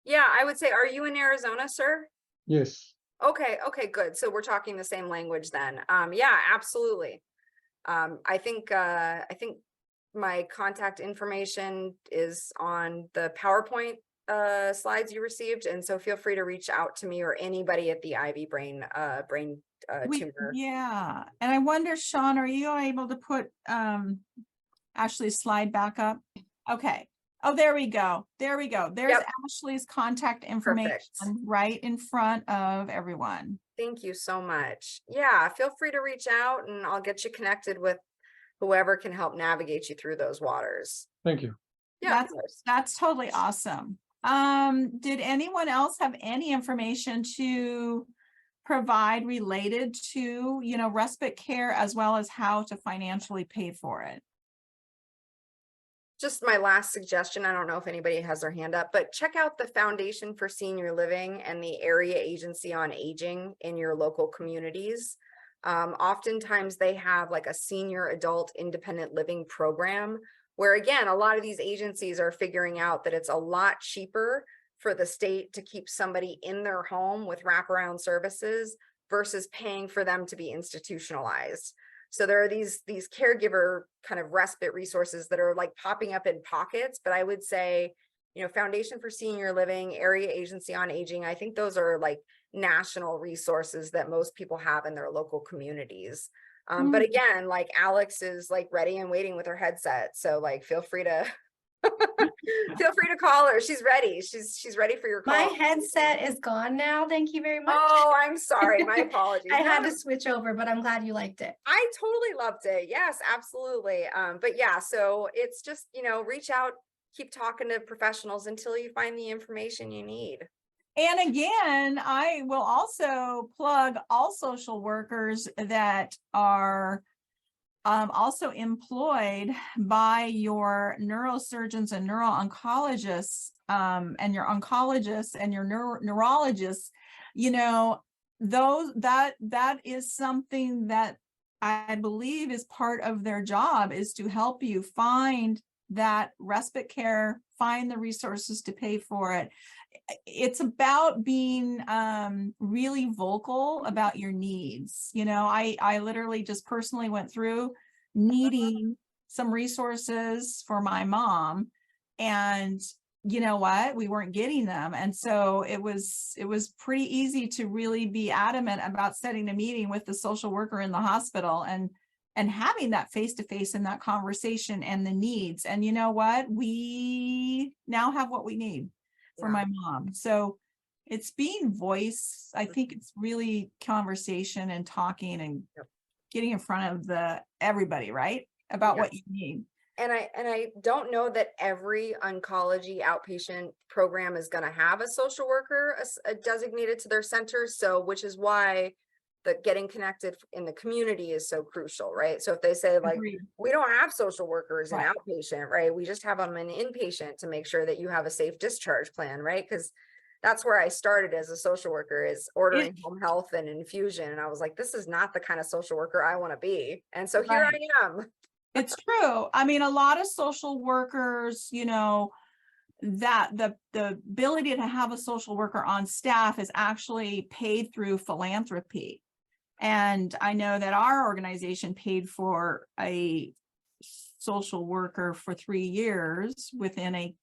Yeah, I would say, are you in Arizona, sir? Yes. Okay, good. So we're talking the same language then. Yeah, absolutely. I think my contact information is on the PowerPoint slides you received, and so feel free to reach out to me or anybody at the Ivy Brain Tumor. Yeah, and I wonder, Sean, are you able to put Ashley's slide back up? Okay. Oh, there we go. There's Ashley's contact information right in front of everyone. Thank you so much. Yeah, feel free to reach out and I'll get you connected with whoever can help navigate you through those waters. Thank you. Yeah, that's totally awesome. Did anyone else have any information to provide related to, respite care, as well as how to financially pay for it? Just my last suggestion, I don't know if anybody has their hand up, but check out the Foundation for Senior Living and the Area Agency on Aging in your local communities. Oftentimes they have like a senior adult independent living program where, again, a lot of these agencies are figuring out that it's a lot cheaper for the state to keep somebody in their home with wraparound services versus paying for them to be institutionalized. So there are these caregiver kind of respite resources that are like popping up in pockets, but I would say, Foundation for Senior Living, Area Agency on Aging, I think those are like national resources that most people have in their local communities. But again, like Alex is like ready and waiting with her headset. So like, feel free to call her. She's ready. She's ready for your call. My headset is gone now. Thank you very much. Oh, I'm sorry. My apologies. I had to switch over, but I'm glad you liked it. I totally loved it. Yes, absolutely. But yeah, so it's just, reach out, keep talking to professionals until you find the information you need. And again, I will also plug all social workers that are also employed by your neurosurgeons and neuro-oncologists, and your oncologists and your neurologists, you know, that is something that I believe is part of their job, is to help you find that respite care, find the resources to pay for it. It's about being really vocal about your needs. You know, I literally just personally went through needing some resources for my mom, and you know what, we weren't getting them. And so it was pretty easy to really be adamant about setting a meeting with the social worker in the hospital and having that face-to-face and that conversation and the needs. And you know what, we now have what we need for my mom. So it's being voice. I think it's really conversation and talking and getting in front of everybody, right, about what you need. And I don't know that every oncology outpatient program is going to have a social worker designated to their center. So, which is why the getting connected in the community is so crucial, right? So if they say like, we don't have social workers in outpatient, right? We just have them in inpatient to make sure that you have a safe discharge plan, right? Because that's where I started as a social worker, is ordering home health and infusion. And I was like, this is not the kind of social worker I want to be. And so here I am. It's true. I mean, a lot of social workers, you know, that the ability to have a social worker on staff is actually paid through philanthropy. And I know that our organization paid for a social worker for 3 years within a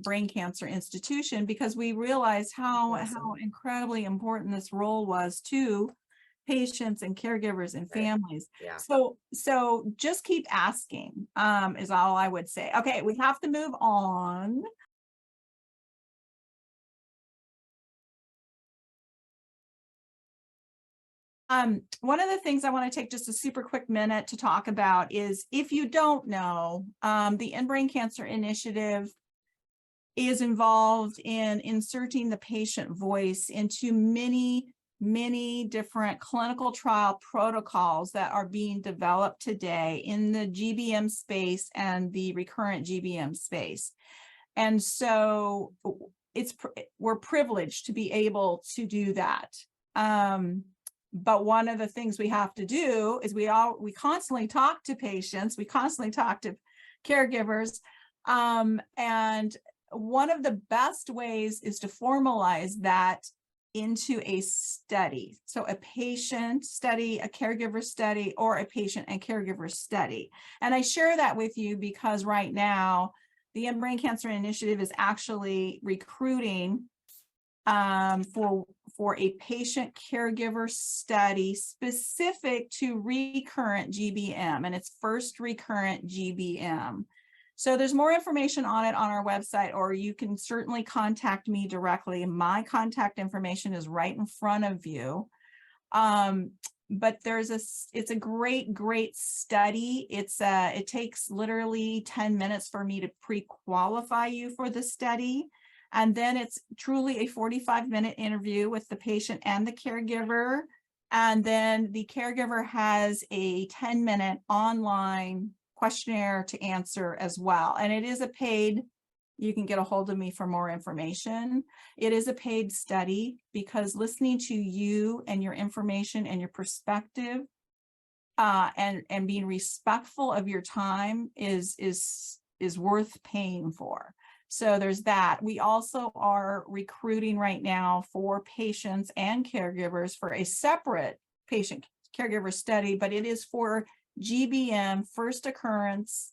brain cancer institution, because we realized how incredibly important this role was to patients and caregivers and families. So just keep asking, is all I would say. Okay, we have to move on. One of the things I want to take just a super quick minute to talk about is, if you don't know, the End Brain Cancer Initiative is involved in inserting the patient voice into many different clinical trial protocols that are being developed today in the GBM space and the recurrent GBM space. And so we're privileged to be able to do that. But one of the things we have to do is we constantly talk to patients, we constantly talk to caregivers, and one of the best ways is to formalize that into a study. So a patient study, a caregiver study, or a patient and caregiver study. And I share that with you because right now, the End Brain Cancer Initiative is actually recruiting for a patient caregiver study specific to recurrent GBM, and it's first recurrent GBM. So there's more information on it on our website, or you can certainly contact me directly. My contact information is right in front of you. But it's a great study. It takes literally 10 minutes for me to pre-qualify you for the study. And then it's truly a 45-minute interview with the patient and the caregiver. And then the caregiver has a 10-minute online questionnaire to answer as well. And it is a paid, you can get a hold of me for more information. It is a paid study, because listening to you and your information and your perspective and being respectful of your time is worth paying for. So there's that. We also are recruiting right now for patients and caregivers for a separate patient caregiver study, but it is for GBM first occurrence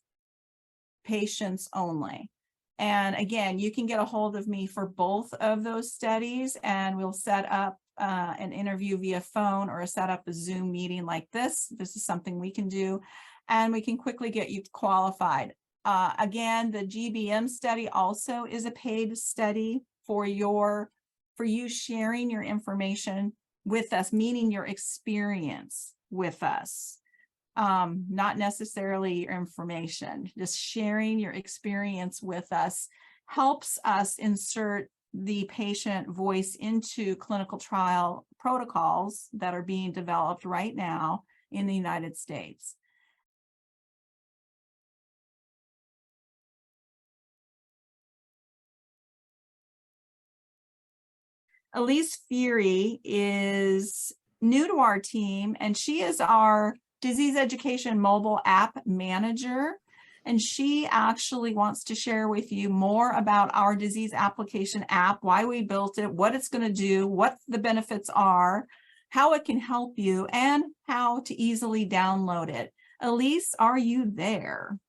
patients only. And again, you can get a hold of me for both of those studies, and we'll set up an interview via phone, or set up a Zoom meeting like this. This is something we can do, and we can quickly get you qualified. Again, the GBM study also is a paid study for you sharing your information with us, meaning your experience with us. Not necessarily your information, just sharing your experience with us helps us insert the patient voice into clinical trial protocols that are being developed right now in the United States. Elise Fyhrie is new to our team, and she is our disease education mobile app manager. And she actually wants to share with you more about our disease application app, why we built it, what it's going to do, what the benefits are, how it can help you, and how to easily download it. Elise, are you there?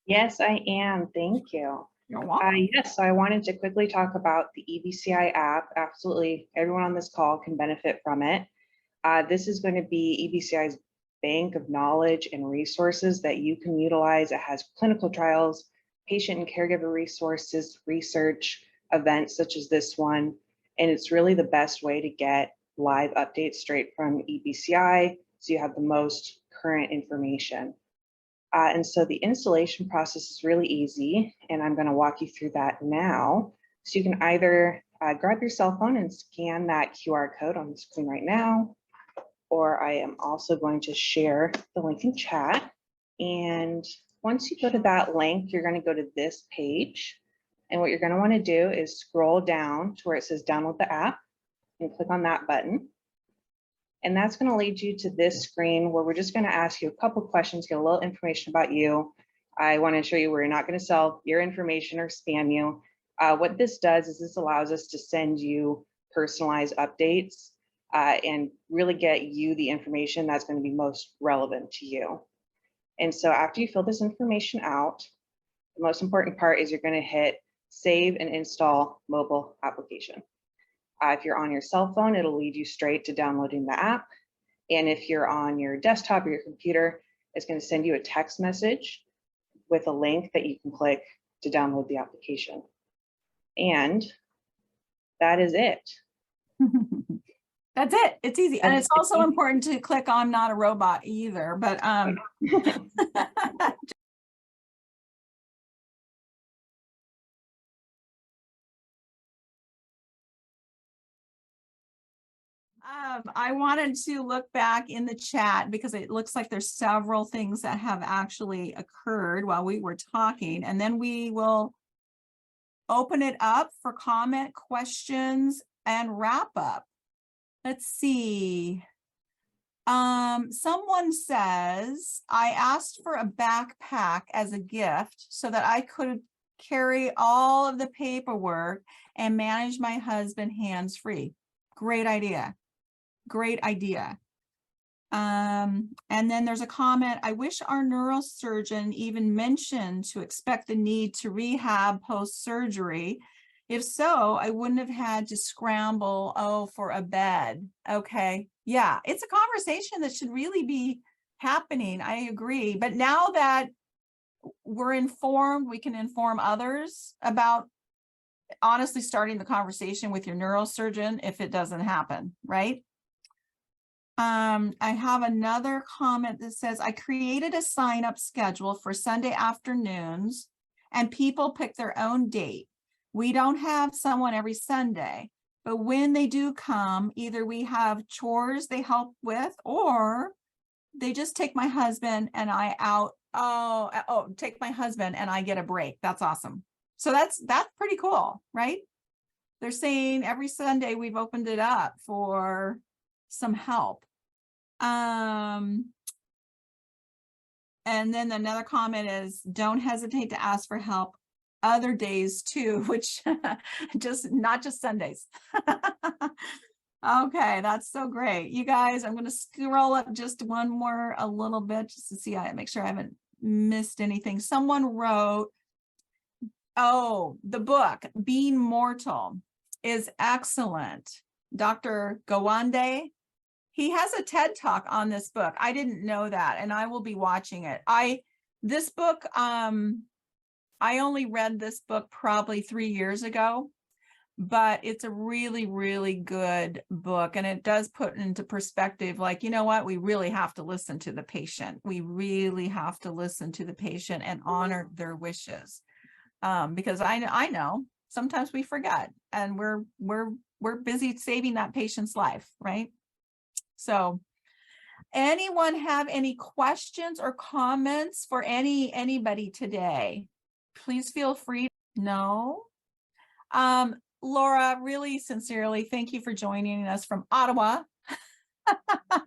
Yes, I am. Thank you. You're welcome. Yes, so I wanted to quickly talk about the EBCI app. Absolutely, everyone on this call can benefit from it. This is going to be EBCI's bank of knowledge and resources that you can utilize. It has clinical trials, patient and caregiver resources, research, events such as this one, and it's really the best way to get live updates straight from EBCI, so you have the most current information. And so the installation process is really easy, and I'm going to walk you through that now. So you can either grab your cell phone and scan that QR code on the screen right now, or I am also going to share the link in chat. And once you go to that link, you're going to go to this page. And what you're going to want to do is scroll down to where it says download the app and click on that button. And that's going to lead you to this screen where we're just going to ask you a couple questions, get a little information about you. I want to show you we're not going to sell your information or spam you. What this does is this allows us to send you personalized updates and really get you the information that's going to be most relevant to you. And so after you fill this information out, the most important part is you're going to hit save and install mobile application. If you're on your cell phone, it'll lead you straight to downloading the app. And if you're on your desktop or your computer, it's going to send you a text message with a link that you can click to download the application. And that is it. That's it. It's easy. And That's it's also easy. important to click I'm not a robot either, but I wanted to look back in the chat because it looks like there's several things that have actually occurred while we were talking, and then we will open it up for comment, questions, and wrap up. Let's see. Someone says, I asked for a backpack as a gift so that I could carry all of the paperwork and manage my husband hands-free. Great idea. Great idea. And then there's a comment, I wish our neurosurgeon even mentioned to expect the need to rehab post-surgery. If so, I wouldn't have had to scramble, for a bed. Okay. Yeah, it's a conversation that should really be happening. I agree. But now that we're informed, we can inform others about honestly starting the conversation with your neurosurgeon if it doesn't happen, right? I have another comment that says, I created a sign-up schedule for Sunday afternoons and people pick their own date. We don't have someone every Sunday, but when they do come, either we have chores they help with, or they just take my husband and I out. Take my husband and I get a break. That's awesome. So that's pretty cool, right? They're saying every Sunday we've opened it up for some help. And then another comment is, don't hesitate to ask for help other days too, which not just Sundays. Okay, that's so great. You guys, I'm going to scroll up just a little bit just to see, make sure I haven't missed anything. Someone wrote, the book Being Mortal is excellent. Dr. Gawande, he has a TED Talk on this book. I didn't know that, and I will be watching it. This book, I only read this book probably 3 years ago, but it's a really, really good book. And it does put into perspective, like, you know what, we really have to listen to the patient. We really have to listen to the patient and honor their wishes. Because I know sometimes we forget and we're busy saving that patient's life, right? So anyone have any questions or comments for anybody today? Please feel free. No. Laura, really sincerely, thank you for joining us from Ottawa.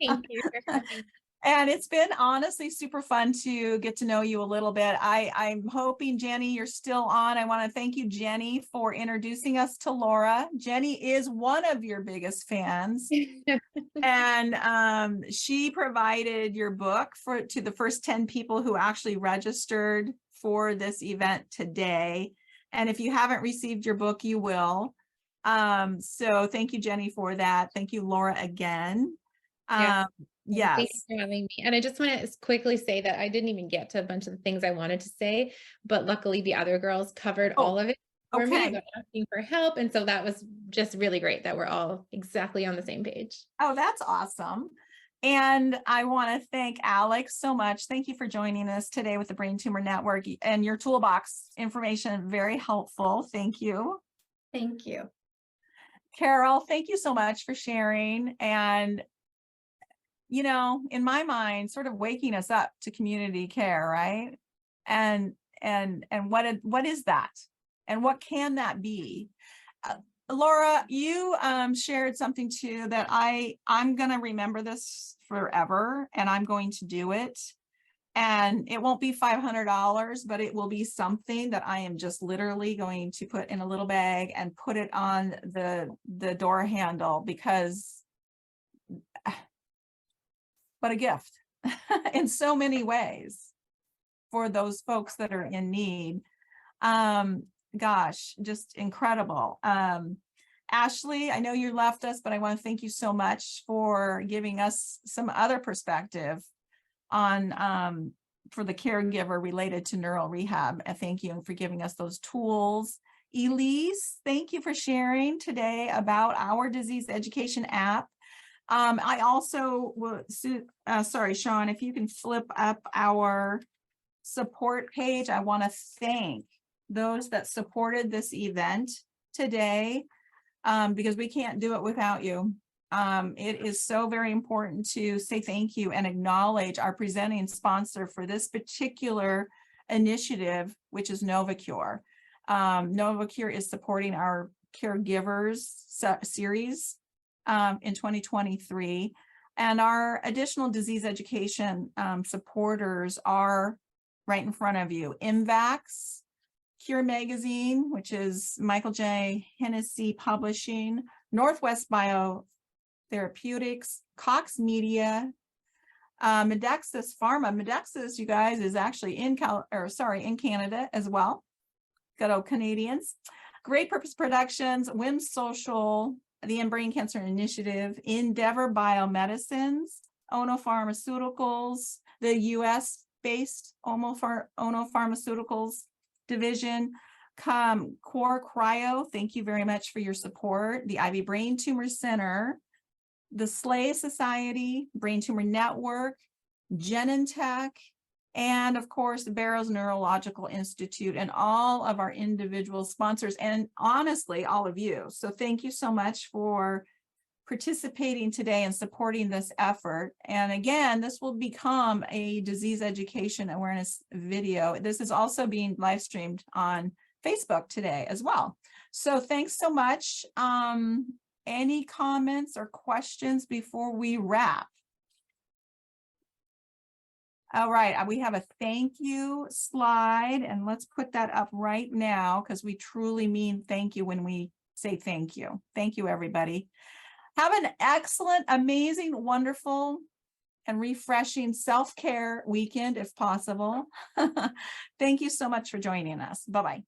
Thank you for having me. And it's been honestly super fun to get to know you a little bit. I'm hoping, Jenny, you're still on. I want to thank you, Jenny, for introducing us to Laura. Jenny is one of your biggest fans. And she provided your book to the first 10 people who actually registered for this event today. And if you haven't received your book, you will. So thank you, Jenny, for that. Thank you, Laura, again. Yes. Thank Yes. you for having me. And I just want to quickly say that I didn't even get to a bunch of the things I wanted to say, but luckily the other girls covered all of it for me Okay. about asking for help. And so that was just really great that we're all exactly on the same page. Oh, that's awesome. And I want to thank Alex so much. Thank you for joining us today with the Brain Tumor Network and your toolbox information. Very helpful. Thank you. Thank you. Carol, thank you so much for sharing. And, you know, in my mind, sort of waking us up to community care, right? And what is that? And what can that be? Laura, you shared something too that I'm going to remember this forever, and I'm going to do it. And it won't be $500, but it will be something that I am just literally going to put in a little bag and put it on the door handle, because what a gift in so many ways for those folks that are in need. Gosh, just incredible. Ashley, I know you left us, but I want to thank you so much for giving us some other perspective on for the caregiver related to neural rehab. And thank you for giving us those tools. Elise, thank you for sharing today about our disease education app. I also will, sorry, Sean, if you can flip up our support page. I want to thank those that supported this event today, because we can't do it without you. It is so very important to say thank you and acknowledge our presenting sponsor for this particular initiative, which is Novacure. Novacure is supporting our caregivers series in 2023. And our additional disease education supporters are right in front of you. IMVAX, Cure Magazine, which is Michael J. Hennessy Publishing, Northwest Biotherapeutics, Cox Media, Medexus Pharma. Medexus, you guys, is actually in Canada as well. Good old Canadians. Great Purpose Productions, WIM Social, the Brain Cancer Initiative, Endeavor Biomedicines, Ono Pharmaceuticals, the US-based Ono Pharmaceuticals division, Core Cryo, thank you very much for your support, the Ivy Brain Tumor Center, the SLAY Society, Brain Tumor Network, Genentech, and of course, the Barrows Neurological Institute, and all of our individual sponsors, and honestly, all of you. So thank you so much for participating today and supporting this effort. And again, this will become a disease education awareness video. This is also being live streamed on Facebook today as well. So thanks so much. Any comments or questions before we wrap? All right, we have a thank you slide, and let's put that up right now, because we truly mean thank you when we say thank you. Thank you, everybody. Have an excellent, amazing, wonderful, and refreshing self-care weekend, if possible. Thank you so much for joining us. Bye-bye.